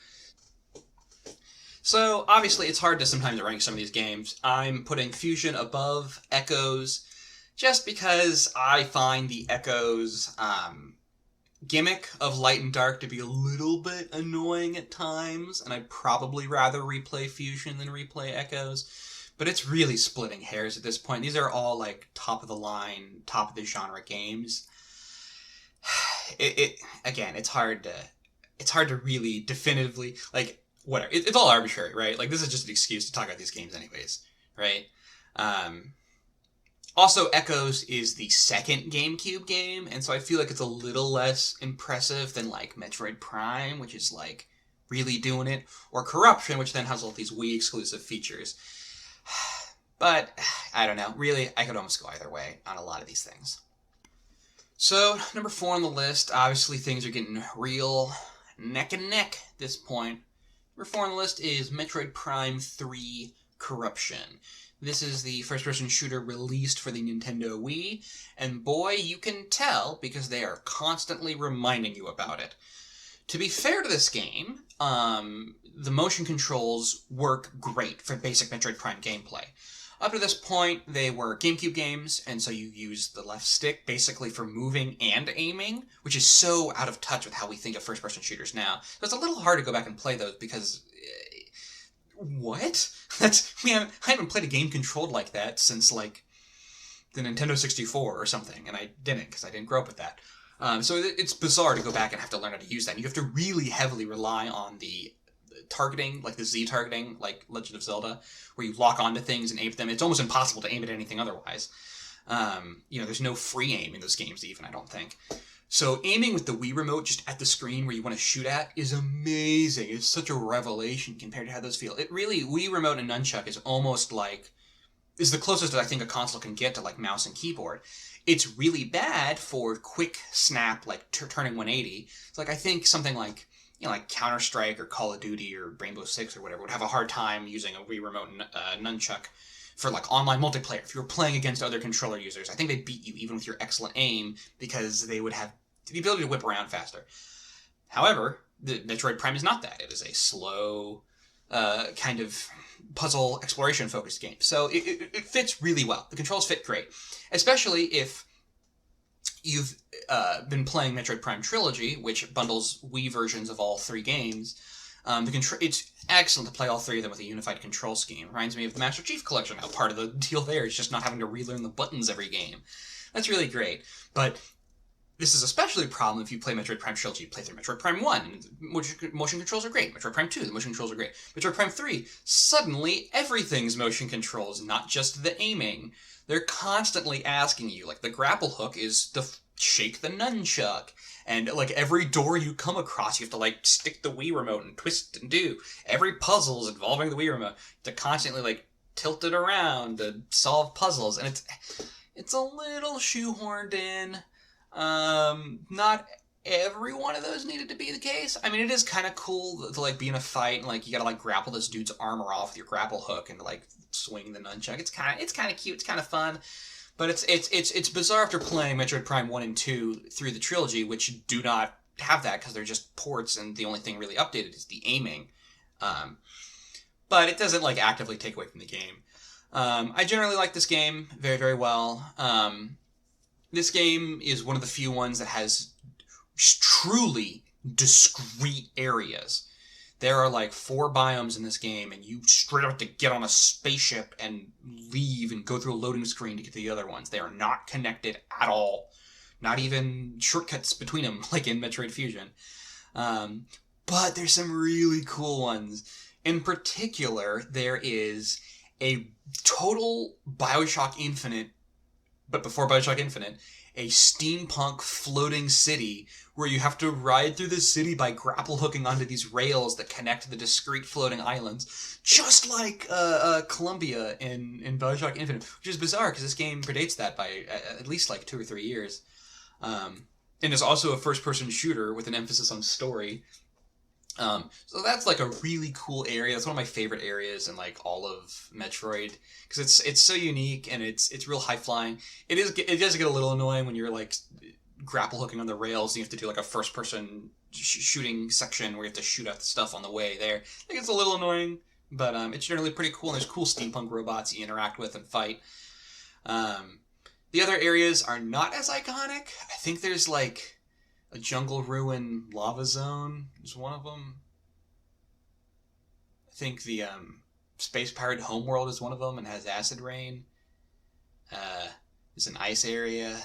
So obviously it's hard to sometimes rank some of these games. I'm putting Fusion above Echoes just because I find the Echoes gimmick of light and dark to be a little bit annoying at times, and I'd probably rather replay Fusion than replay Echoes. But it's really splitting hairs at this point. These are all top of the line, top of the genre games. It's hard to really definitively whatever. It's all arbitrary, right? This is just an excuse to talk about these games anyways, right? Also, Echoes is the second GameCube game, and so I feel like it's a little less impressive than Metroid Prime, which is really doing it, or Corruption, which then has all these Wii exclusive features. But I don't know. Really, I could almost go either way on a lot of these things. So, number 4 on the list, obviously things are getting real neck and neck at this point. Number 4 on the list is Metroid Prime 3 Corruption. This is the first-person shooter released for the Nintendo Wii, and boy, you can tell because they are constantly reminding you about it. To be fair to this game, the motion controls work great for basic Metroid Prime gameplay. Up to this point, they were GameCube games, and so you use the left stick basically for moving and aiming, which is so out of touch with how we think of first-person shooters now. So it's a little hard to go back and play those because... what? I haven't played a game controlled like that since, the Nintendo 64 or something, and I didn't because I didn't grow up with that. So it's bizarre to go back and have to learn how to use that. And you have to really heavily rely on the targeting, the Z targeting, like Legend of Zelda, where you lock onto things and aim at them. It's almost impossible to aim at anything otherwise. There's no free aim in those games even, I don't think. So aiming with the Wii remote just at the screen where you want to shoot at is amazing. It's such a revelation compared to how those feel. It really, Wii remote and nunchuck is almost is the closest that I think a console can get to mouse and keyboard. It's really bad for quick snap, turning 180. It's I think something like Counter-Strike or Call of Duty or Rainbow Six or whatever would have a hard time using a Wii remote nunchuck for online multiplayer. If you were playing against other controller users, I think they'd beat you even with your excellent aim because they would have the ability to whip around faster. However, the Metroid Prime is not that. It is a slow, kind of puzzle exploration focused game. So it fits really well. The controls fit great, especially if you've been playing Metroid Prime Trilogy, which bundles Wii versions of all 3 games. It's excellent to play all three of them with a unified control scheme. Reminds me of the Master Chief Collection. How part of the deal there is just not having to relearn the buttons every game. That's really great. But this is especially a problem if you play Metroid Prime Trilogy. You play through Metroid Prime 1, motion controls are great. Metroid Prime 2, the motion controls are great. Metroid Prime 3, suddenly everything's motion controls, not just the aiming. They're constantly asking you, like, the grapple hook is to shake the nunchuck. And, like, every door you come across, you have to, like, stick the Wii remote and twist and do. Every puzzle is involving the Wii remote to constantly, like, tilt it around to solve puzzles. And it's a little shoehorned in. Not every one of those needed to be the case. I mean, it is kind of cool to, like, be in a fight and, like, you gotta, like, grapple this dude's armor off with your grapple hook and, like, swing the nunchuck. It's kind of cute. It's kind of fun. But it's bizarre after playing Metroid Prime 1 and 2 through the trilogy, which do not have that because they're just ports and the only thing really updated is the aiming. But it doesn't, like, actively take away from the game. I generally like this game very, very well. This game is one of the few ones that has truly discrete areas. There are like 4 biomes in this game, and you straight up have to get on a spaceship and leave and go through a loading screen to get to the other ones. They are not connected at all. Not even shortcuts between them, like in Metroid Fusion. But there's some really cool ones. In particular, there is a total Bioshock Infinite, but before Bioshock Infinite, a steampunk floating city where you have to ride through the city by grapple hooking onto these rails that connect the discrete floating islands, just like Columbia in Bioshock Infinite, which is bizarre because this game predates that by at least like 2 or 3 years. And is also a first-person shooter with an emphasis on story. So that's like a really cool area. That's one of my favorite areas in like all of Metroid because it's so unique and it's real high flying. It does get a little annoying when you're like grapple hooking on the rails and you have to do like a first person shooting section where you have to shoot at the stuff on the way there. I think it's a little annoying, but it's generally pretty cool. And there's cool steampunk robots you interact with and fight. The other areas are not as iconic. I think there's like a jungle ruin lava zone is one of them. I think the Space Pirate Homeworld is one of them and has acid rain. There's an ice area.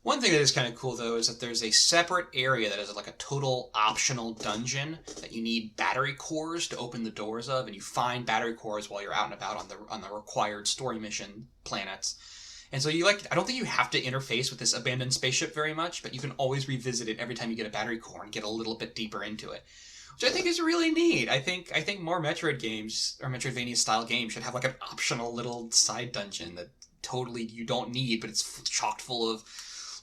One thing that is kind of cool, though, is that there's a separate area that is like a total optional dungeon that you need battery cores to open the doors of, and you find battery cores while you're out and about on the required story mission planets. And so I don't think you have to interface with this abandoned spaceship very much, but you can always revisit it every time you get a battery core and get a little bit deeper into it, which I think is really neat. I think more Metroid games or Metroidvania style games should have like an optional little side dungeon that totally you don't need, but it's chocked full of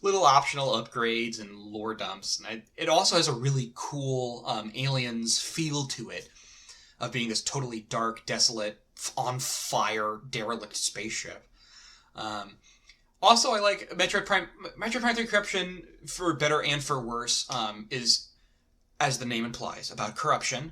little optional upgrades and lore dumps. And it also has a really cool Aliens feel to it, of being this totally dark, desolate, on fire, derelict spaceship. Also, I like Metroid Prime 3 Corruption, for better and for worse, is, as the name implies, about corruption.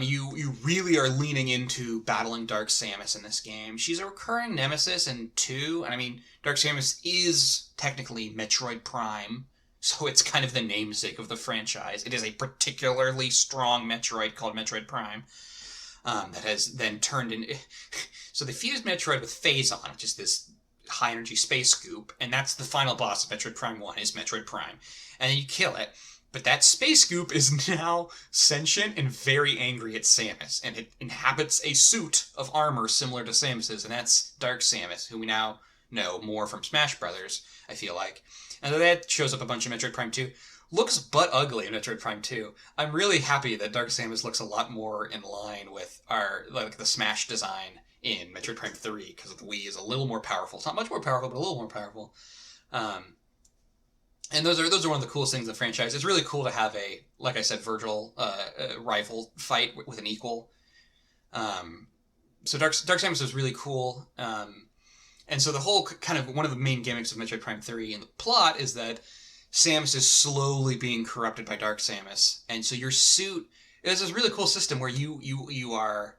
You really are leaning into battling Dark Samus in this game. She's a recurring nemesis in 2, and I mean, Dark Samus is technically Metroid Prime, so it's kind of the namesake of the franchise. It is a particularly strong Metroid called Metroid Prime, that has then turned into... So they fused Metroid with Phazon, which is this high-energy space scoop, and that's the final boss of Metroid Prime 1, is Metroid Prime. And then you kill it, but that space scoop is now sentient and very angry at Samus, and it inhabits a suit of armor similar to Samus's, and that's Dark Samus, who we now know more from Smash Brothers, I feel like. And that shows up a bunch of Metroid Prime 2. Looks butt ugly in Metroid Prime 2. I'm really happy that Dark Samus looks a lot more in line with the Smash design in Metroid Prime 3, because the Wii is a little more powerful. It's not much more powerful, but a little more powerful. And those are one of the coolest things in the franchise. It's really cool to have a, like I said, Virgil rival fight with an equal. So Dark Samus is really cool. And so the whole kind of one of the main gimmicks of Metroid Prime 3 in the plot is that Samus is slowly being corrupted by Dark Samus. And so your suit, there's this really cool system where you are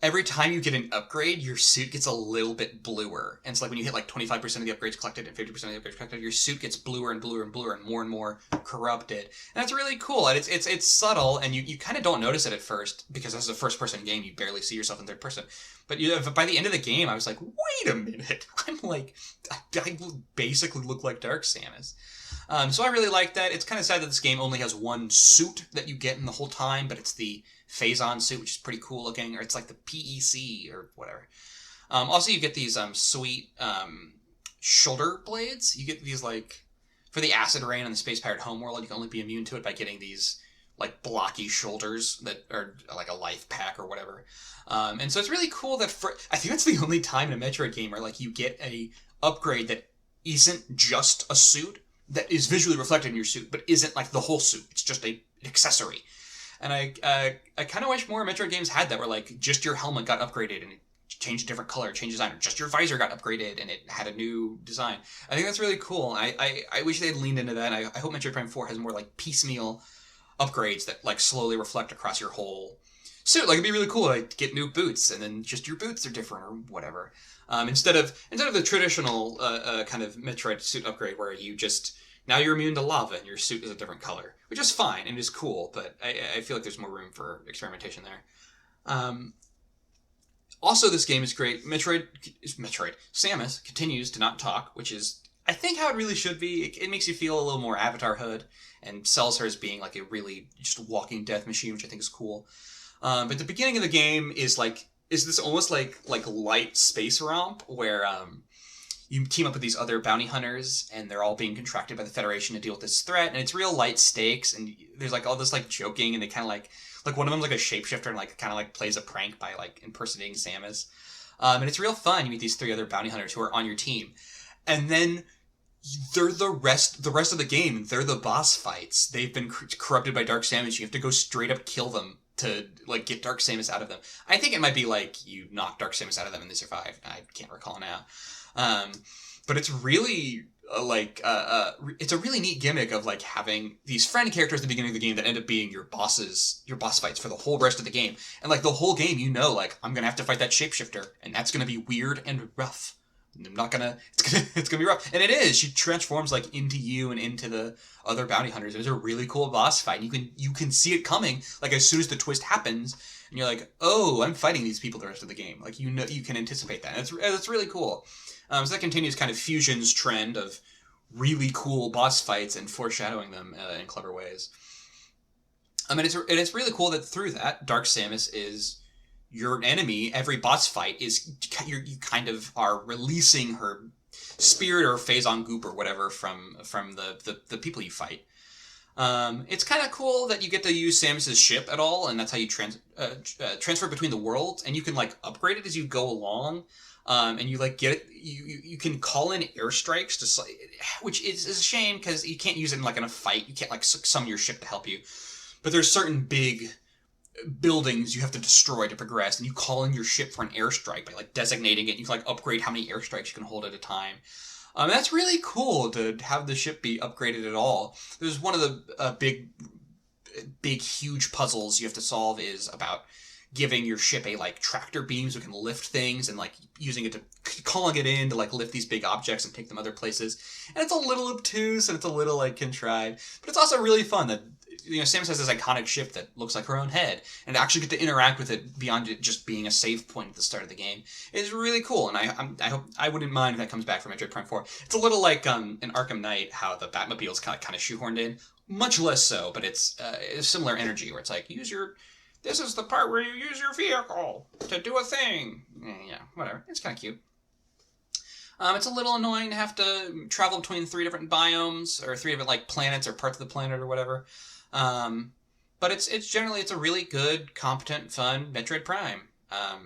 every time you get an upgrade, your suit gets a little bit bluer. And it's like when you hit like 25% of the upgrades collected and 50% of the upgrades collected, your suit gets bluer and bluer and bluer and more corrupted. And it's really cool. And it's subtle, and you kind of don't notice it at first, because this is a first-person game. You barely see yourself in third person. But by the end of the game, I was like, wait a minute. I'm like, I basically look like Dark Samus. So I really like that. It's kind of sad that this game only has one suit that you get in the whole time, but it's the Phazon suit, which is pretty cool looking, or it's like the PEC or whatever. Also, you get these sweet shoulder blades. You get these, like, for the acid rain on the Space Pirate homeworld, you can only be immune to it by getting these, like, blocky shoulders that are like a life pack or whatever. And so it's really cool that I think that's the only time in a Metroid game where, like, you get a upgrade that isn't just a suit, that is visually reflected in your suit, but isn't like the whole suit. It's just an accessory. And I kind of wish more Metroid games had that, where like just your helmet got upgraded and it changed a different color, changed design, or just your visor got upgraded and it had a new design. I think that's really cool. I wish they'd leaned into that. I hope Metroid Prime 4 has more like piecemeal upgrades that like slowly reflect across your whole suit. Like, it'd be really cool to like get new boots, and then just your boots are different or whatever. Instead of the traditional kind of Metroid suit upgrade where you just, now you're immune to lava and your suit is a different color, which is fine and is cool, but I feel like there's more room for experimentation there. Also, this game is great. Metroid, Samus continues to not talk, which is, I think, how it really should be. It makes you feel a little more Avatar Hood, and sells her as being like a really just walking death machine, which I think is cool. But the beginning of the game is this almost like light space romp where you team up with these other bounty hunters, and they're all being contracted by the Federation to deal with this threat, and it's real light stakes, and there's like all this like joking, and they kind of like one of them's like a shapeshifter and like kind of like plays a prank by like impersonating Samus, and it's real fun. You meet these 3 other bounty hunters who are on your team, and then they're the rest of the game. They're the boss fights. They've been corrupted by Dark Samus. You have to go straight up kill them to like get Dark Samus out of them. I think it might be like you knock Dark Samus out of them and they survive. I can't recall now. But it's really it's a really neat gimmick of like having these friend characters at the beginning of the game that end up being your boss fights for the whole rest of the game. And like the whole game, like, I'm gonna have to fight that shapeshifter, and that's gonna be weird and rough. It's gonna be rough. And it is. She transforms like into you and into the other bounty hunters. It's a really cool boss fight. And you can see it coming, like, as soon as the twist happens, and you're like, oh, I'm fighting these people the rest of the game. Like, you can anticipate that. It's really cool. So that continues kind of Fusion's trend of really cool boss fights and foreshadowing them in clever ways. And it's really cool that through that, Dark Samus is your enemy. Every boss fight is you kind of are releasing her spirit or Phazon goop or whatever from the people you fight. It's kind of cool that you get to use Samus's ship at all, and that's how you transfer between the worlds, and you can like upgrade it as you go along. And you like get it. You can call in airstrikes which is a shame because you can't use it in a fight. You can't like summon your ship to help you. But there's certain big buildings you have to destroy to progress, and you call in your ship for an airstrike by like designating it. You can like upgrade how many airstrikes you can hold at a time. That's really cool to have the ship be upgraded at all. There's one of the big huge puzzles you have to solve is about giving your ship a like tractor beam so it can lift things, and like using it to calling it in to like lift these big objects and take them other places. And it's a little obtuse and it's a little like contrived, but it's also really fun that Samus has this iconic ship that looks like her own head, and to actually get to interact with it beyond it just being a save point at the start of the game is really cool. And I hope I wouldn't mind if that comes back for Metroid Prime 4. It's a little like in Arkham Knight how the Batmobile is kind of shoehorned in, much less so, but it's a similar energy where it's like this is the part where you use your vehicle to do a thing. Yeah, whatever. It's kind of cute. It's a little annoying to have to travel between 3 different biomes, or 3 different like planets or parts of the planet or whatever. But it's generally a really good, competent, fun Metroid Prime. I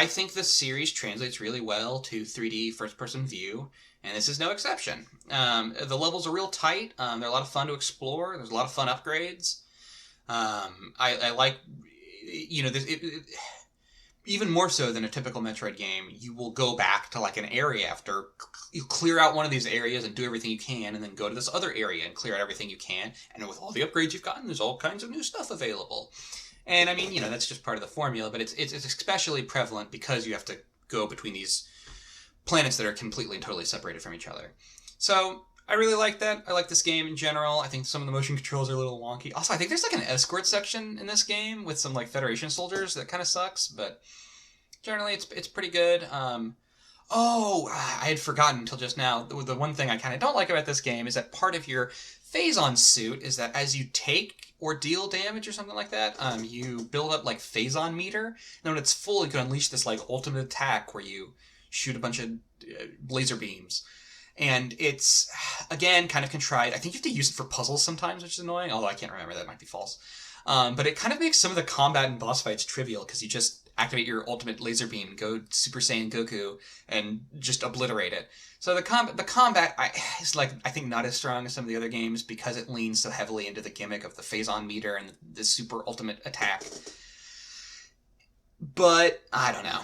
think the series translates really well to 3D first-person view, and this is no exception. The levels are real tight. They're a lot of fun to explore. There's a lot of fun upgrades. I like, even more so than a typical Metroid game, you will go back to like an area after you clear out one of these areas and do everything you can, and then go to this other area and clear out everything you can. And with all the upgrades you've gotten, there's all kinds of new stuff available. And I mean, that's just part of the formula, but it's especially prevalent because you have to go between these planets that are completely and totally separated from each other. So I really like that. I like this game in general. I think some of the motion controls are a little wonky. Also, I think there's like an escort section in this game with some like Federation soldiers that kind of sucks, but generally it's pretty good. I had forgotten until just now. The one thing I kind of don't like about this game is that part of your Phazon suit is that as you take or deal damage or something like that, you build up like Phazon meter. And when it's full, you can unleash this like ultimate attack where you shoot a bunch of laser beams. And it's, again, kind of contrived. I think you have to use it for puzzles sometimes, which is annoying, although I can't remember. That might be false. But it kind of makes some of the combat and boss fights trivial, because you just activate your ultimate laser beam, go Super Saiyan Goku, and just obliterate it. So the combat is, like, I think not as strong as some of the other games, because it leans so heavily into the gimmick of the Phazon meter and the super ultimate attack. But, I don't know.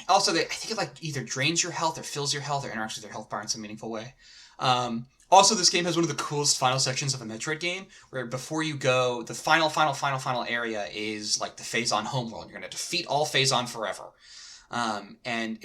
Also, I think it like either drains your health or fills your health or interacts with your health bar in some meaningful way. Also, this game has one of the coolest final sections of a Metroid game, where before you go, the final area is like the Phazon homeworld. You're going to defeat all Phazon forever. And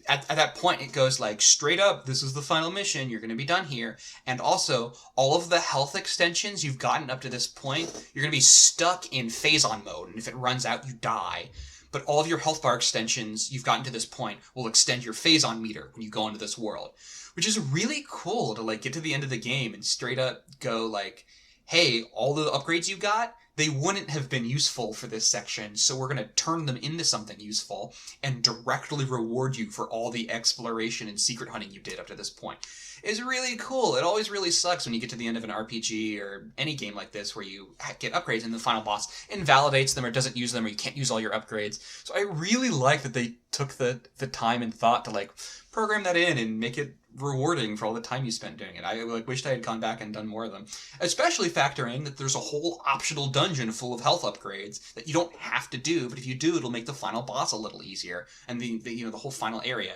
at that point, it goes like straight up, this is the final mission, you're going to be done here. And also, all of the health extensions you've gotten up to this point, you're going to be stuck in Phazon mode, and if it runs out, you die. But all of your health bar extensions you've gotten to this point will extend your Phazon meter when you go into this world. Which is really cool to like get to the end of the game and straight up go like, hey, all the upgrades you got, they wouldn't have been useful for this section, so we're going to turn them into something useful and directly reward you for all the exploration and secret hunting you did up to this point. It's really cool. It always really sucks when you get to the end of an RPG or any game like this where you get upgrades and the final boss invalidates them or doesn't use them or you can't use all your upgrades. So I really like that they took the time and thought to like program that in and make it rewarding for all the time you spent doing it. I wished I had gone back and done more of them. Especially factoring that there's a whole optional dungeon full of health upgrades that you don't have to do, but if you do, it'll make the final boss a little easier and the whole final area.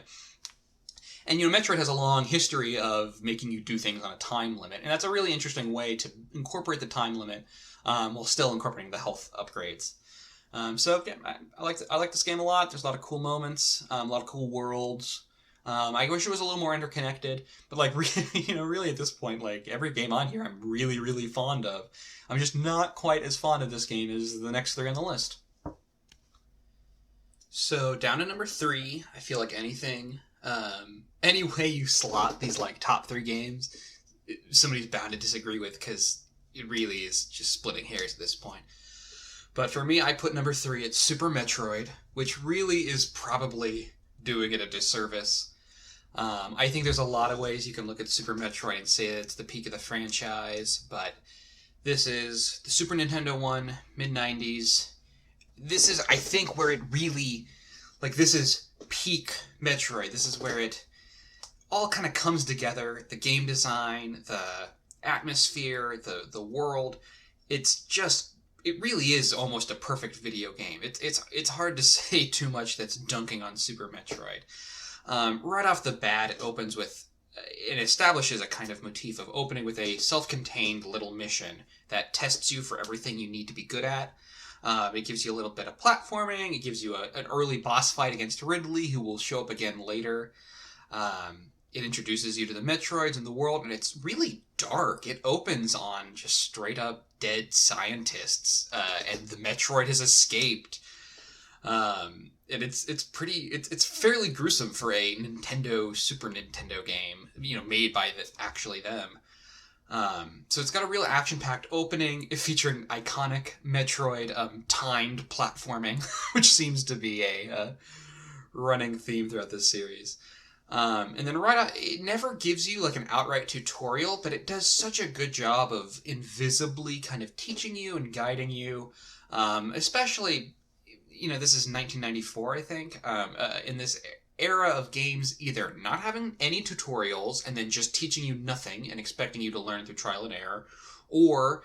And, Metroid has a long history of making you do things on a time limit, and that's a really interesting way to incorporate the time limit while still incorporating the health upgrades. I like this game a lot. There's a lot of cool moments, a lot of cool worlds. I wish it was a little more interconnected, but really at this point, like every game on here, I'm really, really fond of. I'm just not quite as fond of this game as the next three on the list. So down to number 3, I feel like any way you slot these like top 3 games, somebody's bound to disagree with because it really is just splitting hairs at this point. But for me, I put number 3 at Super Metroid, which really is probably doing it a disservice. I think there's a lot of ways you can look at Super Metroid and say that it's the peak of the franchise, but this is the Super Nintendo one, mid-90s. This is, I think, where it really, this is peak Metroid. This is where it all kind of comes together. The game design, the atmosphere, the world. It really is almost a perfect video game. It's hard to say too much that's dunking on Super Metroid. Right off the bat, it establishes a kind of motif of opening with a self-contained little mission that tests you for everything you need to be good at. It gives you a little bit of platforming. It gives you an early boss fight against Ridley, who will show up again later. It introduces you to the Metroids and the world, and it's really dark. It opens on just straight up dead scientists, and the Metroid has escaped. And it's fairly gruesome for a Super Nintendo game, made by actually them. So it's got a real action-packed opening featuring iconic Metroid timed platforming, which seems to be a running theme throughout this series. And then it never gives you an outright tutorial, but it does such a good job of invisibly kind of teaching you and guiding you, especially, this is 1994, I think, in this era of games either not having any tutorials and then just teaching you nothing and expecting you to learn through trial and error, or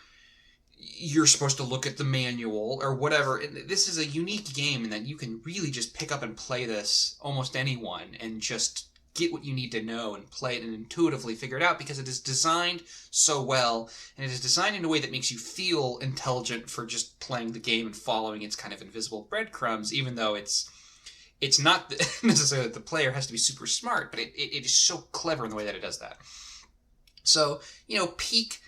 you're supposed to look at the manual or whatever. This is a unique game in that you can really just pick up and play this almost anyone and just get what you need to know and play it and intuitively figure it out, because it is designed so well, and it is designed in a way that makes you feel intelligent for just playing the game and following its kind of invisible breadcrumbs, even though it's not necessarily that the player has to be super smart, but it is so clever in the way that it does that. So, peak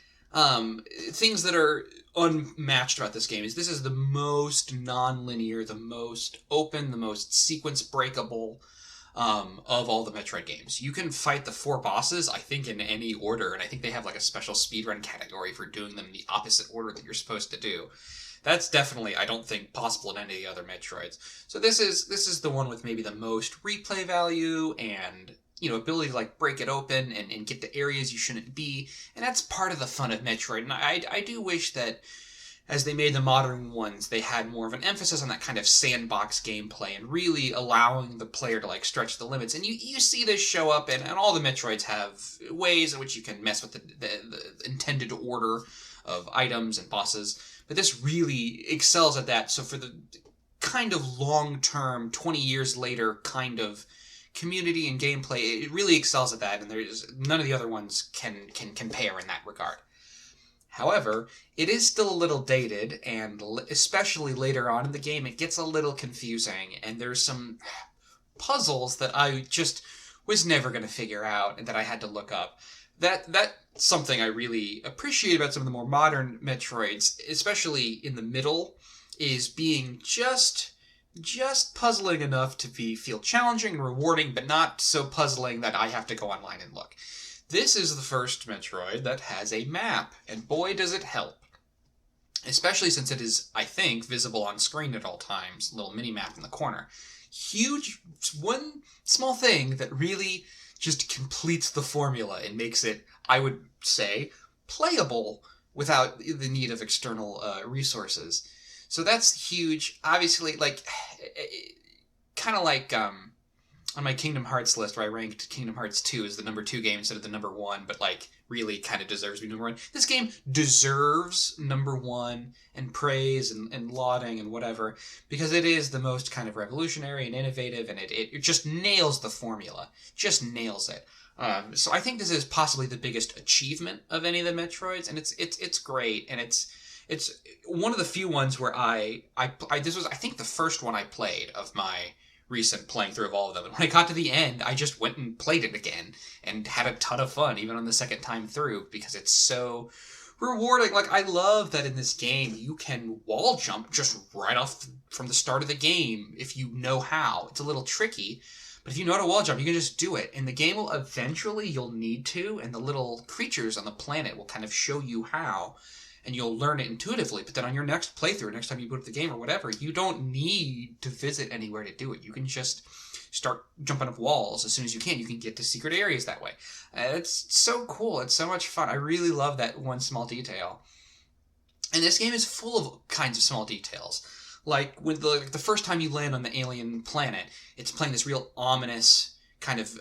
things that are unmatched about this game is this is the most non-linear, the most open, the most sequence breakable of all the Metroid games. You can fight the 4 bosses, I think, in any order, and I think they have like a special speedrun category for doing them in the opposite order that you're supposed to do. That's definitely, I don't think, possible in any of the other Metroids. So this is the one with maybe the most replay value and ability to like break it open and get to areas you shouldn't be, and that's part of the fun of Metroid. And I do wish that as they made the modern ones, they had more of an emphasis on that kind of sandbox gameplay and really allowing the player to like stretch the limits. And you see this show up, and all the Metroids have ways in which you can mess with the intended order of items and bosses, but this really excels at that. So for the kind of long-term, 20 years later kind of community and gameplay, it really excels at that, and there's none of the other ones can compare in that regard. However, it is still a little dated, and especially later on in the game, it gets a little confusing, and there's some puzzles that I just was never going to figure out and that I had to look up. That's something I really appreciate about some of the more modern Metroids, especially in the middle, is being just puzzling enough to feel challenging and rewarding, but not so puzzling that I have to go online and look. This is the first Metroid that has a map, and boy does it help. Especially since it is, I think, visible on screen at all times, a little mini-map in the corner. Huge, one small thing that really just completes the formula and makes it, I would say, playable without the need of external resources. So that's huge. Obviously, kind of like on my Kingdom Hearts list, where I ranked Kingdom Hearts 2 as the number 2 game instead of the number 1, but really kind of deserves to be number 1. This game deserves number 1 and praise and lauding and whatever, because it is the most kind of revolutionary and innovative, and it just nails the formula. Just nails it. So I think this is possibly the biggest achievement of any of the Metroids, and it's great, and it's one of the few ones where this was, I think, the first one I played of my recent playing through of all of them. And when I got to the end, I just went and played it again and had a ton of fun, even on the second time through, because it's so rewarding. I love that in this game, you can wall jump just right off from the start of the game if you know how. It's a little tricky, but if you know how to wall jump, you can just do it. And the game will eventually, you'll need to, and the little creatures on the planet will kind of show you how. And you'll learn it intuitively, but then on your next playthrough, next time you boot up the game or whatever, you don't need to visit anywhere to do it. You can just start jumping up walls as soon as you can. You can get to secret areas that way. It's so cool. It's so much fun. I really love that one small detail. And this game is full of kinds of small details. Like when the first time you land on the alien planet, it's playing this real ominous kind of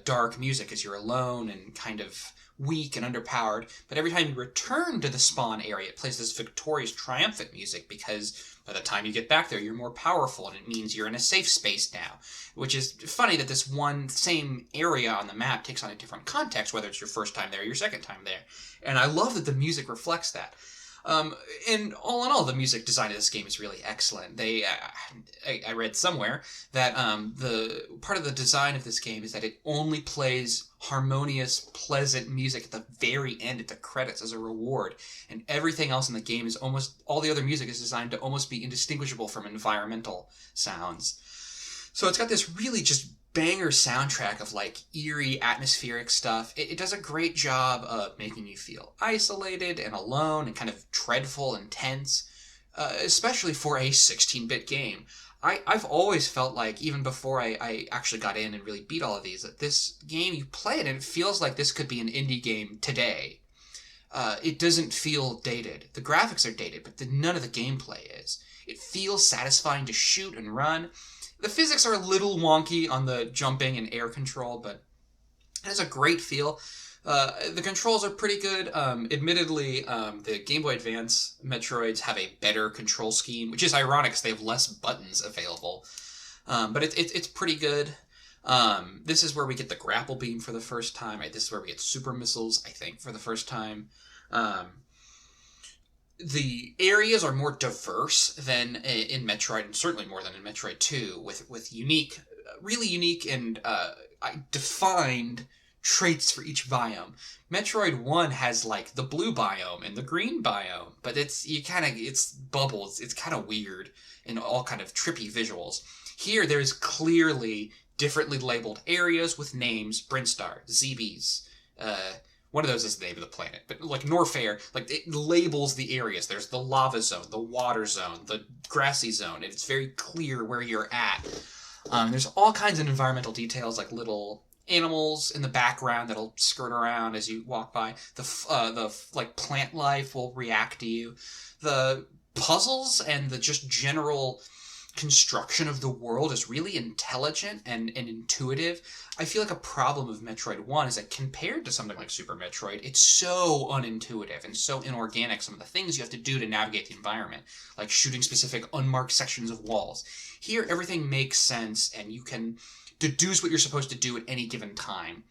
dark music as you're alone and kind of weak and underpowered, but every time you return to the spawn area, it plays this victorious, triumphant music, because by the time you get back there, you're more powerful, and it means you're in a safe space now. Which is funny that this one same area on the map takes on a different context, whether it's your first time there or your second time there. And I love that the music reflects that. And all in all, the music design of this game is really excellent. I read somewhere that the part of the design of this game is that it only plays harmonious, pleasant music at the very end at the credits as a reward, and everything else in the game is all the other music is designed to almost be indistinguishable from environmental sounds. So it's got this really just banger soundtrack of eerie atmospheric stuff. It does a great job of making you feel isolated and alone and kind of dreadful and tense, especially for a 16-bit game. I've always felt like, even before I actually got in and really beat all of these, that this game, you play it and it feels like this could be an indie game today. It doesn't feel dated. The graphics are dated, but none of the gameplay is. It feels satisfying to shoot and run. The physics are a little wonky on the jumping and air control, but it has a great feel. The controls are pretty good. Admittedly, the Game Boy Advance Metroids have a better control scheme, which is ironic because they have less buttons available. But it's pretty good. This is where we get the grapple beam for the first time. This is where we get super missiles, I think, for the first time. The areas are more diverse than in Metroid, and certainly more than in Metroid 2, with unique, really unique and defined traits for each biome. Metroid 1 has like the blue biome and the green biome, but it's bubbles. It's kind of weird and all kind of trippy visuals. Here, there's clearly differently labeled areas with names: Brinstar, ZBs, one of those is the name of the planet, but like Norfair, like it labels the areas. There's the lava zone, the water zone, the grassy zone, and it's very clear where you're at. There's all kinds of environmental details, like little animals in the background that'll skirt around as you walk by. The like plant life will react to you. The puzzles and the just general construction of the world is really intelligent and intuitive. I feel like a problem of Metroid 1 is that compared to something like Super Metroid, it's so unintuitive and so inorganic, some of the things you have to do to navigate the environment, like shooting specific unmarked sections of walls. Here, everything makes sense, and you can deduce what you're supposed to do at any given time.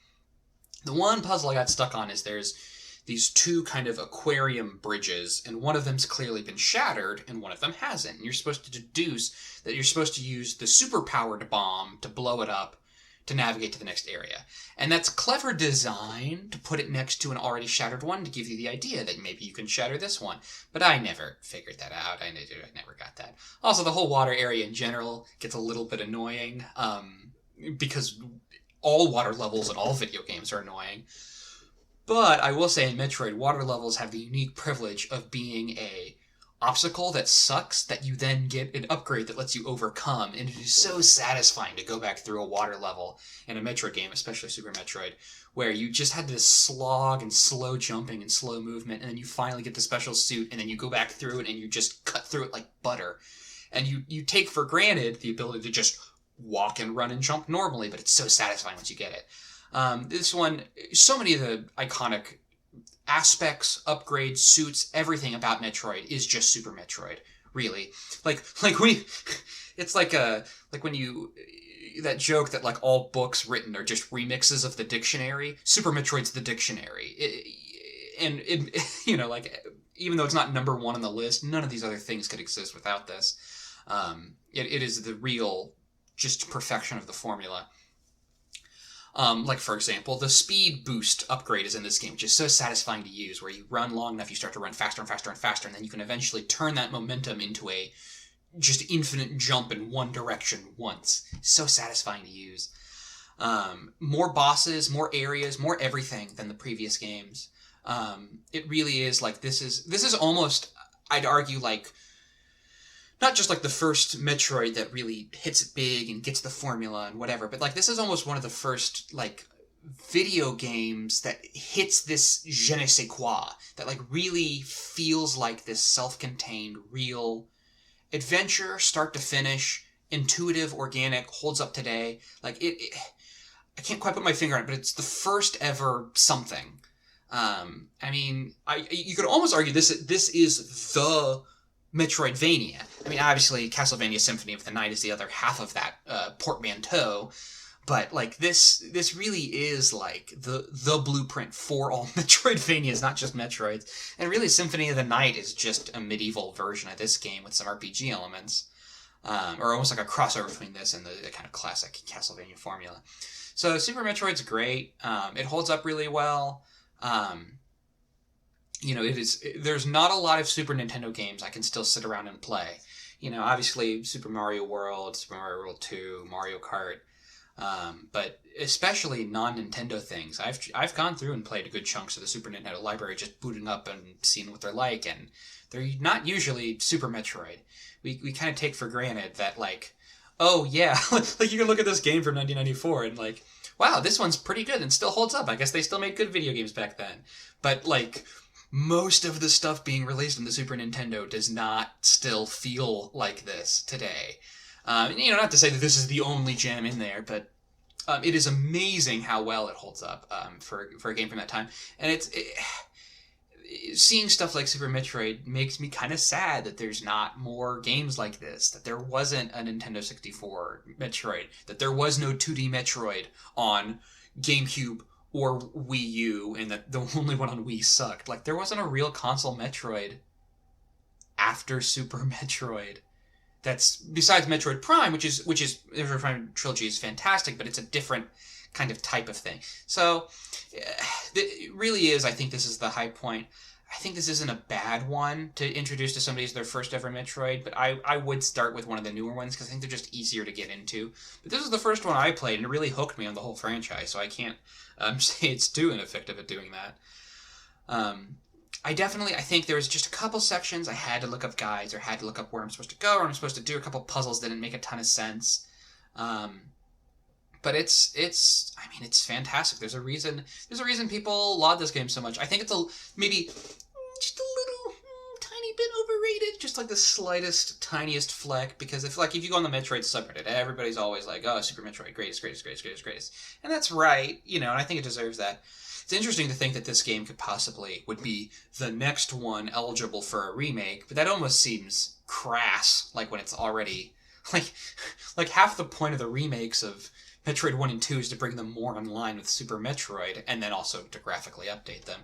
The one puzzle I got stuck on is there's these two kind of aquarium bridges, and one of them's clearly been shattered, and one of them hasn't. And you're supposed to deduce that you're supposed to use the super-powered bomb to blow it up to navigate to the next area. And that's clever design to put it next to an already shattered one to give you the idea that maybe you can shatter this one. But I never figured that out. I never got that. Also, the whole water area in general gets a little bit annoying, because all water levels in all video games are annoying. But I will say in Metroid, water levels have the unique privilege of being a obstacle that sucks that you then get an upgrade that lets you overcome. And it is so satisfying to go back through a water level in a Metroid game, especially Super Metroid, where you just had this slog and slow jumping and slow movement, and then you finally get the special suit, and then you go back through it and you just cut through it like butter. And you take for granted the ability to just walk and run and jump normally, but it's so satisfying once you get it. This one, so many of the iconic aspects, upgrades, suits, everything about Metroid is just Super Metroid, really. It's like when you, that joke that like all books written are just remixes of the dictionary. Super Metroid's the dictionary. Like, even though it's not number one on the list, none of these other things could exist without this. It is the real, just perfection of the formula. Like, for example, the speed boost upgrade is in this game, which is so satisfying to use, where you run long enough, you start to run faster and faster and faster, and then you can eventually turn that momentum into a just infinite jump in one direction once. So satisfying to use. More bosses, more areas, more everything than the previous games. It really is like, this is almost, I'd argue, like, not just like the first Metroid that really hits it big and gets the formula and whatever, but like this is almost one of the first like video games that hits this je ne sais quoi, that like really feels like this self-contained, real adventure, start to finish, intuitive, organic, holds up today. Like it I can't quite put my finger on it, but it's the first ever something. You could almost argue this is the Metroidvania. I mean, obviously, Castlevania Symphony of the Night is the other half of that portmanteau, but like this really is like the blueprint for all Metroidvanias, not just Metroids. And really, Symphony of the Night is just a medieval version of this game with some RPG elements, or almost like a crossover between this and the kind of classic Castlevania formula. So Super Metroid's great. It holds up really well. There's not a lot of Super Nintendo games I can still sit around and play. Obviously Super Mario World, Super Mario World 2, Mario Kart, but especially non-Nintendo things. I've gone through and played a good chunks of the Super Nintendo library, just booting up and seeing what they're like, and they're not usually Super Metroid. We kind of take for granted that, like, oh yeah, like you can look at this game from 1994 and like, wow, this one's pretty good and still holds up. I guess they still made good video games back then. But like, most of the stuff being released on the Super Nintendo does not still feel like this today. Not to say that this is the only gem in there, but it is amazing how well it holds up for a game from that time. And seeing stuff like Super Metroid makes me kind of sad that there's not more games like this, that there wasn't a Nintendo 64 Metroid, that there was no 2D Metroid on GameCube or Wii U, and that the only one on Wii sucked. Like, there wasn't a real console Metroid after Super Metroid. That's besides Metroid Prime, which is Metroid Prime trilogy is fantastic, but it's a different kind of type of thing. So it really is. I think this is the high point. I think this isn't a bad one to introduce to somebody as their first ever Metroid, but I would start with one of the newer ones because I think they're just easier to get into. But this is the first one I played, and it really hooked me on the whole franchise, so I can't say it's too ineffective at doing that. I think there was just a couple sections I had to look up guides or had to look up where I'm supposed to go or I'm supposed to do. A couple puzzles didn't make a ton of sense. But it's fantastic. There's a reason people laud this game so much. I think it's maybe just a little tiny bit overrated, just like the slightest, tiniest fleck, because if you go on the Metroid subreddit, everybody's always like, oh, Super Metroid, greatest. And that's right, and I think it deserves that. It's interesting to think that this game would be the next one eligible for a remake, but that almost seems crass, like when it's already, like half the point of the remakes of Metroid 1 and 2 is to bring them more in line with Super Metroid, and then also to graphically update them.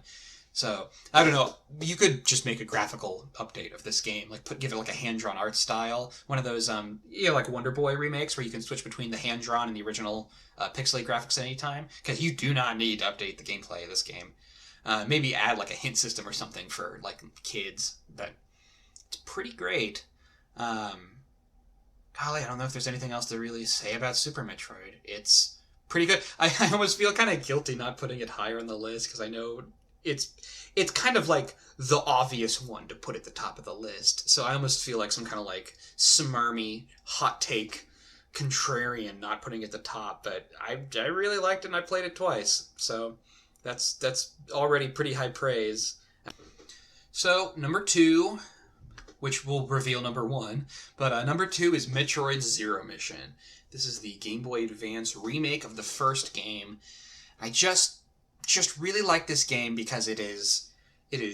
So, I don't know, you could just make a graphical update of this game, give it a hand-drawn art style, one of those, like Wonder Boy remakes where you can switch between the hand-drawn and the original pixelated graphics at any time, because you do not need to update the gameplay of this game. Maybe add a hint system or something for kids, but it's pretty great. Golly, I don't know if there's anything else to really say about Super Metroid. It's pretty good. I almost feel kind of guilty not putting it higher on the list, because I know it's kind of like the obvious one to put at the top of the list. So I almost feel like some kind of smarmy hot take contrarian not putting it at the top. But I really liked it and I played it twice. So that's already pretty high praise. So number 2, which will reveal number 1, but number 2 is Metroid Zero Mission. This is the Game Boy Advance remake of the first game. I just really like this game because it is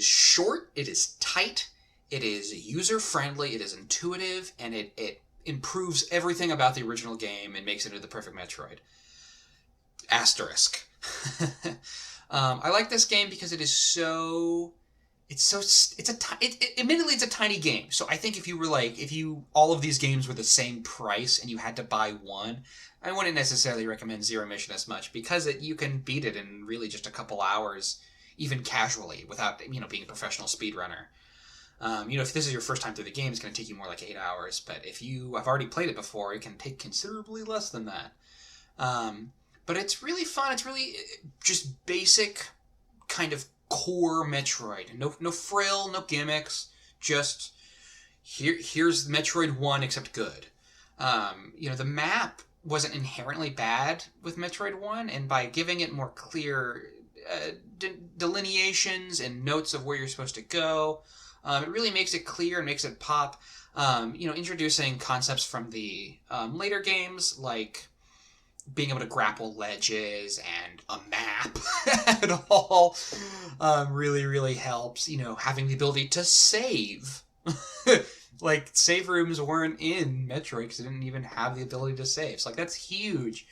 short, it is tight, it is user-friendly, it is intuitive, and it improves everything about the original game and makes it into the perfect Metroid. Asterisk. I like this game because it is so... admittedly it's a tiny game. So I think if all of these games were the same price and you had to buy one, I wouldn't necessarily recommend Zero Mission as much, because you can beat it in really just a couple hours, even casually, without being a professional speedrunner. If this is your first time through the game, it's going to take you more like 8 hours. But if you have already played it before, it can take considerably less than that. But it's really fun. It's really just basic kind of core Metroid. No frill, no gimmicks. Just here's Metroid 1 except good. The map wasn't inherently bad with Metroid 1, and by giving it more clear delineations and notes of where you're supposed to go, it really makes it clear and makes it pop. Introducing concepts from the later games, like being able to grapple ledges and a map at all, really, really helps. Having the ability to save. Save rooms weren't in Metroid because it didn't even have the ability to save. So, that's huge.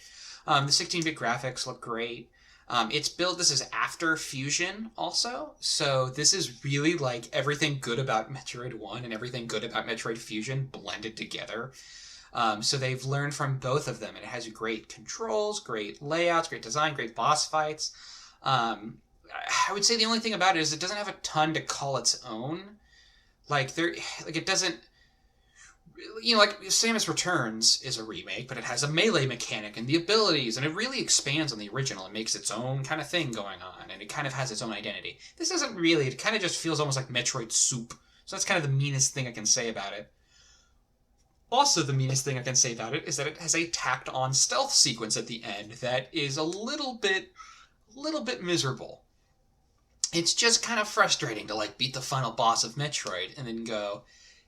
The 16-bit graphics look great. This is after Fusion also. So, this is really everything good about Metroid 1 and everything good about Metroid Fusion blended together. So they've learned from both of them, and it has great controls, great layouts, great design, great boss fights. I would say the only thing about it is it doesn't have a ton to call its own. It doesn't, Samus Returns is a remake, but it has a melee mechanic and the abilities, and it really expands on the original and makes its own kind of thing going on, and it kind of has its own identity. This doesn't really, it kind of just feels almost like Metroid Soup. So that's kind of the meanest thing I can say about it. Also, the meanest thing I can say about it is that it has a tacked-on stealth sequence at the end that is a little bit miserable. It's just kind of frustrating to, beat the final boss of Metroid and then go,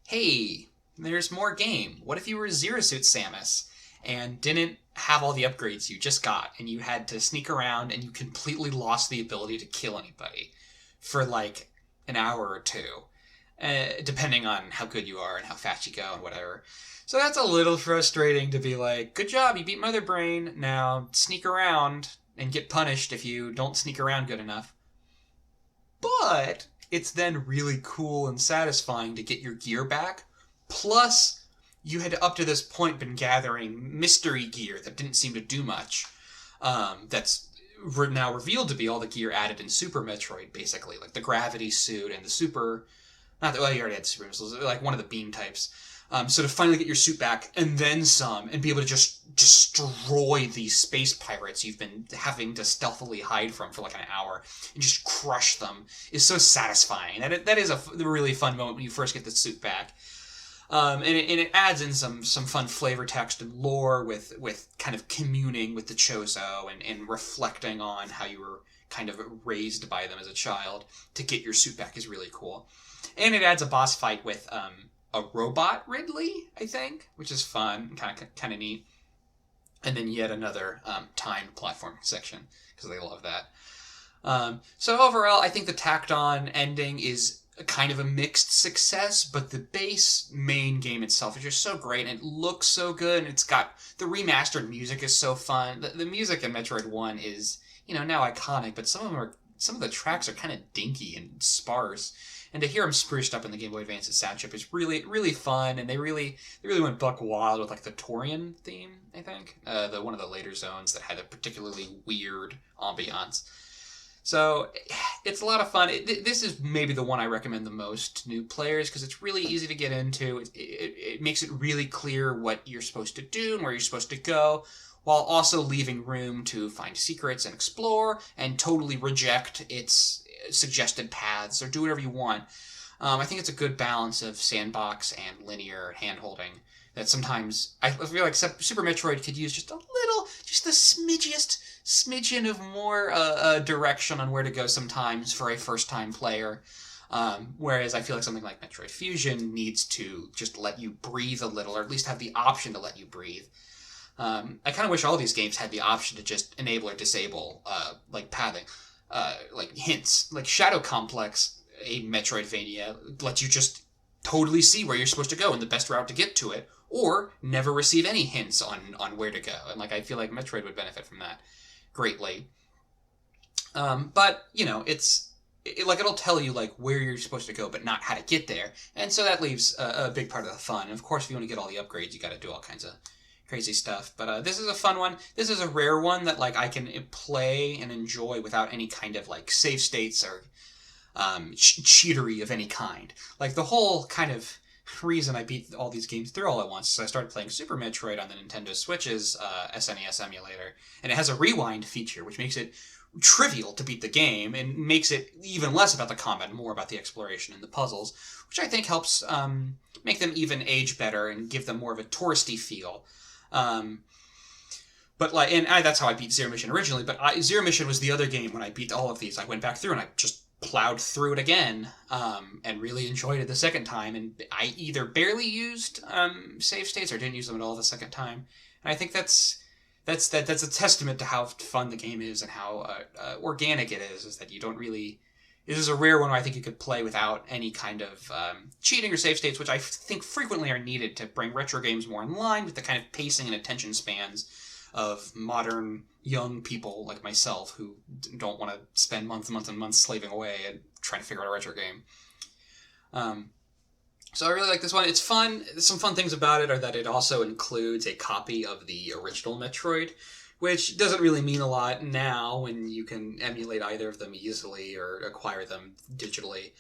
hey, there's more game. What if you were Zero Suit Samus and didn't have all the upgrades you just got, and you had to sneak around and you completely lost the ability to kill anybody for, an hour or two, depending on how good you are and how fast you go and whatever. So that's a little frustrating to be like, good job, you beat Mother Brain, now sneak around and get punished if you don't sneak around good enough. But it's then really cool and satisfying to get your gear back. Plus, you had up to this point been gathering mystery gear that didn't seem to do much. That's now revealed to be all the gear added in Super Metroid, basically. Like the gravity suit and the super... Not that, well, you already had super missiles. Like one of the beam types. So to finally get your suit back, and then some, and be able to just destroy these space pirates you've been having to stealthily hide from for like an hour, and just crush them, is so satisfying. That is a really fun moment when you first get the suit back. And it adds in some fun flavor text and lore with kind of communing with the Chozo and reflecting on how you were kind of raised by them as a child to get your suit back is really cool. And it adds a boss fight with a robot Ridley, I think, which is fun, kind of neat. And then yet another timed platforming section, because they love that. So overall, I think the tacked on ending is kind of a mixed success, but the base main game itself is just so great, and it looks so good, and it's got the remastered music is so fun. The music in Metroid 1 is, now iconic, but some of the tracks are kind of dinky and sparse. And to hear them spruced up in the Game Boy Advance's sound chip is really, really fun, and they really went buck wild with like the Torian theme, I think, the one of the later zones that had a particularly weird ambiance. So it's a lot of fun. This is maybe the one I recommend the most to new players because it's really easy to get into. It makes it really clear what you're supposed to do and where you're supposed to go, while also leaving room to find secrets and explore and totally reject its suggested paths or do whatever you want. I think it's a good balance of sandbox and linear hand-holding that sometimes I feel like Super Metroid could use just the smidgen of more direction on where to go sometimes for a first-time player. Whereas I feel like something like Metroid Fusion needs to just let you breathe a little, or at least have the option to let you breathe. I kind of wish all these games had the option to just enable or disable like pathing. Like hints, like Shadow Complex, a Metroidvania, lets you just totally see where you're supposed to go and the best route to get to it, or never receive any hints on where to go. And like I feel like Metroid would benefit from that greatly. But it'll tell you like where you're supposed to go, but not how to get there, and so that leaves a big part of the fun. And of course, if you want to get all the upgrades, you got to do all kinds of crazy stuff. But this is a fun one. This is a rare one that like I can play and enjoy without any kind of like save states or cheatery of any kind. Like the whole kind of reason I beat all these games through all at once is I started playing Super Metroid on the Nintendo Switch's SNES emulator, and it has a rewind feature which makes it trivial to beat the game and makes it even less about the combat and more about the exploration and the puzzles, which I think helps make them even age better and give them more of a touristy feel. But like, and that's how I beat Zero Mission originally. But Zero Mission was the other game when I beat all of these. I went back through and I just plowed through it again, and really enjoyed it the second time. And I either barely used save states or didn't use them at all the second time. And I think that's a testament to how fun the game is and how organic it is. Is that you don't really. This is a rare one where I think you could play without any kind of cheating or save states, which I think frequently are needed to bring retro games more in line with the kind of pacing and attention spans of modern young people like myself who don't want to spend months and months slaving away and trying to figure out a retro game. So I really like this one. It's fun. Some fun things about it are that it also includes a copy of the original Metroid, which doesn't really mean a lot now when you can emulate either of them easily or acquire them digitally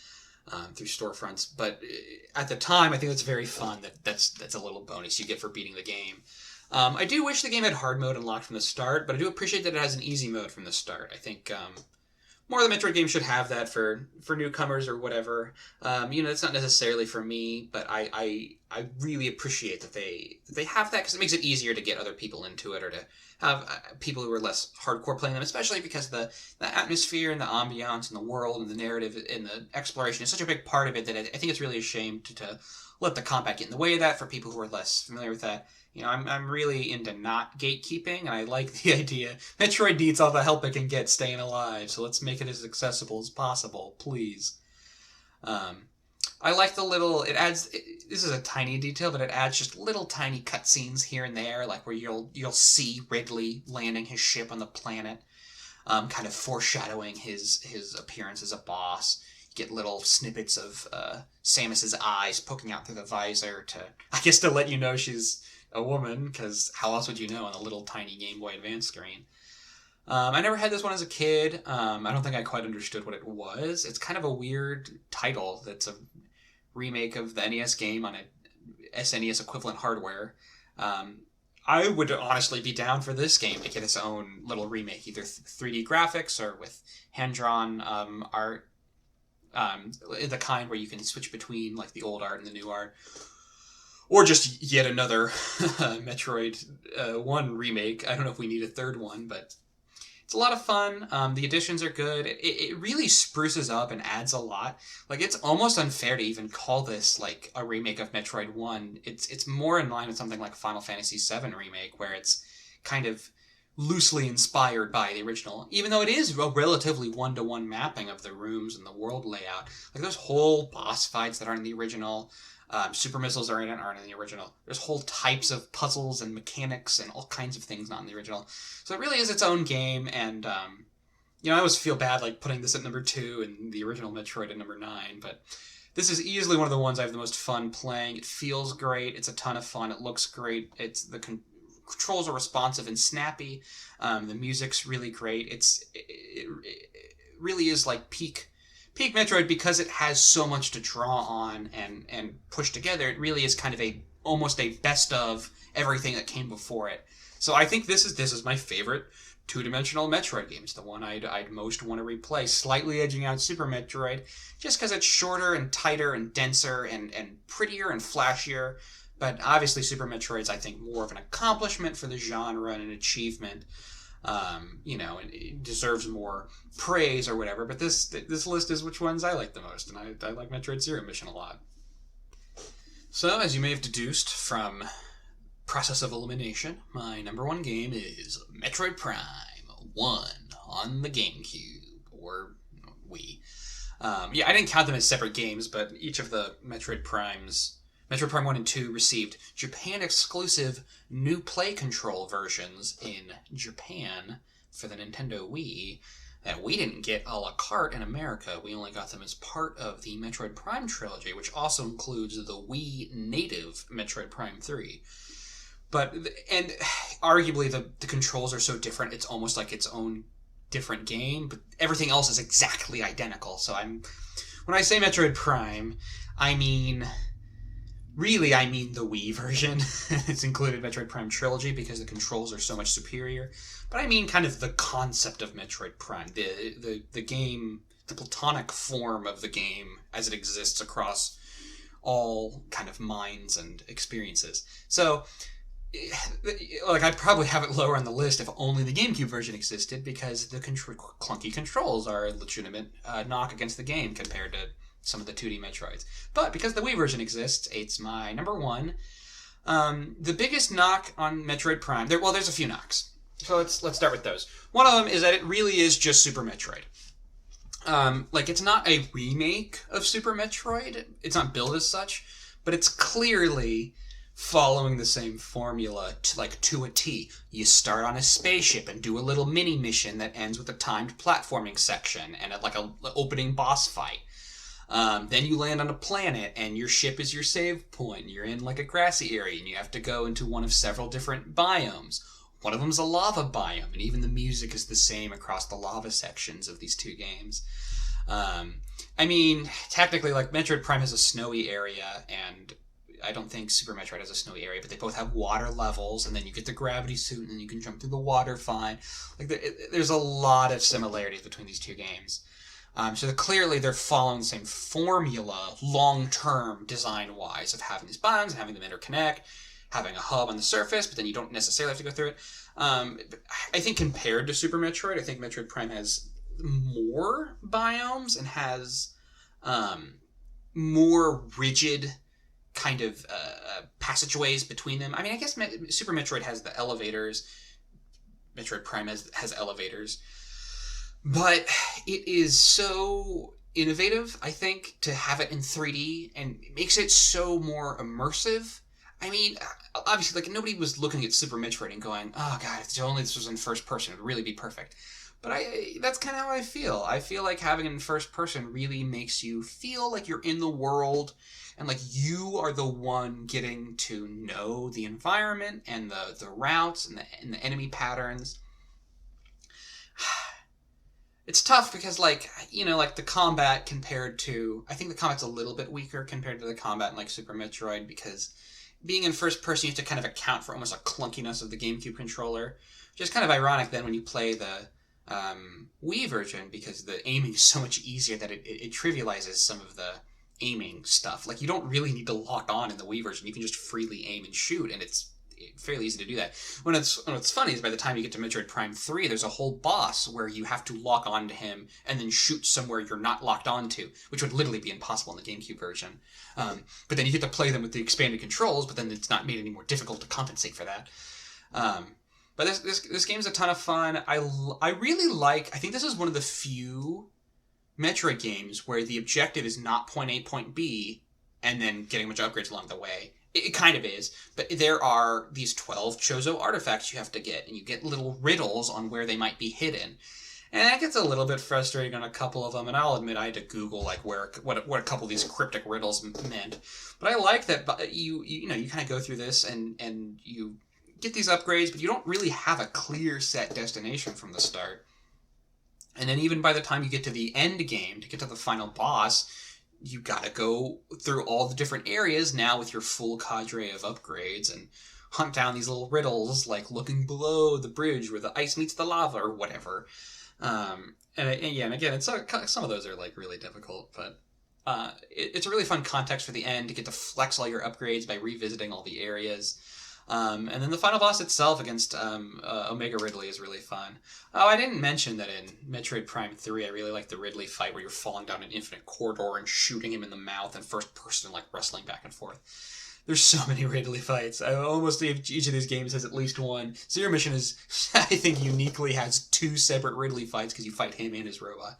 through storefronts. But at the time, I think it's very fun. That's a little bonus you get for beating the game. I do wish the game had hard mode unlocked from the start, but I do appreciate that it has an easy mode from the start. I think more of the Metroid games should have that for newcomers or whatever. It's not necessarily for me, but I really appreciate that they have that because it makes it easier to get other people into it or to have people who are less hardcore playing them, especially because the atmosphere and the ambiance and the world and the narrative and the exploration is such a big part of it that I think it's really a shame to let the combat get in the way of that for people who are less familiar with that. I'm really into not gatekeeping, and I like the idea. Metroid needs all the help it can get staying alive, so let's make it as accessible as possible, please. Um, I like the little. It adds. This is a tiny detail, but it adds just little tiny cutscenes here and there, like where you'll see Ridley landing his ship on the planet, kind of foreshadowing his appearance as a boss. You get little snippets of Samus's eyes poking out through the visor to, I guess, to let you know she's a woman, because how else would you know on a little tiny Game Boy Advance screen? I never had this one as a kid. I don't think I quite understood what it was. It's kind of a weird title that's a remake of the NES game on a SNES equivalent hardware. I would honestly be down for this game to get its own little remake, either 3D graphics or with hand-drawn art, the kind where you can switch between like the old art and the new art. Or just yet another Metroid 1 remake. I don't know if we need a third one, but it's a lot of fun. The additions are good. It really spruces up and adds a lot. Like, it's almost unfair to even call this like a remake of Metroid 1. It's more in line with something like Final Fantasy VII Remake, where it's kind of loosely inspired by the original, even though it is a relatively one-to-one mapping of the rooms and the world layout. Like, there's whole boss fights that aren't in the original. Super missiles aren't in the original. There's whole types of puzzles and mechanics and all kinds of things not in the original. So it really is its own game, and I always feel bad like putting this at number 2 and the original Metroid at number 9, but this is easily one of the ones I have the most fun playing. It feels great. It's a ton of fun. It looks great. The controls are responsive and snappy. The music's really great. It really is like peak Metroid, because it has so much to draw on and push together. It really is kind of almost a best of everything that came before it. So I think this is my favorite two-dimensional Metroid game. It's the one I'd most want to replay, slightly edging out Super Metroid, just because it's shorter and tighter and denser and prettier and flashier. But obviously Super Metroid's, I think, more of an accomplishment for the genre and an achievement. It deserves more praise or whatever, but this list is which ones I like the most, and I like Metroid Zero Mission a lot. So, as you may have deduced from process of elimination, my number 1 game is Metroid Prime 1 on the GameCube, or Wii. I didn't count them as separate games, but each of the Metroid Prime 1 and 2 received Japan-exclusive new play control versions in Japan for the Nintendo Wii that we didn't get a la carte in America. We only got them as part of the Metroid Prime trilogy, which also includes the Wii native Metroid Prime 3. And arguably the controls are so different, it's almost like its own different game, but everything else is exactly identical. So when I say Metroid Prime, I mean the Wii version. It's included Metroid Prime Trilogy because the controls are so much superior. But I mean kind of the concept of Metroid Prime, the game, the platonic form of the game as it exists across all kind of minds and experiences. So, like, I'd probably have it lower on the list if only the GameCube version existed, because the clunky controls are a legitimate knock against the game compared to some of the 2D Metroids. But because the Wii version exists, it's my number 1. The biggest knock on Metroid Prime, there's a few knocks. So let's start with those. One of them is that it really is just Super Metroid. It's not a remake of Super Metroid. It's not billed as such, but it's clearly following the same formula to a T. You start on a spaceship and do a little mini mission that ends with a timed platforming section and an opening boss fight. Then you land on a planet and your ship is your save point. You're in like a grassy area and you have to go into one of several different biomes. One of them's a lava biome, and even the music is the same across the lava sections of these two games. Technically, Metroid Prime has a snowy area, and I don't think Super Metroid has a snowy area, but they both have water levels, and then you get the gravity suit, and then you can jump through the water fine. There's a lot of similarities between these two games. So clearly they're following the same formula long-term design-wise of having these biomes and having them interconnect, having a hub on the surface, but then you don't necessarily have to go through it. I think compared to Super Metroid, I think Metroid Prime has more biomes and has more rigid kind of passageways between them. I guess Super Metroid has the elevators. Metroid Prime has elevators. But it is so innovative, I think, to have it in 3D, and it makes it so more immersive. I mean, obviously, like, nobody was looking at Super Metroid and going, "Oh God, if only this was in first person, it would really be perfect." But that's kind of how I feel. I feel like having it in first person really makes you feel like you're in the world, and like you are the one getting to know the environment and the routes and the enemy patterns. It's tough because, like, like the combat compared to, I think the combat's a little bit weaker compared to the combat in like Super Metroid, because being in first person, you have to kind of account for almost a clunkiness of the GameCube controller, which is kind of ironic then when you play the Wii version, because the aiming is so much easier that it trivializes some of the aiming stuff. Like, you don't really need to lock on in the Wii version. You can just freely aim and shoot, and it's fairly easy to do that. What's funny is by the time you get to Metroid Prime 3, there's a whole boss where you have to lock on to him and then shoot somewhere you're not locked onto, which would literally be impossible in the GameCube version. But then you get to play them with the expanded controls, but then it's not made any more difficult to compensate for that. But this game's a ton of fun. I really like, I think this is one of the few Metroid games where the objective is not point A, point B, and then getting a bunch of upgrades along the way. It kind of is, but there are these 12 Chozo artifacts you have to get, and you get little riddles on where they might be hidden. And that gets a little bit frustrating on a couple of them, and I'll admit I had to Google like what a couple of these cryptic riddles meant. But I like that you kind of go through this and you get these upgrades, but you don't really have a clear set destination from the start. And then even by the time you get to the end game, to get to the final boss, you gotta go through all the different areas now with your full cadre of upgrades and hunt down these little riddles, like looking below the bridge where the ice meets the lava or whatever. And again, it's some of those are like really difficult, but it's a really fun context for the end to get to flex all your upgrades by revisiting all the areas. And then the final boss itself against Omega Ridley is really fun. Oh, I didn't mention that in Metroid Prime 3, I really like the Ridley fight where you're falling down an infinite corridor and shooting him in the mouth in first person, like wrestling back and forth. There's so many Ridley fights. Almost each of these games has at least one. Zero Mission is, I think, uniquely has 2 separate Ridley fights because you fight him and his robot.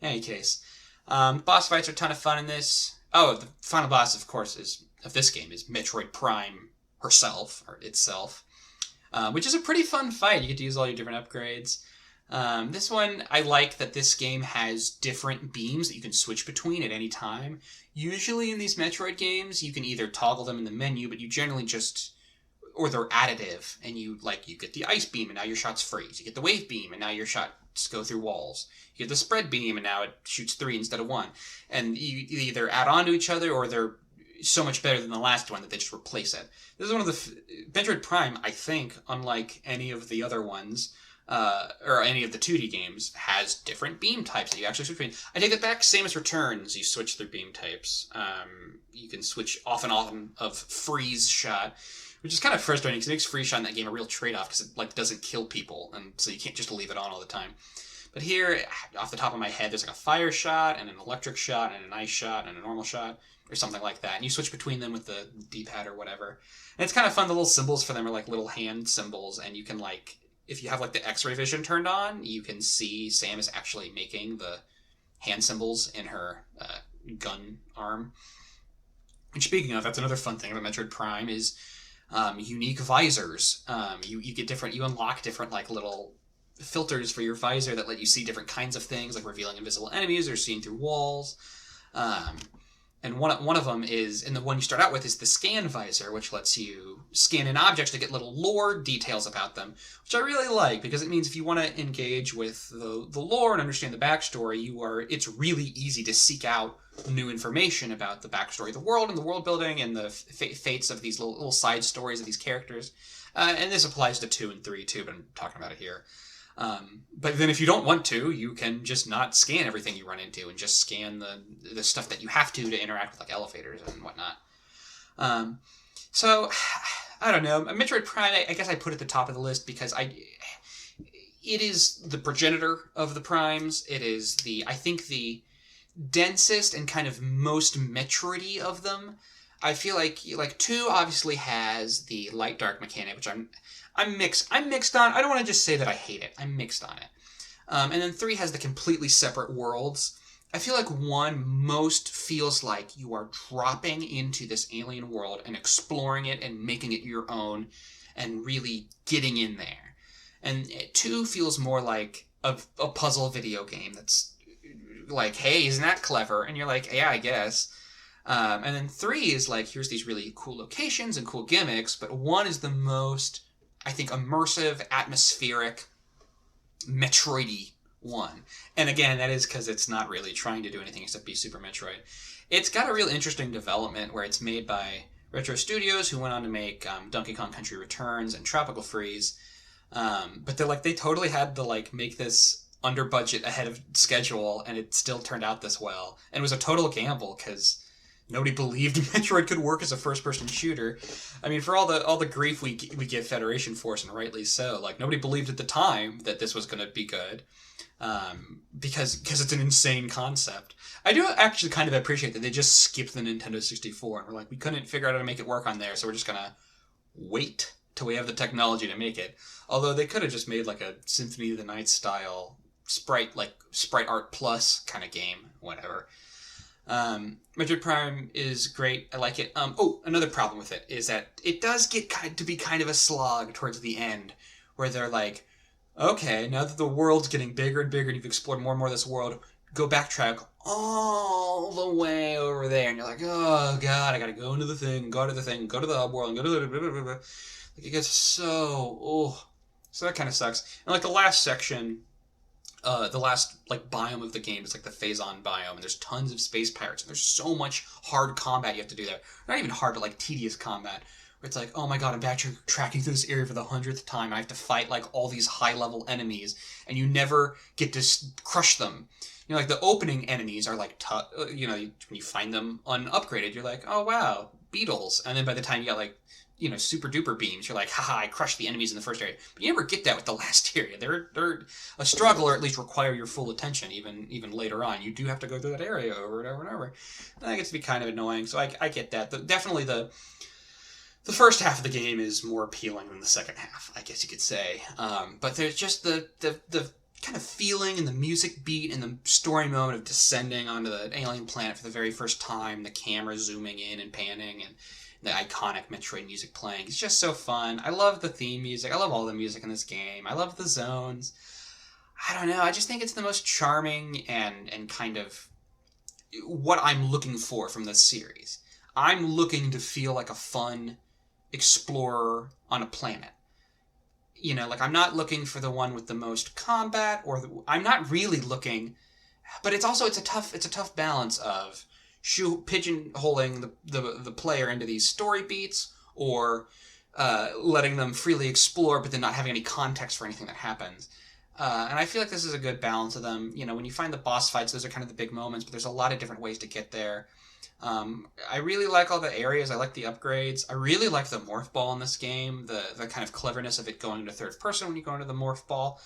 In any case, boss fights are a ton of fun in this. Oh, the final boss, of course, of this game is Metroid Prime herself, or itself, which is a pretty fun fight. You get to use all your different upgrades. This one, I like that this game has different beams that you can switch between at any time. Usually in these Metroid games, you can either toggle them in the menu, but you generally or they're additive, and you get the ice beam, and now your shots freeze. You get the wave beam, and now your shots go through walls. You get the spread beam, and now it shoots 3 instead of 1. And you either add on to each other, or they're so much better than the last one that they just replace it. This is one of the Metroid Prime, I think, unlike any of the other ones, or any of the 2D games, has different beam types that you actually switch between. I take it back, same as Returns, you switch through beam types. You can switch off and on of freeze shot, which is kind of frustrating because it makes freeze shot in that game a real trade-off because it doesn't kill people, and so you can't just leave it on all the time. But here, off the top of my head, there's like a fire shot and an electric shot and an ice shot and a normal shot, or something like that. And you switch between them with the D-pad or whatever. And it's kind of fun. The little symbols for them are like little hand symbols, and you can if you have like the X-ray vision turned on, you can see Sam is actually making the hand symbols in her gun arm. And speaking of, that's another fun thing about Metroid Prime is unique visors. You get different, you unlock different like little filters for your visor that let you see different kinds of things, like revealing invisible enemies or seeing through walls. And one of them is, and the one you start out with is the scan visor, which lets you scan in objects to get little lore details about them, which I really like because it means if you want to engage with the lore and understand the backstory, it's really easy to seek out new information about the backstory of the world and the world building and the fates of these little side stories of these characters. And this applies to 2 and 3 too, but I'm talking about it here. But then if you don't want to, you can just not scan everything you run into and just scan the stuff that you have to interact with, like elevators and whatnot. So, I don't know. Metroid Prime, I guess I put it at the top of the list because it is the progenitor of the Primes. It is I think the densest and kind of most Metroid-y of them. I feel like 2 obviously has the light-dark mechanic, which I'm mixed on. I don't want to just say that I hate it. I'm mixed on it. And then 3 has the completely separate worlds. I feel like 1 most feels like you are dropping into this alien world and exploring it and making it your own and really getting in there. And 2 feels more like a puzzle video game that's like, hey, isn't that clever? And you're like, yeah, I guess. And then 3 is like, here's these really cool locations and cool gimmicks, but 1 is the most, I think, immersive, atmospheric, Metroidy one. And again, that is because it's not really trying to do anything except be Super Metroid. It's got a real interesting development where it's made by Retro Studios, who went on to make Donkey Kong Country Returns and Tropical Freeze. But they totally had to make this under budget ahead of schedule, and it still turned out this well. And it was a total gamble because nobody believed Metroid could work as a first-person shooter. I mean, for all the grief we give Federation Force, and rightly so, nobody believed at the time that this was going to be good, because it's an insane concept. I do actually kind of appreciate that they just skipped the Nintendo 64 and were like, we couldn't figure out how to make it work on there, so we're just going to wait till we have the technology to make it. Although they could have just made a Symphony of the Night style sprite art plus kind of game, whatever. Metroid Prime is great. I like it. Another problem with it is that it does get to be kind of a slog towards the end, where they're like, okay, now that the world's getting bigger and bigger and you've explored more and more of this world, go backtrack all the way over there. And you're like, oh god, I gotta go into the thing, go to the hub world, and go to the... Blah, blah, blah, blah. It gets so that kind of sucks. And the last section, the last biome of the game is the Phazon biome, and there's tons of space pirates, and there's so much hard combat you have to do there. Not even hard, but tedious combat, where it's oh my god, I'm backtracking through this area for the 100th time, and I have to fight all these high level enemies, and you never get to crush them. The opening enemies are tough. When you find them unupgraded, you're like, oh wow, beetles, and then by the time you got super duper beams, you're like, haha, I crushed the enemies in the first area. But you never get that with the last area. They're a struggle, or at least require your full attention, even later on. You do have to go through that area over and over and over. And that gets to be kind of annoying, so I get that. Definitely the first half of the game is more appealing than the second half, I guess you could say. But there's just the kind of feeling and the music beat and the story moment of descending onto the alien planet for the very first time, the camera zooming in and panning, and the iconic Metroid music playing. It's just so fun. I love the theme music. I love all the music in this game. I love the zones. I don't know. I just think it's the most charming and kind of what I'm looking for from this series. I'm looking to feel like a fun explorer on a planet. I'm not looking for the one with the most combat, I'm not really looking, but it's a tough balance of pigeonholing the player into these story beats, or letting them freely explore but then not having any context for anything that happens. And I feel like this is a good balance of them. When you find the boss fights, those are kind of the big moments, but there's a lot of different ways to get there. I really like all the areas. I like the upgrades. I really like the morph ball in this game, the kind of cleverness of it going into third person when you go into the morph ball.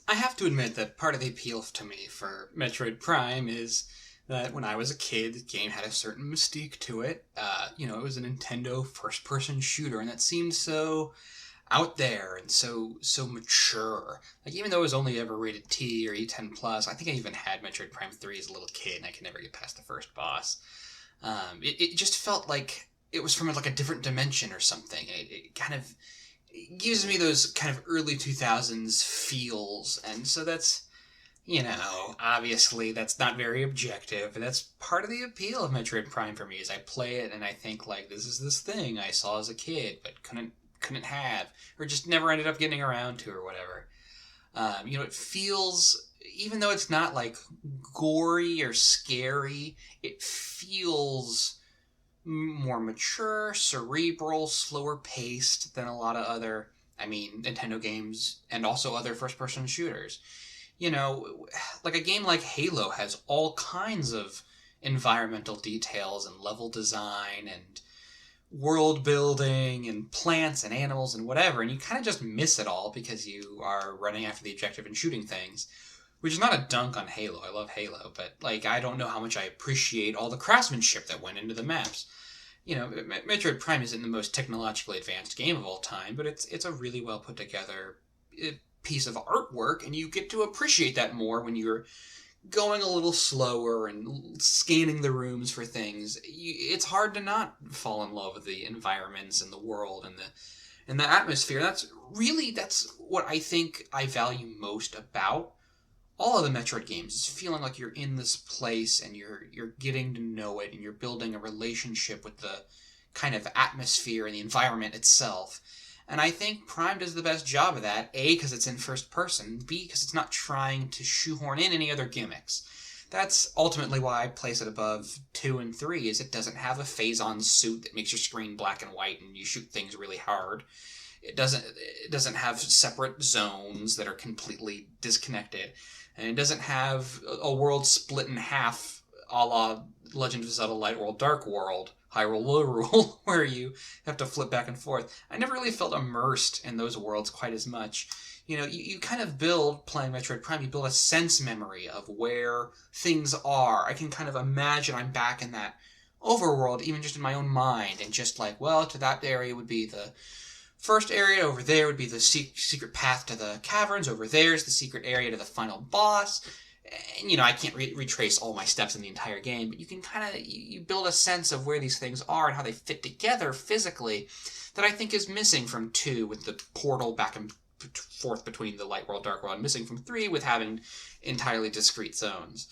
I have to admit that part of the appeal to me for Metroid Prime is that when I was a kid, the game had a certain mystique to it. It was a Nintendo first-person shooter, and that seemed so out there and so mature. Even though it was only ever rated T or E10+, I think I even had Metroid Prime 3 as a little kid, and I could never get past the first boss. It just felt like it was from a different dimension or something. It kind of gives me those kind of early 2000s feels, and so that's... obviously that's not very objective, but that's part of the appeal of Metroid Prime for me, is I play it and I think, this is this thing I saw as a kid, but couldn't have, or just never ended up getting around to, or whatever. It feels, even though it's not, gory or scary, it feels more mature, cerebral, slower paced than a lot of other, Nintendo games, and also other first-person shooters. A game like Halo has all kinds of environmental details and level design and world building and plants and animals and whatever, and you kind of just miss it all because you are running after the objective and shooting things, which is not a dunk on Halo. I love Halo, but I don't know how much I appreciate all the craftsmanship that went into the maps. Metroid Prime isn't the most technologically advanced game of all time, but it's a really well put together piece of artwork, and you get to appreciate that more when you're going a little slower and scanning the rooms for things, it's hard to not fall in love with the environments and the world and the atmosphere. That's what I think I value most about all of the Metroid games, is feeling like you're in this place and you're getting to know it and you're building a relationship with the kind of atmosphere and the environment itself. And I think Prime does the best job of that, A, because it's in first person, B, because it's not trying to shoehorn in any other gimmicks. That's ultimately why I place it above 2 and 3, is it doesn't have a phase-on suit that makes your screen black and white and you shoot things really hard. It doesn't have separate zones that are completely disconnected. And it doesn't have a world split in half a la Legend of Zelda Light World, Dark World, Hyrule, Lorule, where you have to flip back and forth. I never really felt immersed in those worlds quite as much. You kind of build, playing Metroid Prime, you build a sense memory of where things are. I can kind of imagine I'm back in that overworld, even just in my own mind, and just like, well, to that area would be the first area, over there would be the secret path to the caverns, over there's the secret area to the final boss. And, I can't retrace all my steps in the entire game, but you can kind of, you build a sense of where these things are and how they fit together physically that I think is missing from 2 with the portal back and forth between the Light World, Dark World, and missing from 3 with having entirely discrete zones.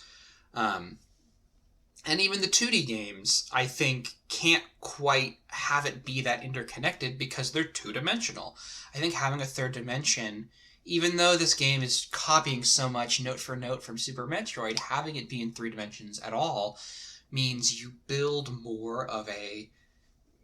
And even the 2D games, I think, can't quite have it be that interconnected because they're two-dimensional. I think having a third dimension, even though this game is copying so much note for note from Super Metroid, having it be in 3 dimensions at all means you build more of a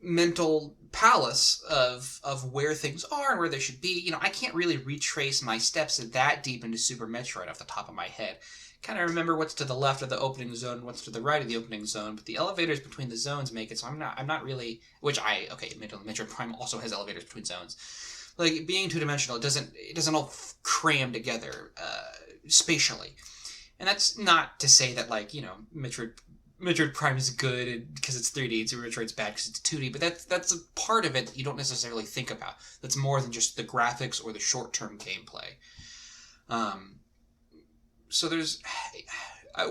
mental palace of where things are and where they should be. I can't really retrace my steps that deep into Super Metroid off the top of my head. Kind of remember what's to the left of the opening zone and what's to the right of the opening zone, but the elevators between the zones make it so I'm not really, Metroid Prime also has elevators between zones. Like, being two-dimensional, it doesn't all cram together spatially. And that's not to say that, Metroid Prime is good because it's 3D and Super Metroid's bad because it's 2D, but that's a part of it that you don't necessarily think about. That's more than just the graphics or the short-term gameplay. So there's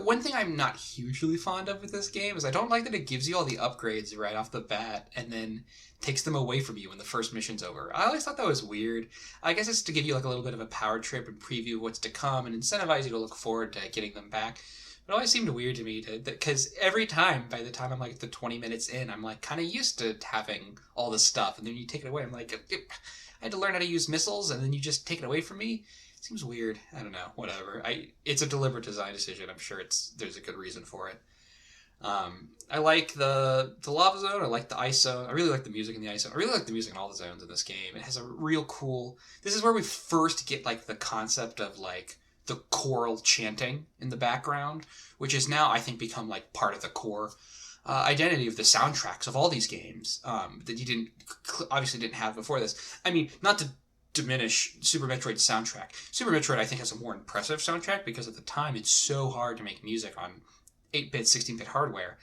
one thing I'm not hugely fond of with this game is I don't like that it gives you all the upgrades right off the bat and then takes them away from you when the first mission's over. I always thought that was weird. I guess it's to give you a little bit of a power trip and preview what's to come and incentivize you to look forward to getting them back. It always seemed weird to me because every time, by the time I'm the 20 minutes in, I'm kind of used to having all this stuff, and then you take it away. I'm I had to learn how to use missiles, and then you just take it away from me. Seems weird. I don't know. Whatever. It's a deliberate design decision. I'm sure there's a good reason for it. I like the lava zone. I like the ice zone. I really like the music in the ice zone. I really like the music in all the zones in this game. It has a real cool. This is where we first get the concept of the choral chanting in the background, which has now I think become part of the core identity of the soundtracks of all these games that you obviously didn't have before this. I mean, not to diminish Super Metroid's soundtrack. Super Metroid, I think, has a more impressive soundtrack because at the time it's so hard to make music on 8-bit, 16-bit hardware.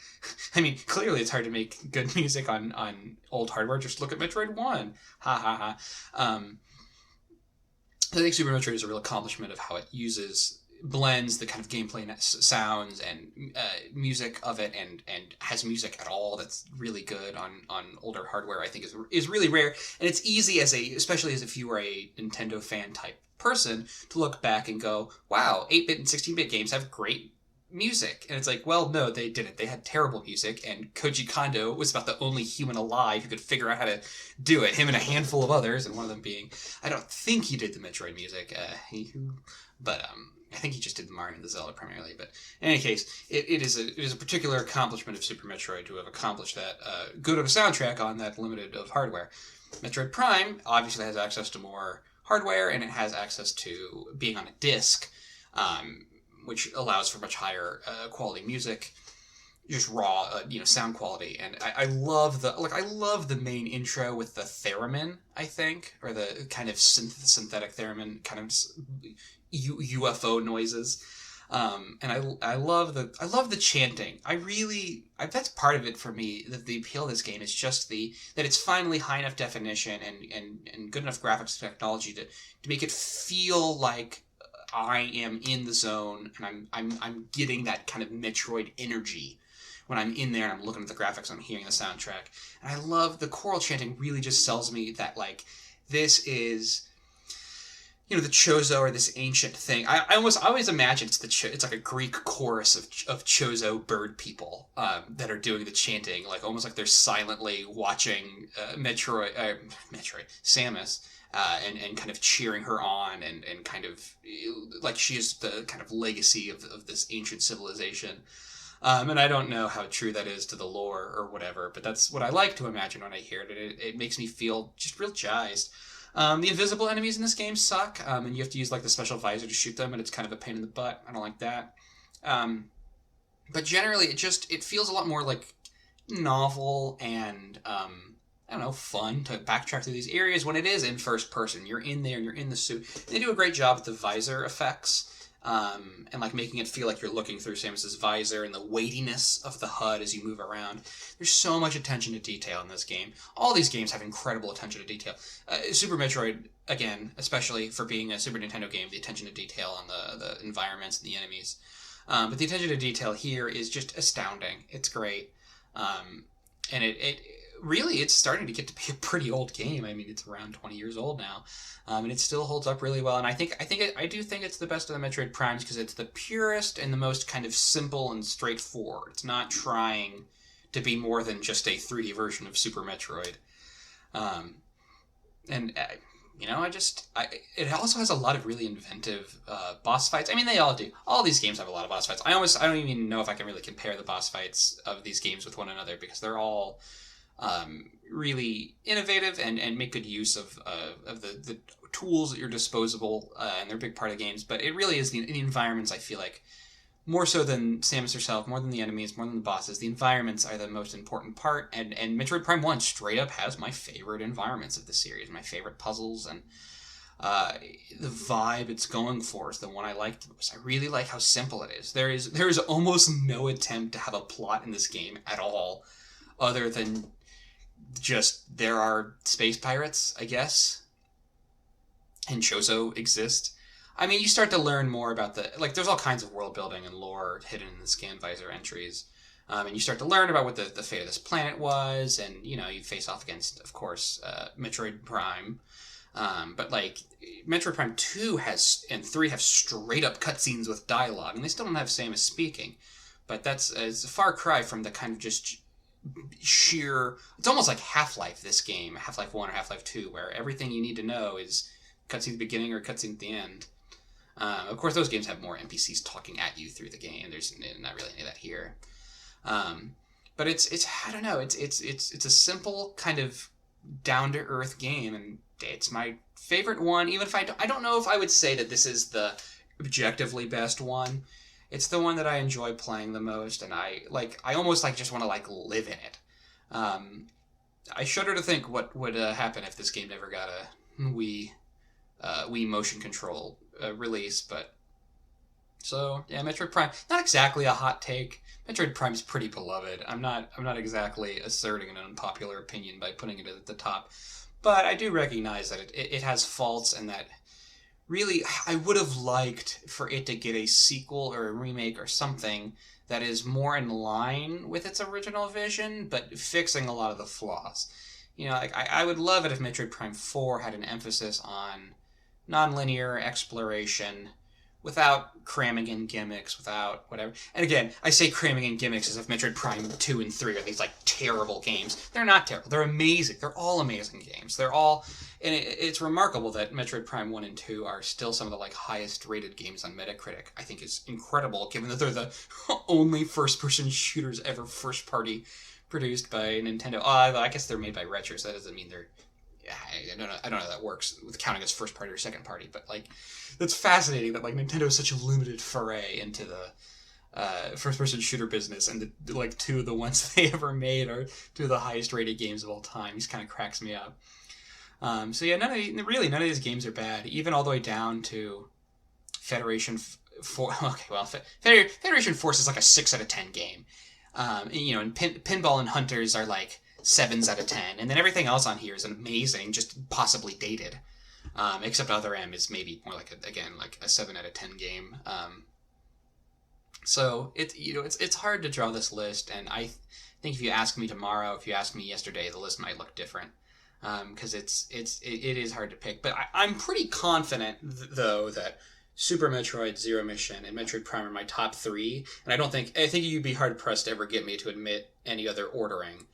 I mean, clearly it's hard to make good music on old hardware. Just look at Metroid 1. Ha ha ha. I think Super Metroid is a real accomplishment of how it blends the kind of gameplay sounds and music of it and has music at all that's really good on older hardware. I think is really rare, and it's easy especially as if you were a Nintendo fan type person to look back and go, wow, 8-bit and 16-bit games have great music. And it's well, no, they didn't. They had terrible music, and Koji Kondo was about the only human alive who could figure out how to do it. Him and a handful of others, and one of them being, I don't think he did the Metroid music, but I think he just did the Mario and the Zelda primarily. But in any case, it is a particular accomplishment of Super Metroid to have accomplished that good of a soundtrack on that limited of hardware. Metroid Prime obviously has access to more hardware, and it has access to being on a disc, which allows for much higher quality music, just raw, sound quality. And I love the main intro with the theremin, I think, or the kind of synthetic theremin, kind of UFO noises. And I love the chanting. That's part of it for me. That the appeal of this game is just that it's finally high enough definition and good enough graphics technology to make it feel like I am in the zone, and I'm getting that kind of Metroid energy when I'm in there and I'm looking at the graphics and I'm hearing the soundtrack. And I love the choral chanting. Really just sells me that like this is, you know, the Chozo or this ancient thing. I always imagine it's like a Greek chorus of Chozo bird people that are doing the chanting, like almost like they're silently watching Metroid Samus. And kind of cheering her on and kind of like she is the kind of legacy of this ancient civilization. And I don't know how true that is to the lore or whatever, but that's what I like to imagine when I hear it. It makes me feel just real jazzed. The invisible enemies in this game suck, and you have to use like the special visor to shoot them, and it's kind of a pain in the butt. I don't like that. But generally, it feels a lot more like novel and I don't know, fun to backtrack through these areas when it is in first person. You're in there and you're in the suit. They do a great job with the visor effects, and like making it feel like you're looking through Samus's visor and the weightiness of the HUD as you move around. There's so much attention to detail in this game. All these games have incredible attention to detail. Super Metroid, again, especially for being a Super Nintendo game, the attention to detail on the environments and the enemies. But the attention to detail here is just astounding. It's great. And it really, it's starting to get to be a pretty old game. I mean, it's around 20 years old now, and it still holds up really well. And I do think it's the best of the Metroid Primes because it's the purest and the most kind of simple and straightforward. It's not trying to be more than just a 3D version of Super Metroid. You know, it also has a lot of really inventive boss fights. I mean, they all do. All these games have a lot of boss fights. I don't even know if I can really compare the boss fights of these games with one another because they're all really innovative and make good use of the tools at your disposal, and they're a big part of games. But it really is the environments, I feel like, more so than Samus herself, more than the enemies, more than the bosses. The environments are the most important part, and Metroid Prime 1 straight up has my favorite environments of the series, my favorite puzzles, and the vibe it's going for is the one I like the most. I really like how simple it is. There is almost no attempt to have a plot in this game at all, other than just there are space pirates, I guess, and Chozo exist. I mean, you start to learn more about there's all kinds of world building and lore hidden in the scan visor entries. And you start to learn about what the fate of this planet was, and, you know, you face off against, of course, Metroid Prime. But, like, Metroid Prime 2 and 3 have straight-up cutscenes with dialogue, and they still don't have Samus speaking. But it's a far cry from the kind of just sheer... It's almost like Half-Life, this game, Half-Life 1 or Half-Life 2, where everything you need to know is cutscene at the beginning or cutscene at the end. Of course, those games have more NPCs talking at you through the game. There's not really any of that here. But it's I don't know. It's a simple kind of down to earth game, and it's my favorite one. Even if I don't know if I would say that this is the objectively best one. It's the one that I enjoy playing the most, and I almost just want to live in it. I shudder to think what would happen if this game never got a Wii motion control release, but so yeah, Metroid Prime, not exactly a hot take. Metroid Prime's pretty beloved. I'm not exactly asserting an unpopular opinion by putting it at the top, but I do recognize that it has faults, and that really I would have liked for it to get a sequel or a remake or something that is more in line with its original vision, but fixing a lot of the flaws. You know, I would love it if Metroid Prime 4 had an emphasis on non-linear exploration without cramming in gimmicks, without whatever. And again, I say cramming in gimmicks as if Metroid Prime 2 and 3 are these terrible games. They're not terrible. They're amazing. They're all amazing games. They're all... And it's remarkable that Metroid Prime 1 and 2 are still some of the highest rated games on Metacritic. I think is incredible, given that they're the only first-person shooters ever first-party produced by Nintendo. I guess they're made by Retro, so that doesn't mean they're... I don't know how that works with counting as first party or second party, but that's fascinating that Nintendo is such a limited foray into the first person shooter business, and the two of the ones they ever made are two of the highest rated games of all time. These kind of cracks me up. So yeah, none of these games are bad, even all the way down to Federation Federation Force is a 6 out of 10 game. And Pinball and Hunters are 7s out of 10, and then everything else on here is amazing, just possibly dated. Except Other M is maybe more like a 7 out of 10 game. So it's hard to draw this list, and I think if you ask me tomorrow, if you ask me yesterday, the list might look different. Because it is hard to pick. But I'm pretty confident though that Super Metroid, Zero Mission, and Metroid Prime are my top 3, and I think you'd be hard pressed to ever get me to admit any other ordering.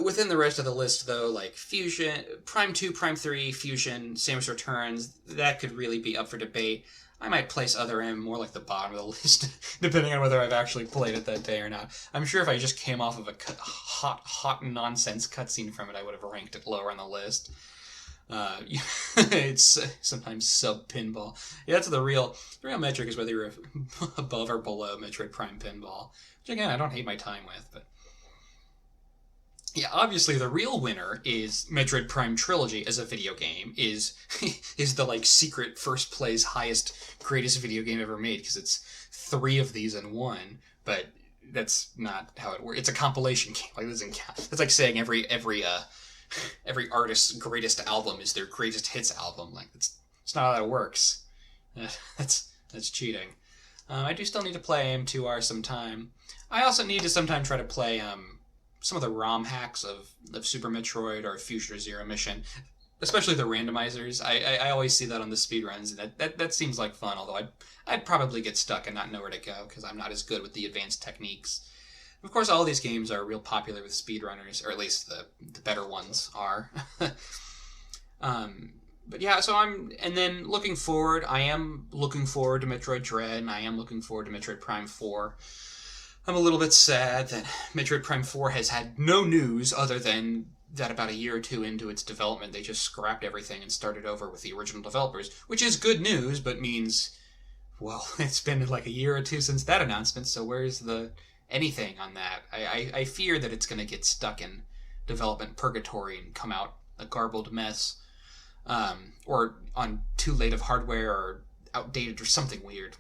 Within the rest of the list, though, like Fusion, Prime 2, Prime 3, Fusion, Samus Returns, that could really be up for debate. I might place Other M more like the bottom of the list, depending on whether I've actually played it that day or not. I'm sure if I just came off of a hot nonsense cutscene from it, I would have ranked it lower on the list. It's sometimes sub-pinball. Yeah, that's the real metric, is whether you're above or below Metroid Prime Pinball. Which, again, I don't hate my time with, but... Yeah, obviously the real winner is Metroid Prime Trilogy as a video game, is the, like, secret first place, highest, greatest video game ever made, because it's 3 of these in one, but that's not how it works. It's a compilation game. Like, doesn't count. It's like saying every artist's greatest album is their greatest hits album. Like, it's not how that works. That's cheating. I do still need to play AM2R sometime. I also need to sometime try to play some of the ROM hacks of Super Metroid or Future Zero Mission, especially the randomizers. I always see that on the speedruns, and that seems like fun, although I'd probably get stuck and not know where to go because I'm not as good with the advanced techniques. Of course, all these games are real popular with speedrunners, or at least the better ones are. But yeah, so looking forward, I am looking forward to Metroid Dread, and I am looking forward to Metroid Prime 4. I'm a little bit sad that Metroid Prime 4 has had no news other than that about a year or 2 into its development, they just scrapped everything and started over with the original developers, which is good news, but means, well, it's been like a year or 2 since that announcement, so where's anything on that? I fear that it's going to get stuck in development purgatory and come out a garbled mess, or on too late of hardware, or outdated, or something weird.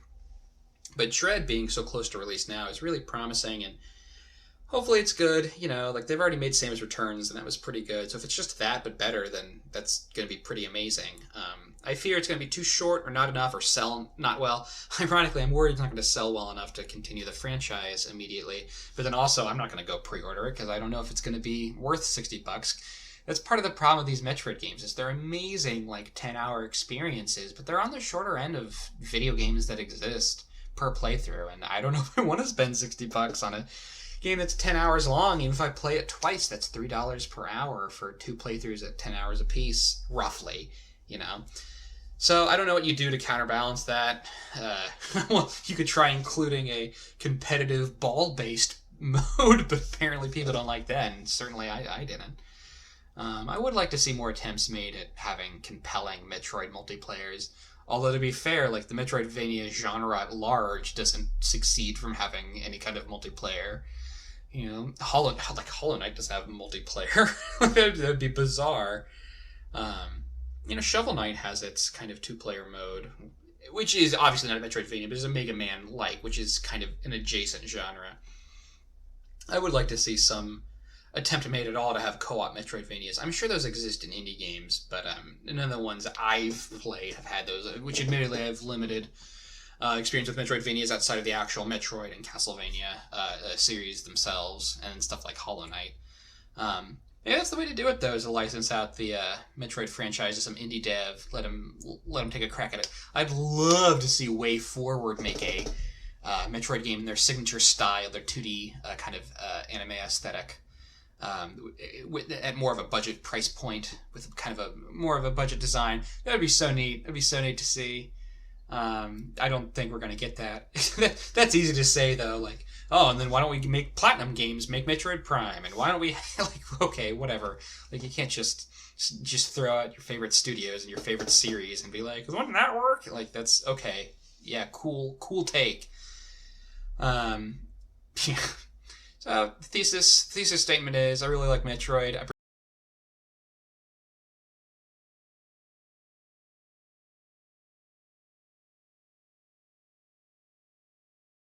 But Dread being so close to release now is really promising, and hopefully it's good. Like, they've already made Samus Returns, and that was pretty good. So if it's just that but better, then that's going to be pretty amazing. I fear it's going to be too short or not enough or sell not well. Ironically, I'm worried it's not going to sell well enough to continue the franchise immediately. But then also, I'm not going to go pre-order it because I don't know if it's going to be worth $60. That's part of the problem with these Metroid games, is they're amazing, like, 10-hour experiences, but they're on the shorter end of video games that exist per playthrough, and I don't know if I want to spend $60 on a game that's 10 hours long. Even if I play it twice, that's $3 per hour for 2 playthroughs at 10 hours apiece, roughly, So I don't know what you do to counterbalance that. Well, you could try including a competitive ball-based mode, but apparently people don't like that, and certainly I didn't. I would like to see more attempts made at having compelling Metroid multiplayers. Although, to be fair, like, the Metroidvania genre at large doesn't succeed from having any kind of multiplayer. Hollow Knight doesn't have multiplayer. That'd be bizarre. Shovel Knight has its kind of 2-player mode, which is obviously not a Metroidvania, but is a Mega Man-like, which is kind of an adjacent genre. I would like to see some attempt made at all to have co-op Metroidvanias. I'm sure those exist in indie games, but none of the ones I've played have had those, which admittedly I have limited experience with Metroidvanias outside of the actual Metroid and Castlevania series themselves, and stuff like Hollow Knight. Yeah, that's the way to do it, though, is to license out the Metroid franchise to some indie dev, let them take a crack at it. I'd love to see WayForward make a Metroid game in their signature style, their 2D kind of anime aesthetic. At more of a budget price point, with kind of more of a budget design. That would be so neat. It'd be so neat to see. I don't think we're going to get that. That's easy to say, though. Like, oh, and then why don't we make Platinum Games make Metroid Prime? And why don't we, like, okay, whatever. Like, you can't just throw out your favorite studios and your favorite series and be like, wouldn't that work? Like, that's okay. Yeah, cool take. Yeah. So, thesis statement is, I really like Metroid.